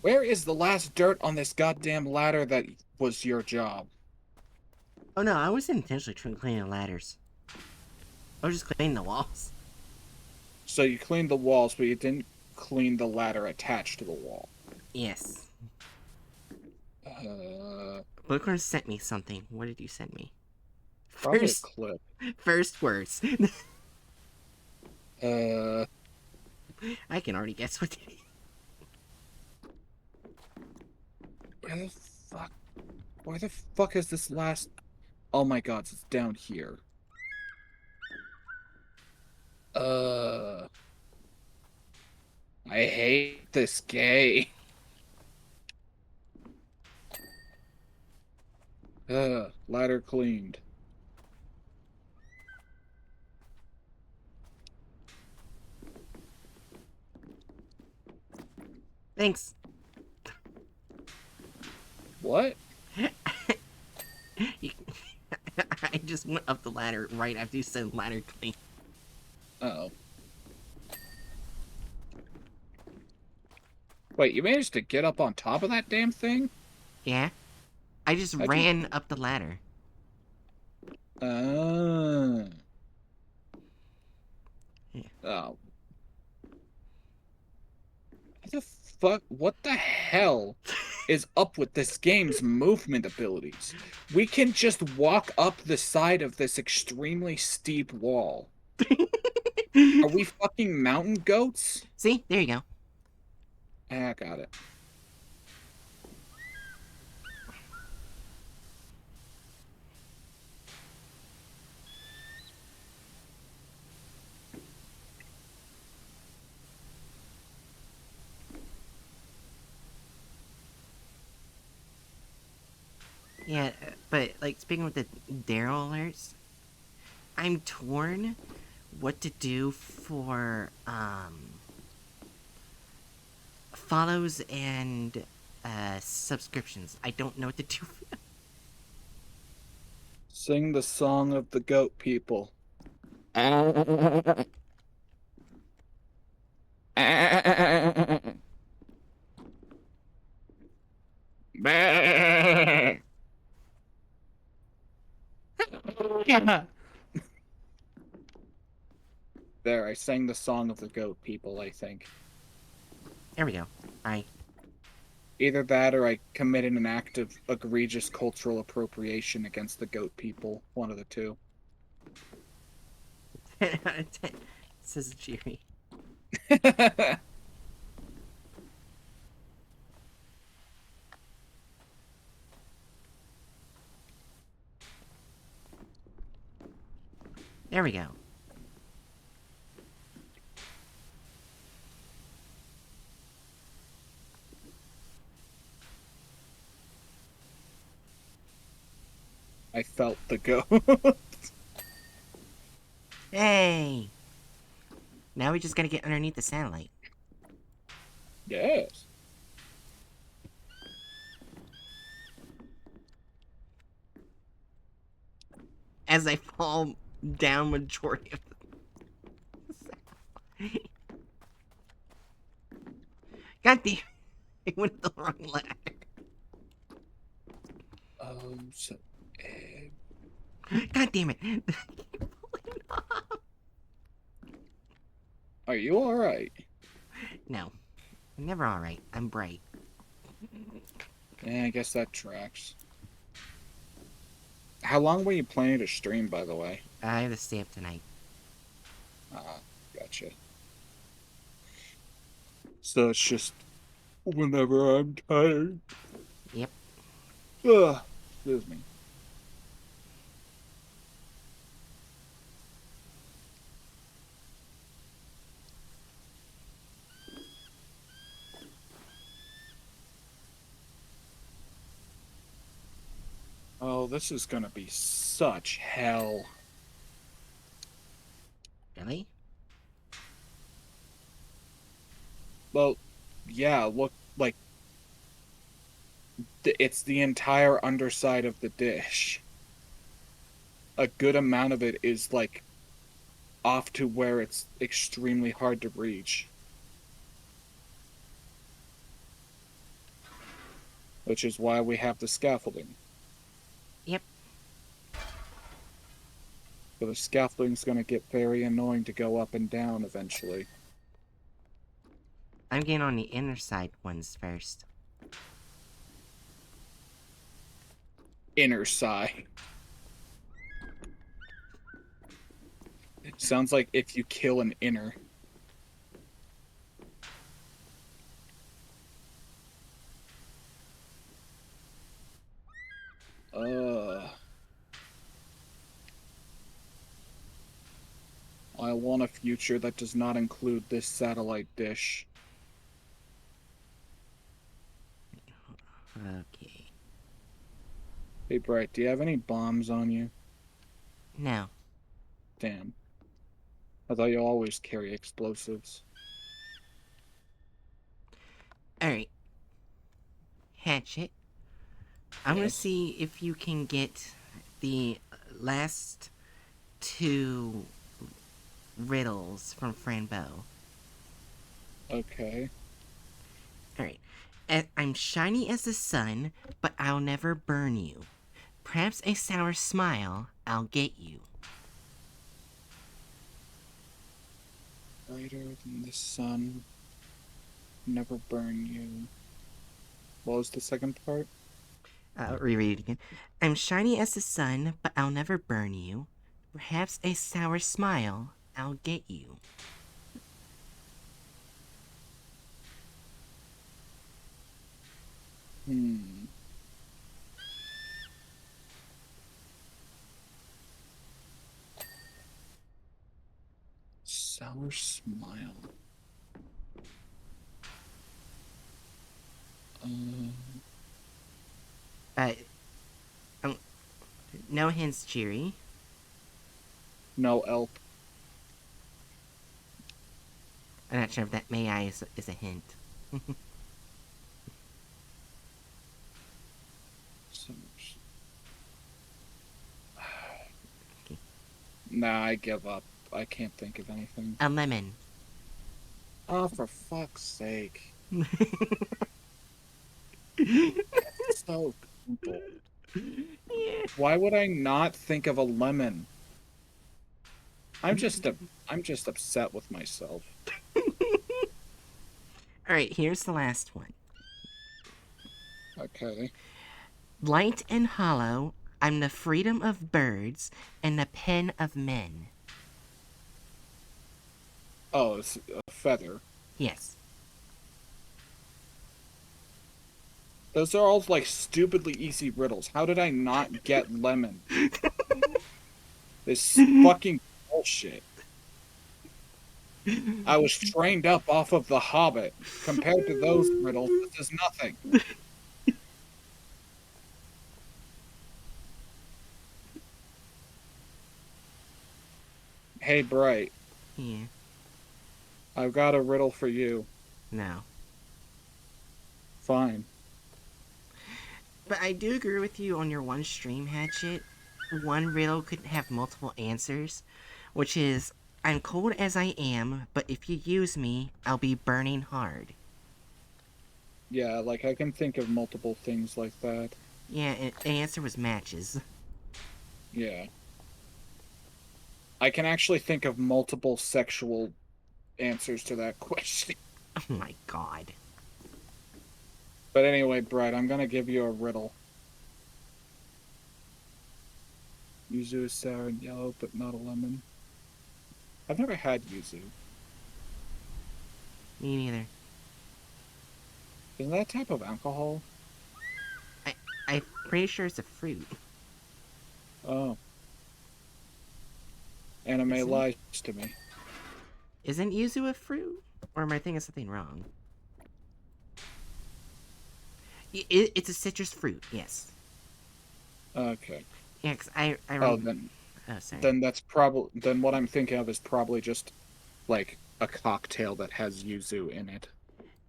Where is the last dirt on this goddamn ladder that was your job? Oh no, I wasn't intentionally trying to clean the ladders. I was just cleaning the walls. So you cleaned the walls, but you didn't clean the ladder attached to the wall. Yes. Uh, Bookworm sent me something. What did you send me? Probably a First, clip. first words. Uh, I can already guess what it is. where the fuck? Where the fuck is this last? Oh my god, it's down here. Uh, I hate this game. Ladder cleaned. Thanks. What? You- I just went up the ladder right after you said ladder clean. Uh-oh. Wait, you managed to get up on top of that damn thing? Yeah? I just How'd you... ran up the ladder. Uh... Yeah. Oh. What the fuck? What the hell is up with this game's movement abilities? We can just walk up the side of this extremely steep wall. Are we fucking mountain goats? See? There you go. Ah, got it. Yeah, but, like, speaking with the Daryl alerts, I'm torn what to do for, follows and, subscriptions. I don't know what to do for them. Sing the song of the goat people. There, I sang the song of the goat people, I think. There we go. I Either that or I committed an act of egregious cultural appropriation against the goat people. One of the two. 10 out of 10, says Jerry. There we go. I felt the goat. Hey! Now we just gotta get underneath the satellite. Yes. As I fall down majority of the... God damn, I went at the wrong ladder. So, God damn it. are you alright? No, I'm never alright. I'm bright. Yeah, I guess that tracks. How long were you planning to stream, by the way? I have to stay up tonight. Ah, gotcha. So it's just whenever I'm tired. Yep. Ugh, excuse me. Oh, this is gonna be such hell. Really? Well, yeah, look, like, it's the entire underside of the dish. A good amount of it is, like, off to where it's extremely hard to reach. Which is why we have the scaffolding. Yep. But the scaffolding's gonna get very annoying to go up and down eventually. I'm getting on the inner side ones first. Inner side. It sounds like if you kill an inner. I want a future that does not include this satellite dish. Okay. Hey, Bright, do you have any bombs on you? No. Damn. I thought you always carry explosives. Alright. Hatchet. I'm gonna Yes. see if you can get the last two riddles from Frambeau. Okay. Alright. I'm shiny as the sun, but I'll never burn you. Perhaps a sour smile, I'll get you. Brighter than the sun, never burn you. What was the second part? I'll reread it again. I'm shiny as the sun, but I'll never burn you. Perhaps a sour smile, I'll get you. Hmm. Sour smile. Um, Uh, um, no hints, Cheery. no elp. I'm not sure if that may I is a hint. Sour Okay. Nah, I give up. I can't think of anything. A lemon. Oh, for fuck's sake. So simple. Yeah. Why would I not think of a lemon? I'm just a I'm just upset with myself. Alright, here's the last one. Okay. Light and hollow, I'm the freedom of birds and the pen of men. Oh, it's a feather. Yes. Those are all like stupidly easy riddles. How did I not get lemon? This fucking bullshit. I was trained up off of The Hobbit. Compared to those riddles, this is nothing. Hey, Bright, Yeah. I've got a riddle for you. No. Fine. But I do agree with you on your one stream hatchet. One riddle could have multiple answers, which is I'm cold as I am, but if you use me, I'll be burning hard. Yeah, like I can think of multiple things like that. Yeah, and the answer was matches. Yeah. I can actually think of multiple sexual answers to that question. Oh my god. But anyway, Bright, I'm gonna give you a riddle. Yuzu is sour and yellow, but not a lemon. I've never had yuzu. Me neither. Is that type of alcohol? I, I'm pretty sure it's a fruit. Oh, anime Isn't, lies to me. isn't yuzu a fruit? Or am I thinking something wrong? It's a citrus fruit, yes. Okay. Yeah, 'cause I Oh, remember. then Oh, sorry. then that's probably then what I'm thinking of is probably just like a cocktail that has yuzu in it.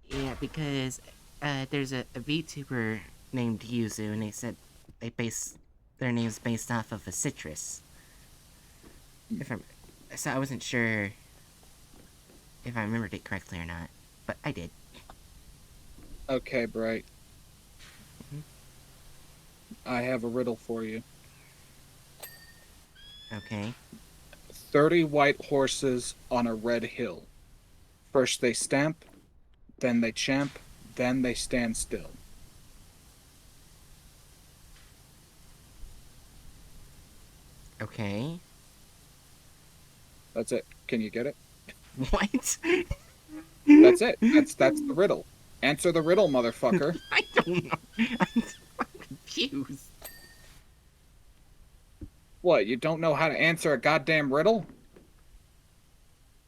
Yeah, because there's a VTuber named Yuzu, and they said they base their names based off of a citrus. If I'm, so I wasn't sure if I remembered it correctly or not, but I did. Okay, Bright. Mhm. I have a riddle for you. Okay. 30 white horses on a red hill. First they stamp, then they champ, then they stand still. Okay. That's it. Can you get it? What? That's it. That's the riddle. Answer the riddle, motherfucker. I don't know. I'm confused. What, you don't know how to answer a goddamn riddle?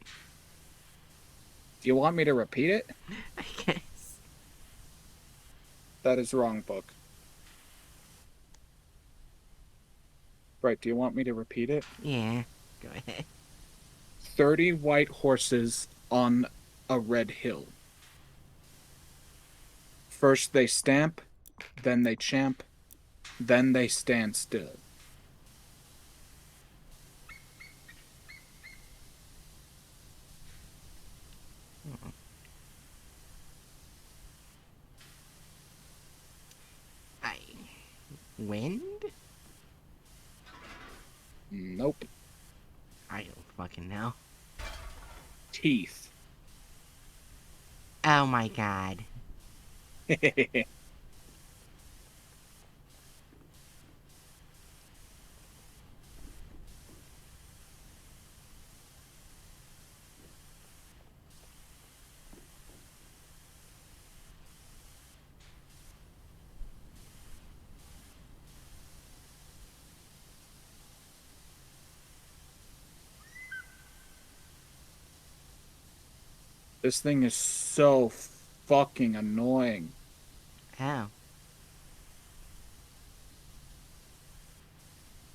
Do you want me to repeat it? I guess. That is wrong, book. Right, do you want me to repeat it? Yeah. Go ahead. 30 white horses on a red hill. First they stamp, then they champ, then they stand still. I wind. Nope. I don't fucking know. Teeth. Oh my god. This thing is so fucking annoying. Oh.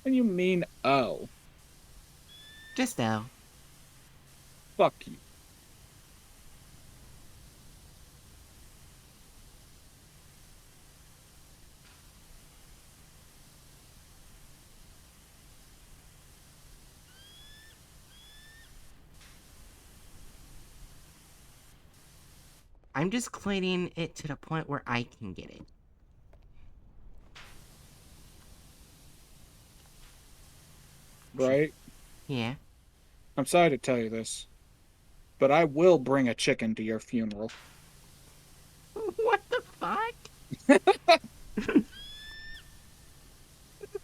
What do you mean, oh? Just though. Fuck you. I'm just cleaning it to the point where I can get it. Right? Yeah. I'm sorry to tell you this, but I will bring a chicken to your funeral. What the fuck?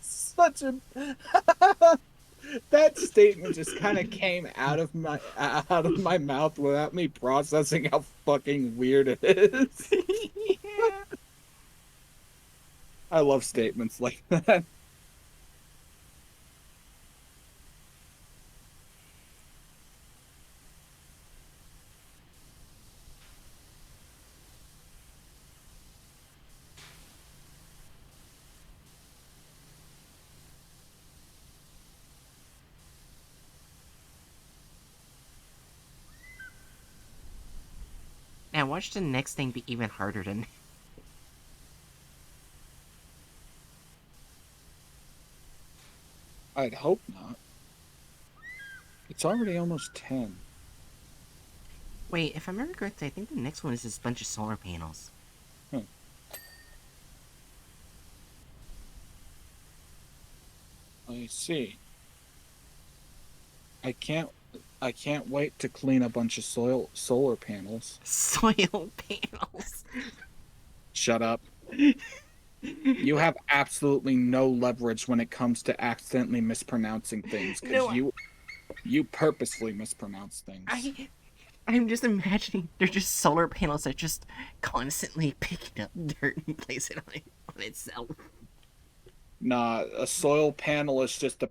Such a that statement just kind of came out of my mouth without me processing how fucking weird it is. Yeah. I love statements like that. Now watch the next thing be even harder than. I'd hope not. It's already almost 10. Wait, if I remember correctly, I think the next one is just a bunch of solar panels. Huh. I see. I can't I can't wait to clean a bunch of solar panels. Soil panels. Shut up. You have absolutely no leverage when it comes to accidentally mispronouncing things because No, you purposefully mispronounce things. I'm just imagining they're just solar panels that just constantly picking up dirt and place it on itself. Nah, a soil panel is just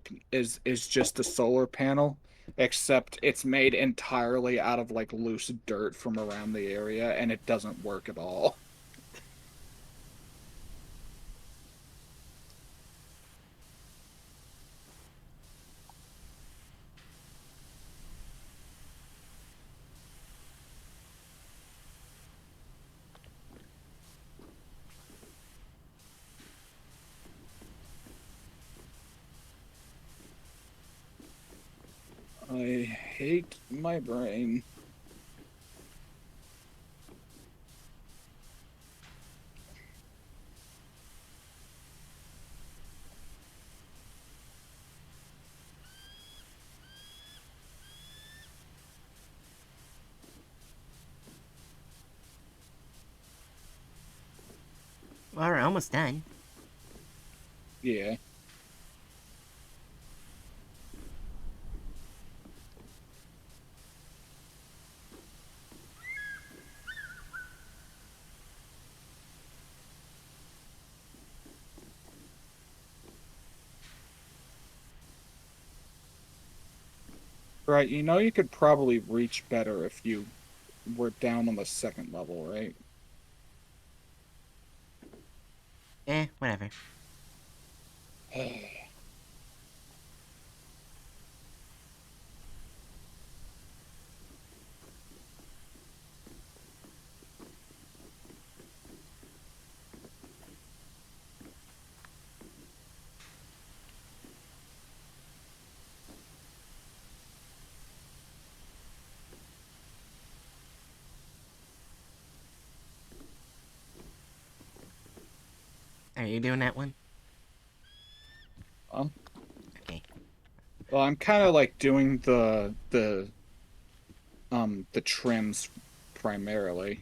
a solar panel, except it's made entirely out of like loose dirt from around the area, and it doesn't work at all. I hate my brain. Well, we're almost done. Yeah. Right, you know you could probably reach better if you were down on the second level, right? Whatever. Are you doing that one? Um, Okay. well, I'm kind of like doing the trims primarily.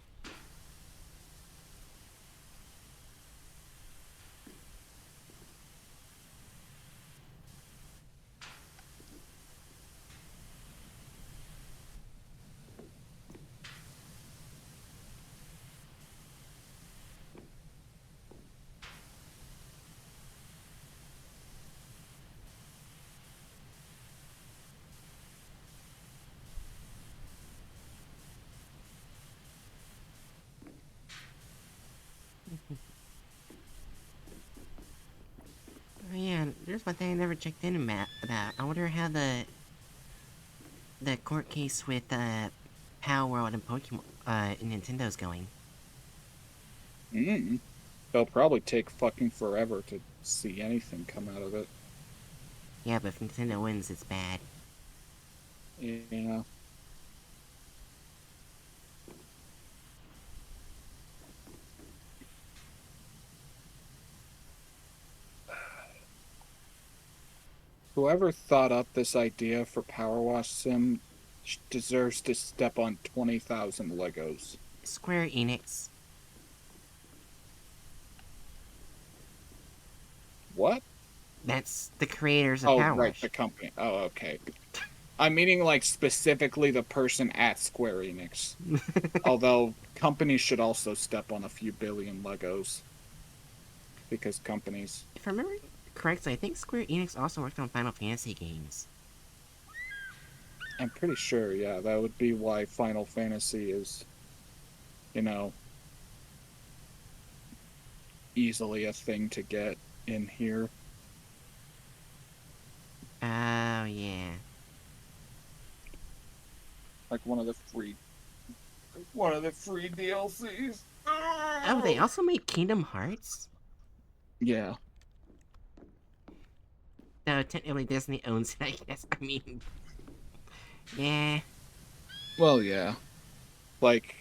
Oh yeah, there's one thing I never checked in about. I wonder how the court case with Power World and Pokemon and Nintendo's going. Mm. They'll probably take fucking forever to see anything come out of it. Yeah, but if Nintendo wins, it's bad. Yeah. Whoever thought up this idea for Power Wash Sim deserves to step on 20,000 Legos. Square Enix. What? That's the creators of Oh, Power right, the Wash. company. Oh, okay. I'm meaning like specifically the person at Square Enix. Although companies should also step on a few billion Legos because companies. If I remember correctly, I think Square Enix also worked on Final Fantasy games. I'm pretty sure, yeah, that would be why Final Fantasy is, you know, easily a thing to get in here. Oh, yeah. Like one of the free DLCs. Oh, they also made Kingdom Hearts? Yeah. No, technically Disney owns it, I guess. I mean, yeah. Well, yeah. Like,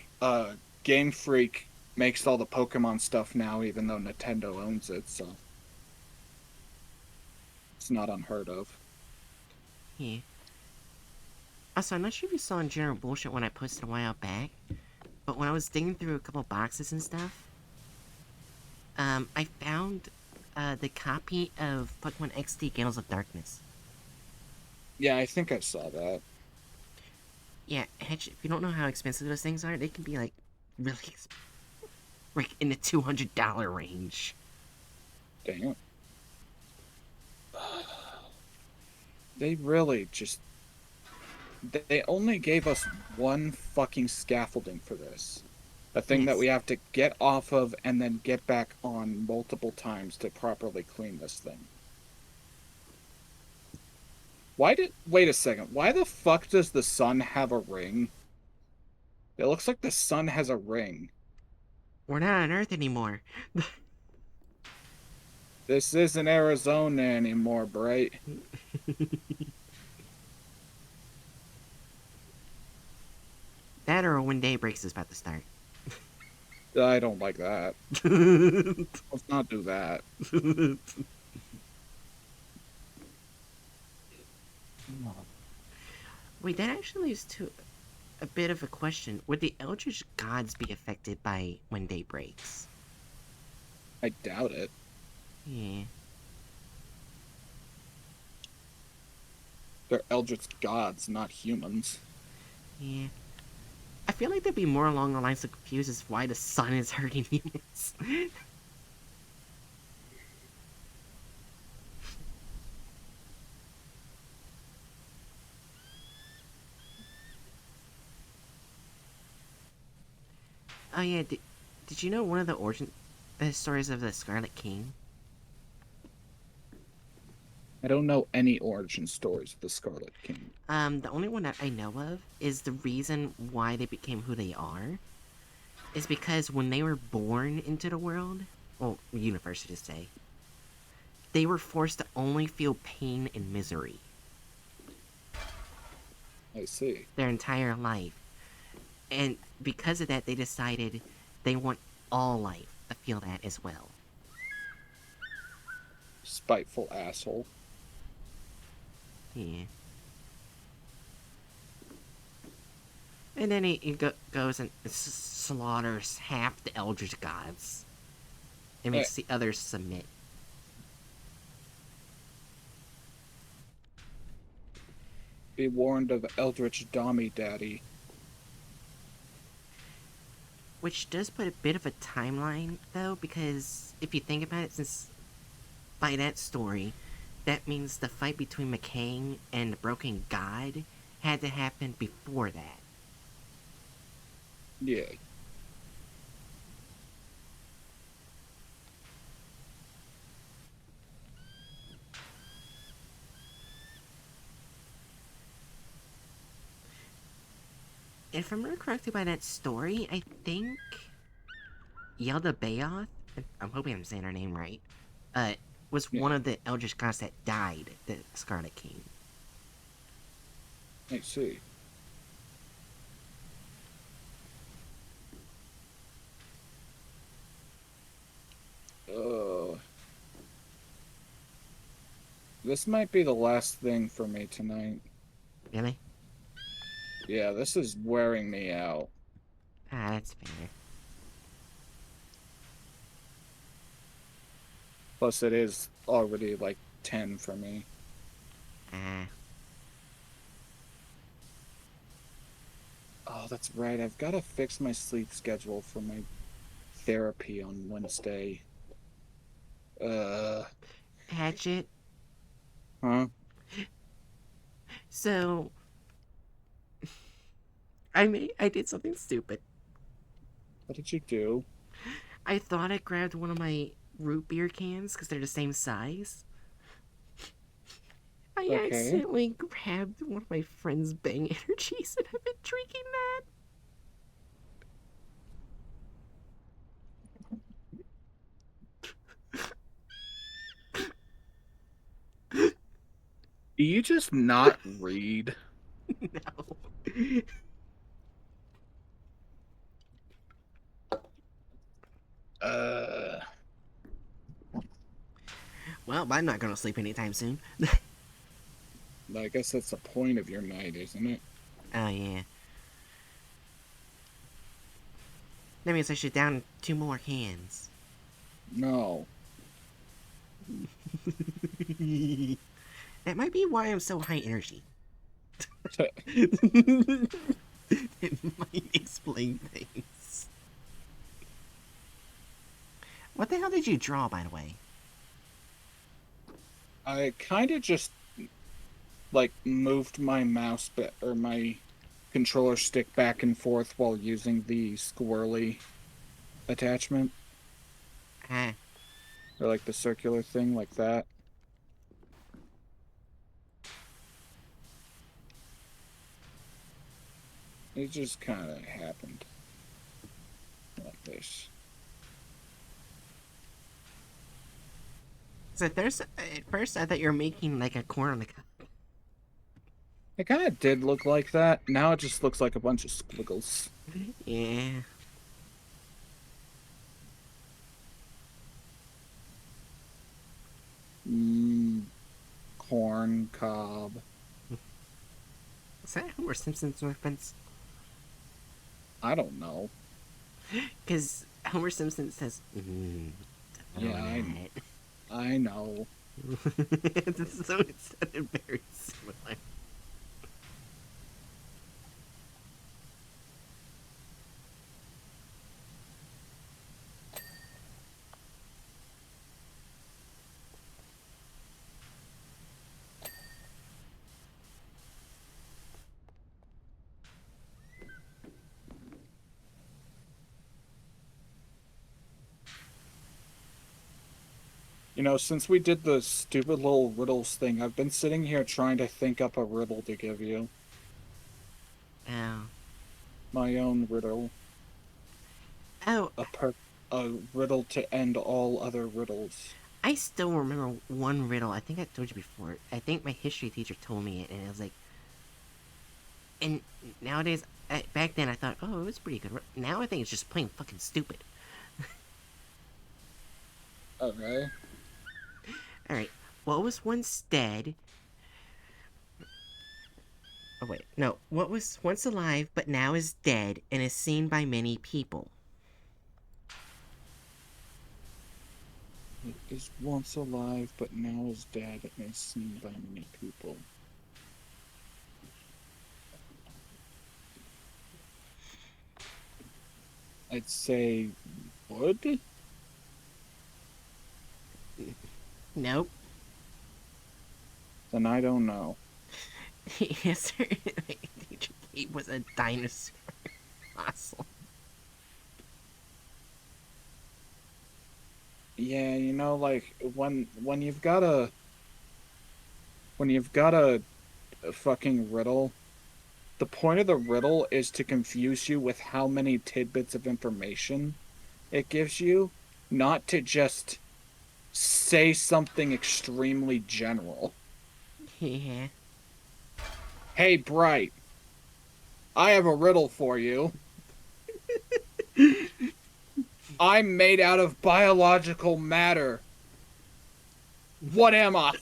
Game Freak makes all the Pokemon stuff now, even though Nintendo owns it, so it's not unheard of. Yeah. Also, I'm not sure if you saw in General Bullshit when I posted a while back, but when I was digging through a couple boxes and stuff, I found the copy of Pokemon XD Gales of Darkness. Yeah, I think I saw that. Yeah, if you don't know how expensive those things are, they can be like really like in the $200 range. Damn. They really just. They only gave us one fucking scaffolding for this. A thing that Yes. we have to get off of and then get back on multiple times to properly clean this thing. Wait a second. Why the fuck does the sun have a ring? It looks like the sun has a ring. We're not on Earth anymore. This isn't Arizona anymore, Bright. That or when day breaks is about to start. I don't like that. Let's not do that. Wait, that actually leads to a bit of a question. Would the Eldritch Gods be affected by when day breaks? I doubt it. Yeah. They're Eldritch gods, not humans. Yeah. I feel like they'd be more along the lines of confused as why the sun is hurting humans. Oh yeah, did you know one of the origin stories of the Scarlet King? I don't know any origin stories of the Scarlet King. The only one that I know of is the reason why they became who they are is because when they were born into the world, well, universe to say, they were forced to only feel pain and misery I see. their entire life. And because of that, they decided they want all life to feel that as well. Spiteful asshole. Yeah. And then he goes and slaughters half the Eldritch Gods and Eh, makes the others submit. be warned of Eldritch Dommy Daddy. Which does put a bit of a timeline, though, because if you think about it, since by that story, that means the fight between McCain and the Broken God had to happen before that. Yeah. If I remember correctly by that story, I think Yelda Bayoth, I'm hoping I'm saying her name right, uh, was Yeah. one of the Eldritch Gods that died, the Scarlet King. I see. Uh, This might be the last thing for me tonight. Really? Yeah, this is wearing me out. Ah, that's fair. Plus, it is already like 10 for me. Ah, Oh, that's right. I've got to fix my sleep schedule for my therapy on Wednesday. Uh, Hatchet. huh? So, I did something stupid. What did you do? I thought I grabbed one of my root beer cans because they're the same size. I Okay. accidentally grabbed one of my friend's Bang Energies and I've been drinking that. Do you just not read? No. Uh, Well, I'm not gonna sleep anytime soon. I guess that's the point of your night, isn't it? Oh, yeah. That means I should down 2 more cans. No. That might be why I'm so high energy. It might explain things. What the hell did you draw, by the way? I kind of just like moved my mouse or my controller stick back and forth while using the squirrely attachment, Ah, or like the circular thing like that. It just kind of happened like this. so at first I thought you were making like a corn on the cob. It kind of did look like that. Now it just looks like a bunch of squiggles. Yeah. Mmm, corn cob. Is that Homer Simpson's reference? I don't know. Because Homer Simpson says, Yeah, I know. so it sounded very similar. You know, since we did the stupid little riddles thing, I've been sitting here trying to think up a riddle to give you. Oh. My own riddle. Oh, A riddle to end all other riddles. I still remember one riddle. I think I told you before. I think my history teacher told me it, and it was like, and nowadays, back then I thought, oh, it was pretty good. Now I think it's just plain fucking stupid. Okay. Alright, what was once dead? Oh, wait, no. What was once alive but now is dead and is seen by many people? It is once alive, but now is dead and is seen by many people. I'd say wood? Nope. Then I don't know. Yes, sir. Teacher Kate was a dinosaur fossil. Yeah, you know, like when you've got a fucking riddle, the point of the riddle is to confuse you with how many tidbits of information it gives you, not to just say something extremely general. Yeah. Hey, Bright, I have a riddle for you. I'm made out of biological matter. What am I?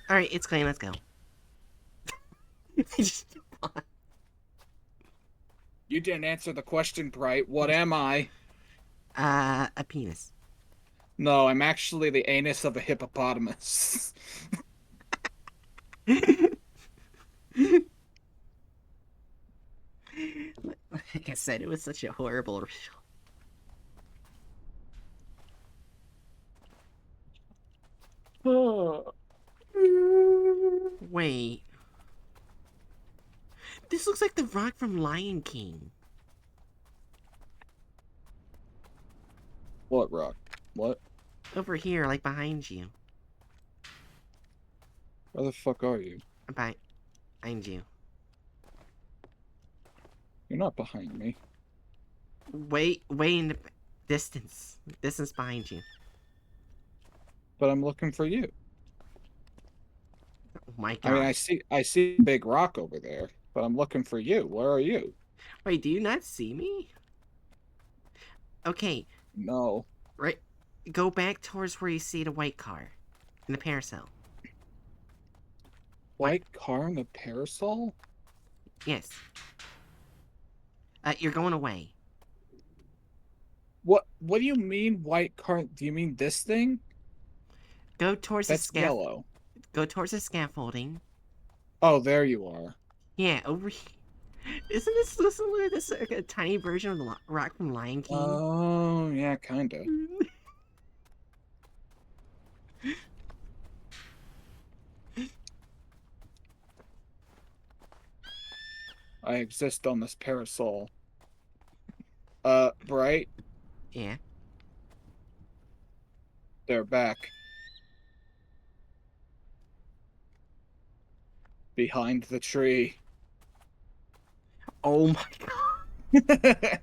Alright, it's clean, let's go. Just- You didn't answer the question, Bright. What am I? a penis. No, I'm actually the anus of a hippopotamus. Like I said, it was such a horrible reveal. Wait. This looks like the rock from Lion King. What rock? What? Over here, like behind you. Where the fuck are you? Behind you. You're not behind me. Way in the distance. Distance behind you. But I'm looking for you. Oh my god. I mean, I see a big rock over there, but I'm looking for you. Where are you? Wait, do you not see me? Okay, No. right. Go back towards where you see the white car. In the parasol. White car in the parasol? Yes. You're going away. What do you mean white car? Do you mean this thing? Go towards That's the yellow. Go towards the scaffolding. Oh, there you are. Yeah, over here. Isn't this like this like a tiny version of the rock from Lion King? Oh, yeah, kinda. I exist on this parasol. Bright, Yeah. they're back. Behind the tree. Oh my god.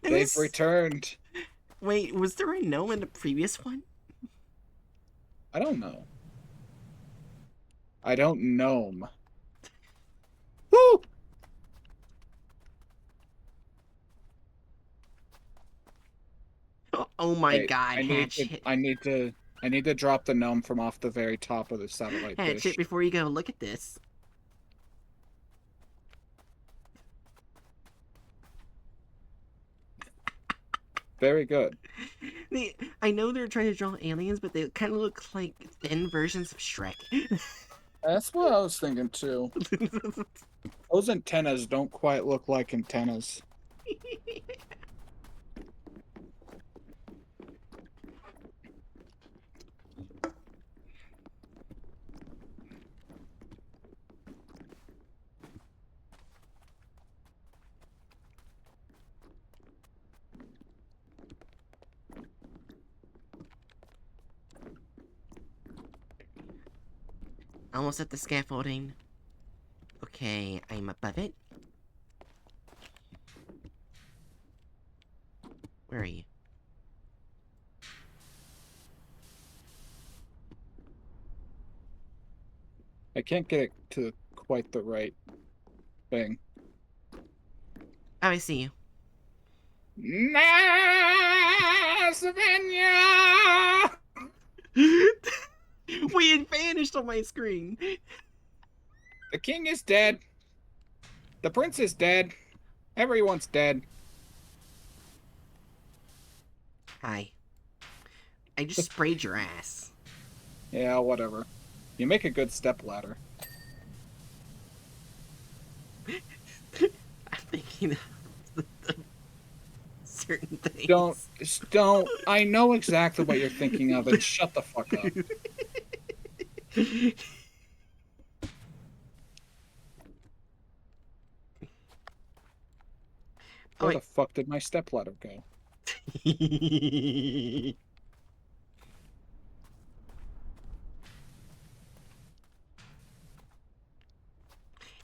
They've returned. Wait, was there a gnome in the previous one? I don't know. I don't know. Woo! Oh my Hey, god, I need Hatch. to I need to drop the gnome from off the very top of the satellite Hatch, dish. before you go, look at this. Very good. I know they're trying to draw aliens, but they kind of look like thin versions of Shrek. That's what I was thinking too. Those antennas don't quite look like antennas. Almost at the scaffolding. Okay, I'm above it. Where are you? I can't get it to quite the right thing. Oh, I see you. Nasvenia! We had vanished on my screen. The king is dead. The prince is dead. Everyone's dead. Hi. I just sprayed your ass. Yeah, whatever. You make a good stepladder. I'm thinking of certain things. Don't. I know exactly what you're thinking of, and shut the fuck up. Where the fuck did my stepladder go?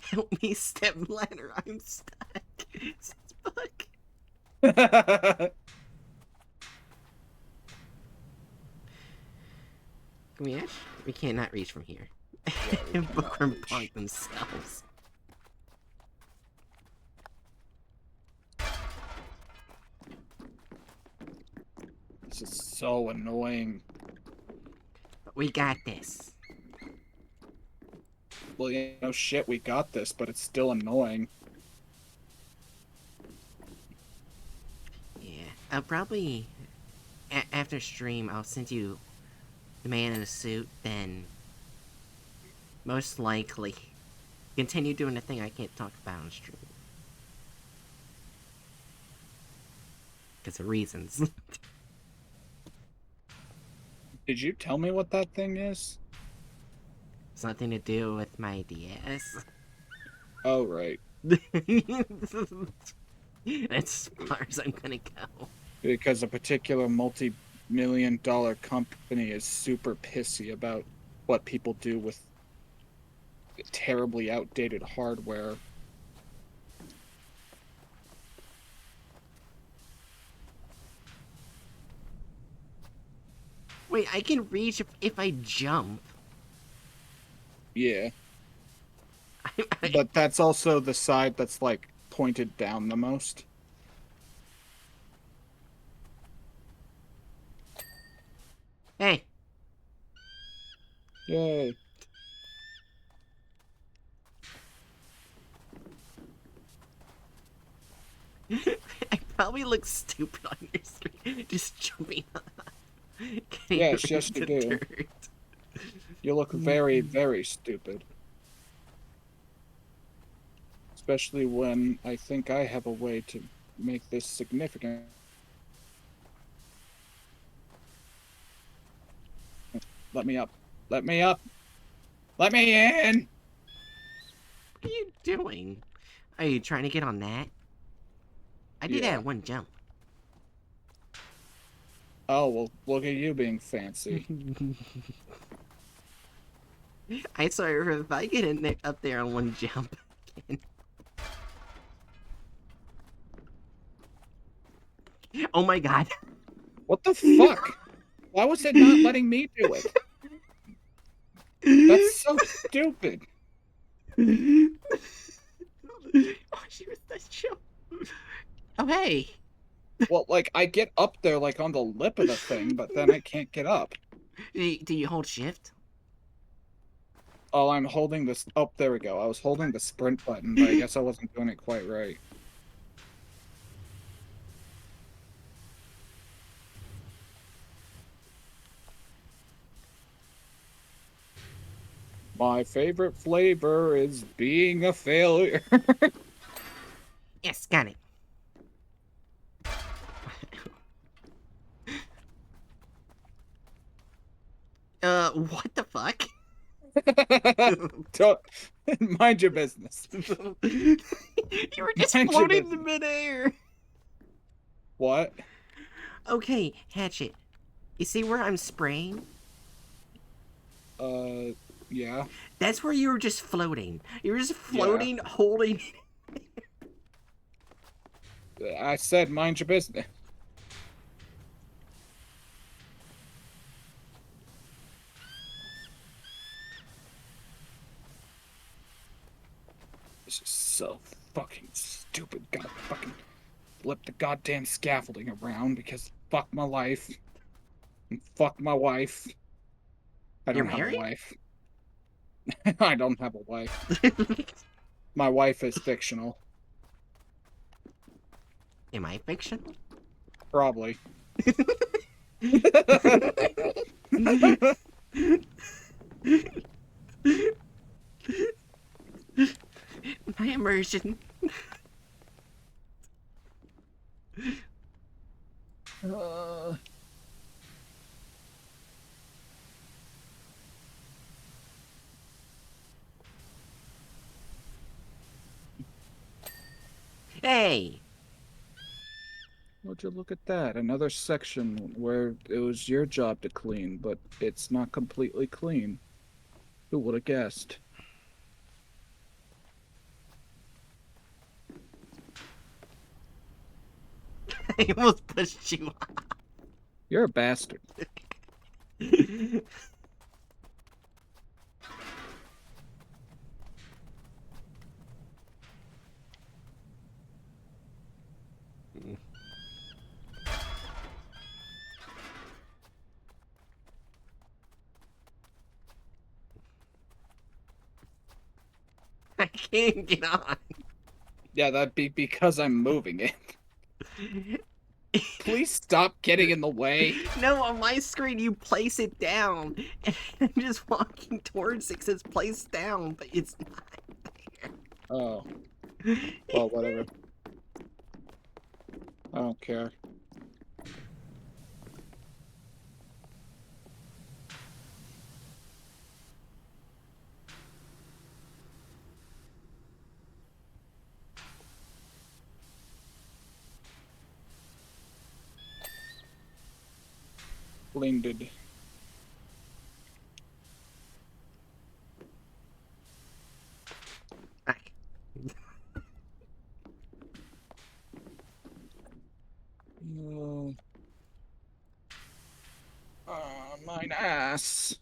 Help me, stepladder. I'm stuck. Fuck. Can we actually? We cannot reach from here. Bookworm punk themselves. This is so annoying. But we got this. well, shit, we got this, but it's still annoying. Yeah, I'll probably after stream I'll send you the man in the suit. Then most likely continue doing the thing I can't talk about on stream because of reasons. Did you tell me what that thing is? It's nothing to do with my DS. Oh, right. That's as far as I'm gonna go. Because a particular multi-million-dollar company is super pissy about what people do with terribly outdated hardware. Wait, I can reach if I jump. Yeah. But that's also the side that's, like, pointed down the most. Hey. Yay. I probably look stupid on your screen, just jumping up. Yes, yes you do. Dirt. You look very, very stupid. Especially when I think I have a way to make this significant. Let me up. Let me up. Let me in! What are you doing? Are you trying to get on that? I did that Yeah. at one jump. Oh, well, look at you being fancy. I swear, if I get in there, up there on one jump again. Oh my god. What the fuck? Why was it not letting me do it? That's so stupid. Oh, she was that jump. Oh, hey. Well, like, I get up there, like, on the lip of the thing, but then I can't get up. Do you hold shift? Oh, I'm holding this. Oh, there we go. I was holding the sprint button, but I guess I wasn't doing it quite right. My favorite flavor is being a failure. Yes, got it. What the fuck? Don't mind your business. You were just Mind your floating in business. midair. What? Okay, Hatchet. You see where I'm spraying? Yeah. That's where you were just floating. You were just floating, holding. I said mind your business. This is so fucking stupid. Gotta fucking flip the goddamn scaffolding around because fuck my life. And fuck my wife. I You're don't have a married? wife. I don't have a wife. My wife is fictional. Am I fictional? Probably. My immersion. Hey! Would you look at that? Another section where it was your job to clean, but it's not completely clean. Who would have guessed? I almost pushed you off. You're a bastard. I can't get on. Yeah, that'd be because I'm moving it. Please stop getting in the way. No, on my screen you place it down. And I'm just walking towards it 'cause it's placed down, but it's not Oh, there. well, whatever. I don't care. Blinded. Back. Oh. Mine ass.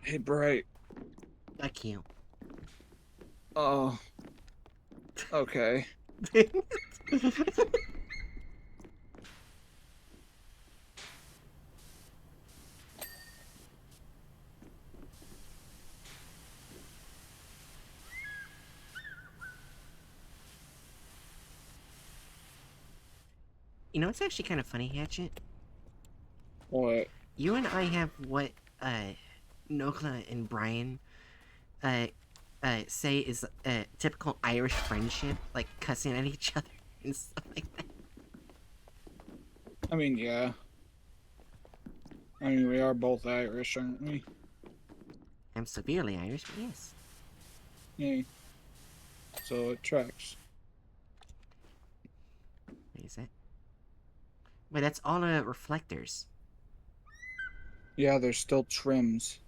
Hey, Bright. Fuck you. Oh. Okay. You know, it's actually kind of funny, Hatchet. What? You and I have what Nokla and Brian uh say is a typical Irish friendship, like cussing at each other and stuff like that. I mean, yeah. I mean, we are both Irish, aren't we? I'm severely Irish, but yes. Yeah. So it tracks. What is that? Wait, that's all reflectors. Yeah, there's still trims.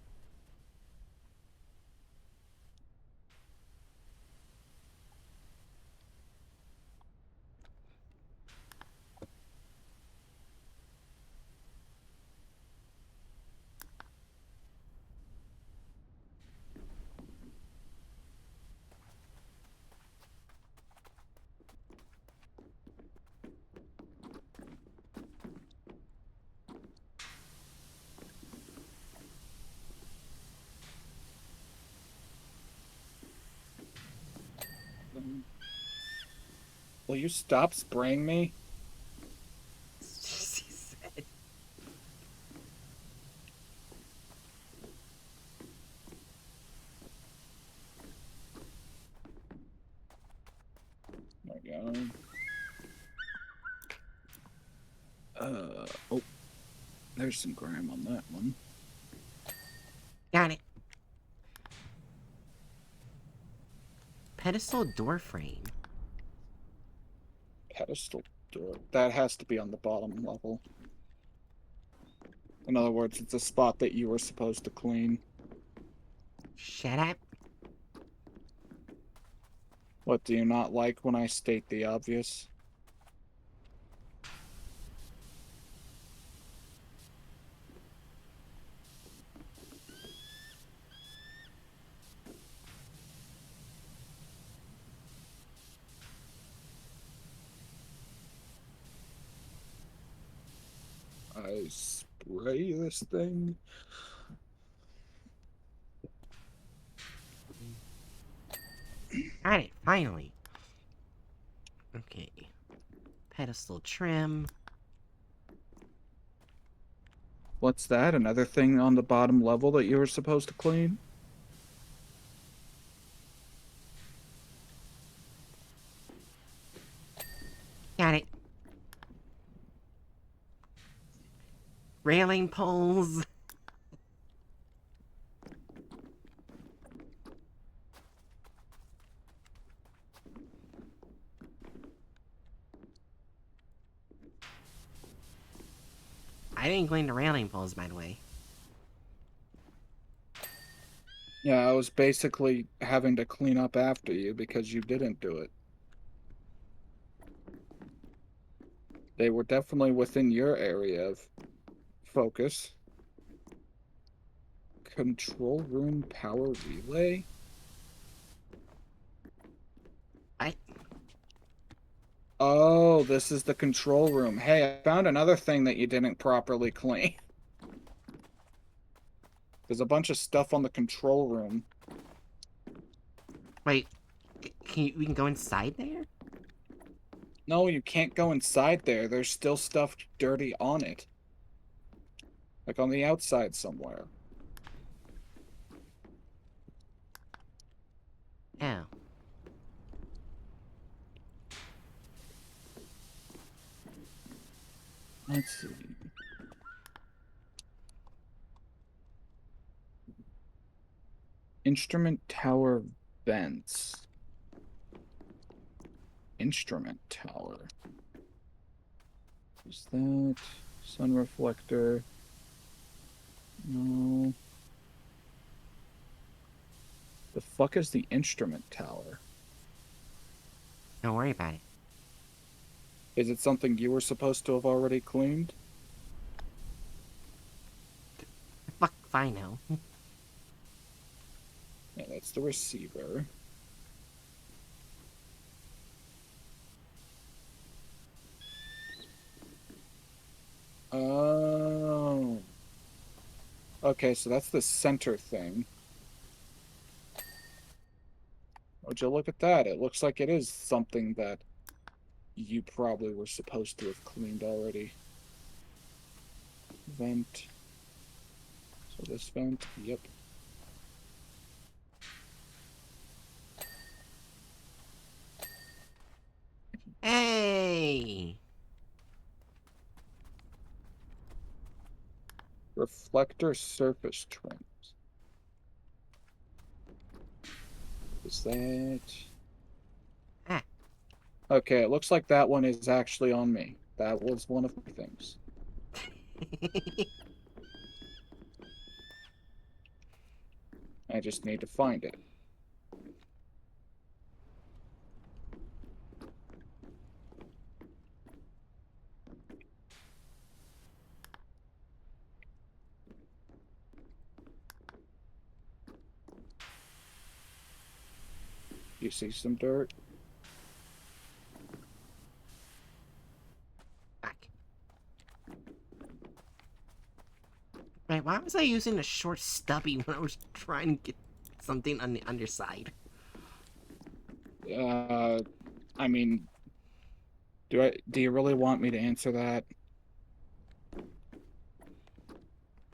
Will you stop spraying me? She said. Oh my God. Oh, there's some grime on that one. Got it. Pedestal door frame. Pedestal door. That has to be on the bottom level. In other words, it's a spot that you were supposed to clean. Shut up. What, do you not like when I state the obvious? I spray this thing. Got it, finally. Okay. Pedestal trim. What's that? Another thing on the bottom level that you were supposed to clean? Got it. Railing poles. I didn't clean the railing poles, by the way. Yeah, I was basically having to clean up after you because you didn't do it. They were definitely within your area of focus. Control room power relay? I. Oh, Oh, this is the control room. Hey, I found another thing that you didn't properly clean. There's a bunch of stuff on the control room. Wait, we can go inside there? No, you can't go inside there. There's still stuff dirty on it. Like on the outside somewhere. Oh. Let's see. Instrument tower vents. Instrument tower. Is that sun reflector? No. The fuck is the instrument tower? Don't worry about it. Is it something you were supposed to have already cleaned? Fuck if I know. Yeah, that's the receiver. Oh. Okay, so that's the center thing. Would you look at that? It looks like it is something that you probably were supposed to have cleaned already. Vent. So this vent, yep. Hey! Reflector surface trims. Is that... Ah. Okay, it looks like that one is actually on me. That was one of my things. I just need to find it. You see some dirt? Fuck. Wait, why was I using a short stubby when I was trying to get something on the underside? I mean, do you really want me to answer that?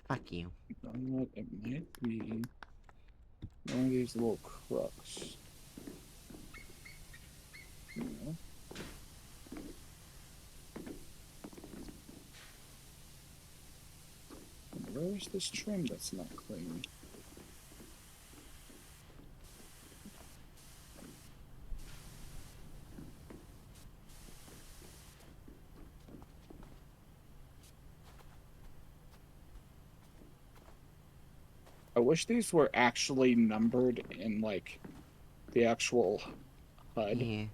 Fuck you. You know what? It might be one of these little crooks. No. Where's this trim that's not clean? I wish these were actually numbered in, like, the actual HUD. Yeah.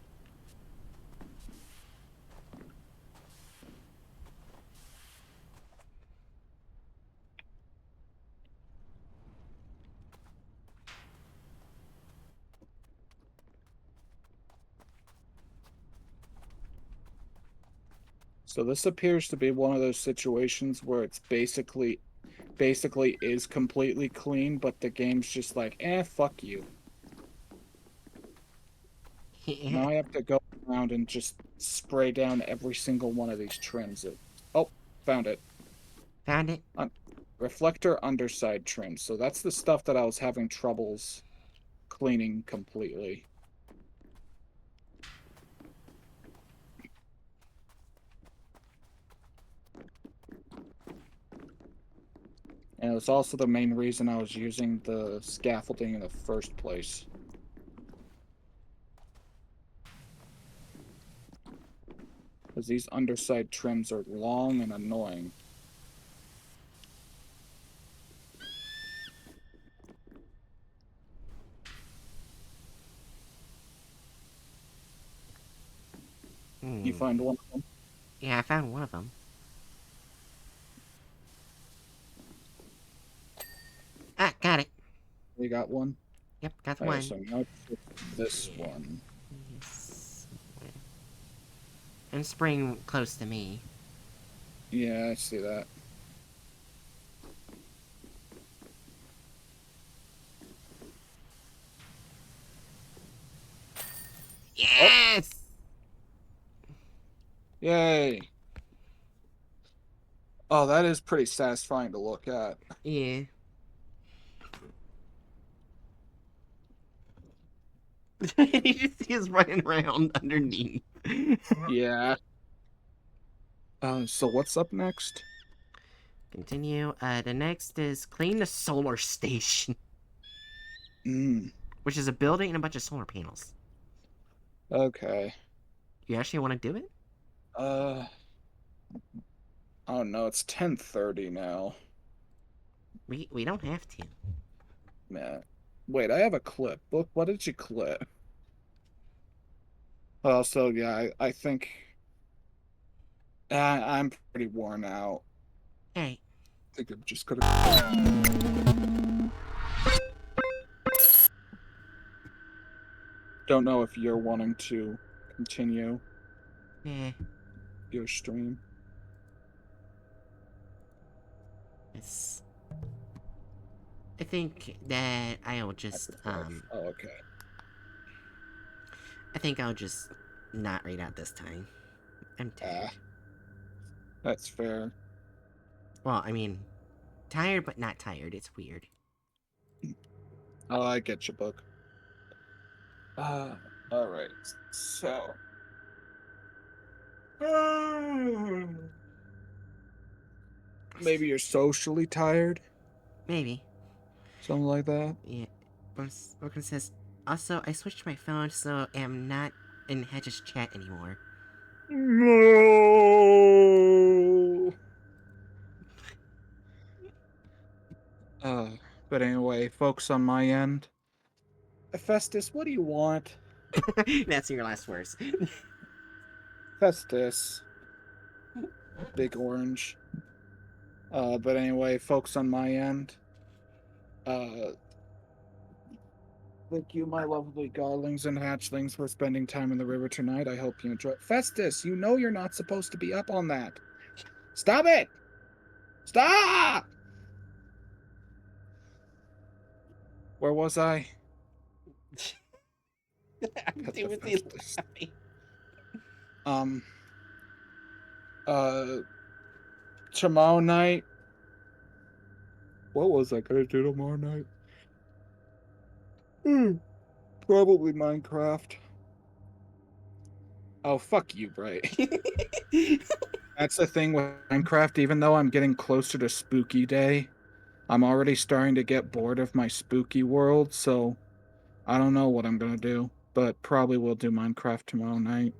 So this appears to be one of those situations where it's basically is completely clean, but the game's just like, fuck you. Now I have to go around and just spray down every single one of these trims. Oh, found it. Found it? Reflector underside trim. So that's the stuff that I was having troubles cleaning completely. And it was also the main reason I was using the scaffolding in the first place. Because these underside trims are long and annoying. You find one of them? Yeah, I found one of them. Ah, got it. You got one? Yep, got the Alright, one. so now it's this Yeah. one. Yes. and spring close to me. Yeah, I see that. Yes! Yay. Oh, that is pretty satisfying to look at. Yeah. You just see us running around underneath. Yeah. So what's up next? Continue. The next is clean the solar station, which is a building and a bunch of solar panels. Okay. You actually want to do it? Uh, oh no, it's 10:30 now. We don't have to. Man. Wait, I have a clip. Look, what did you clip? So yeah, I think I'm pretty worn out. Hey, I think I'm just gonna. Don't know if you're wanting to continue eh, your stream. it's. I think that I'll just Oh, okay. I think I'll just not read out this time. I'm tired. That's fair. Well, I mean, tired but not tired. It's weird. Oh, I get your book. All right. So, maybe you're socially tired, Maybe. something like that. Yeah. Broken says. Also, I switched my phone, so I'm not in Hedge's chat anymore. No. Uh, but anyway, folks, on my end, Festus, what do you want? That's your last words. Festus, big orange. But anyway, folks, on my end, uh, thank you, my lovely garlings and hatchlings, for spending time in the river tonight. I hope you enjoy. Festus, you know you're not supposed to be up on that. Stop it! Stop! Where was I? I'm Pet the doing the Festus. lie. Um, uh, tomorrow night. What was I gonna do tomorrow night? Probably Minecraft. Oh, fuck you, Bray. That's the thing with Minecraft, even though I'm getting closer to spooky day, I'm already starting to get bored of my spooky world, so I don't know what I'm gonna do, but probably will do Minecraft tomorrow night.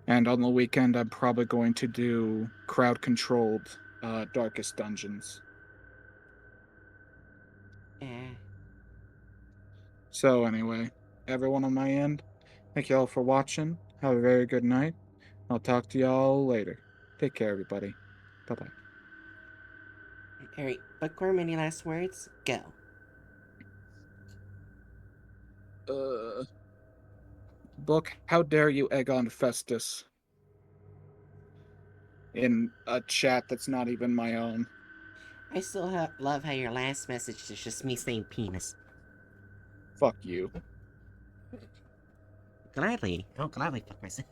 And on the weekend, I'm probably going to do crowd controlled Darkest Dungeons. Eh, So, anyway, everyone on my end, thank you all for watching. Have a very good night. I'll talk to y'all later. Take care, everybody. Bye bye. Alright, Bookworm, any last words? Go. Book, how dare you egg on Festus in a chat that's not even my own? I still love how your last message is just me saying penis. Fuck you. Gladly. Oh, gladly fuck myself.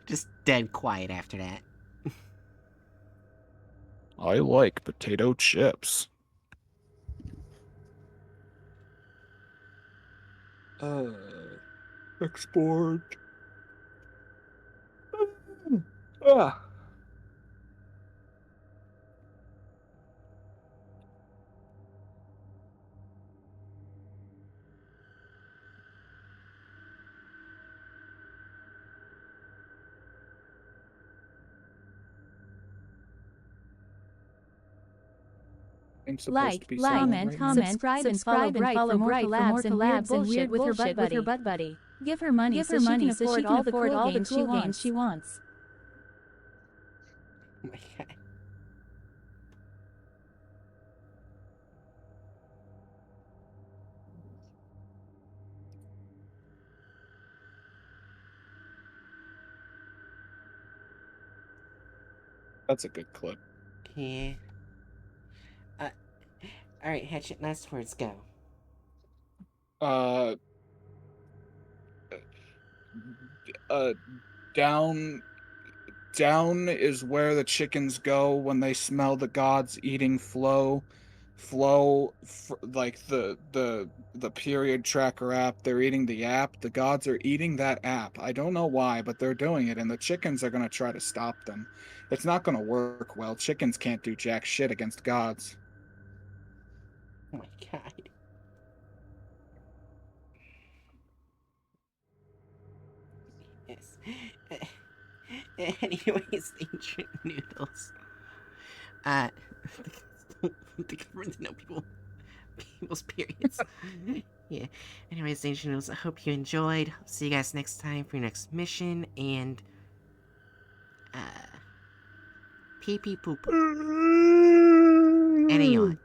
Just dead quiet after that. I like potato chips. Uh, export. Ah. I'm supposed to be comment, right now. subscribe, and follow Bright for more collabs and weird bullshit with her butt buddy. Give her money so she can afford all the cool games she wants. Oh my god. That's a good clip. Yeah. Alright, Hatchet, last words go. Uh, uh, down, down is where the chickens go when they smell the gods eating Flow. Like the period tracker app. They're eating the app. The gods are eating that app. I don't know why, but they're doing it, and the chickens are gonna try to stop them. It's not gonna work well. Chickens can't do jack shit against gods. Oh my god. Yes. Anyways, ancient noodles. Uh, the government to know people's periods. Yeah. Anyways, ancient noodles, I hope you enjoyed. See you guys next time for your next mission, and, pee pee poop. And a yawn.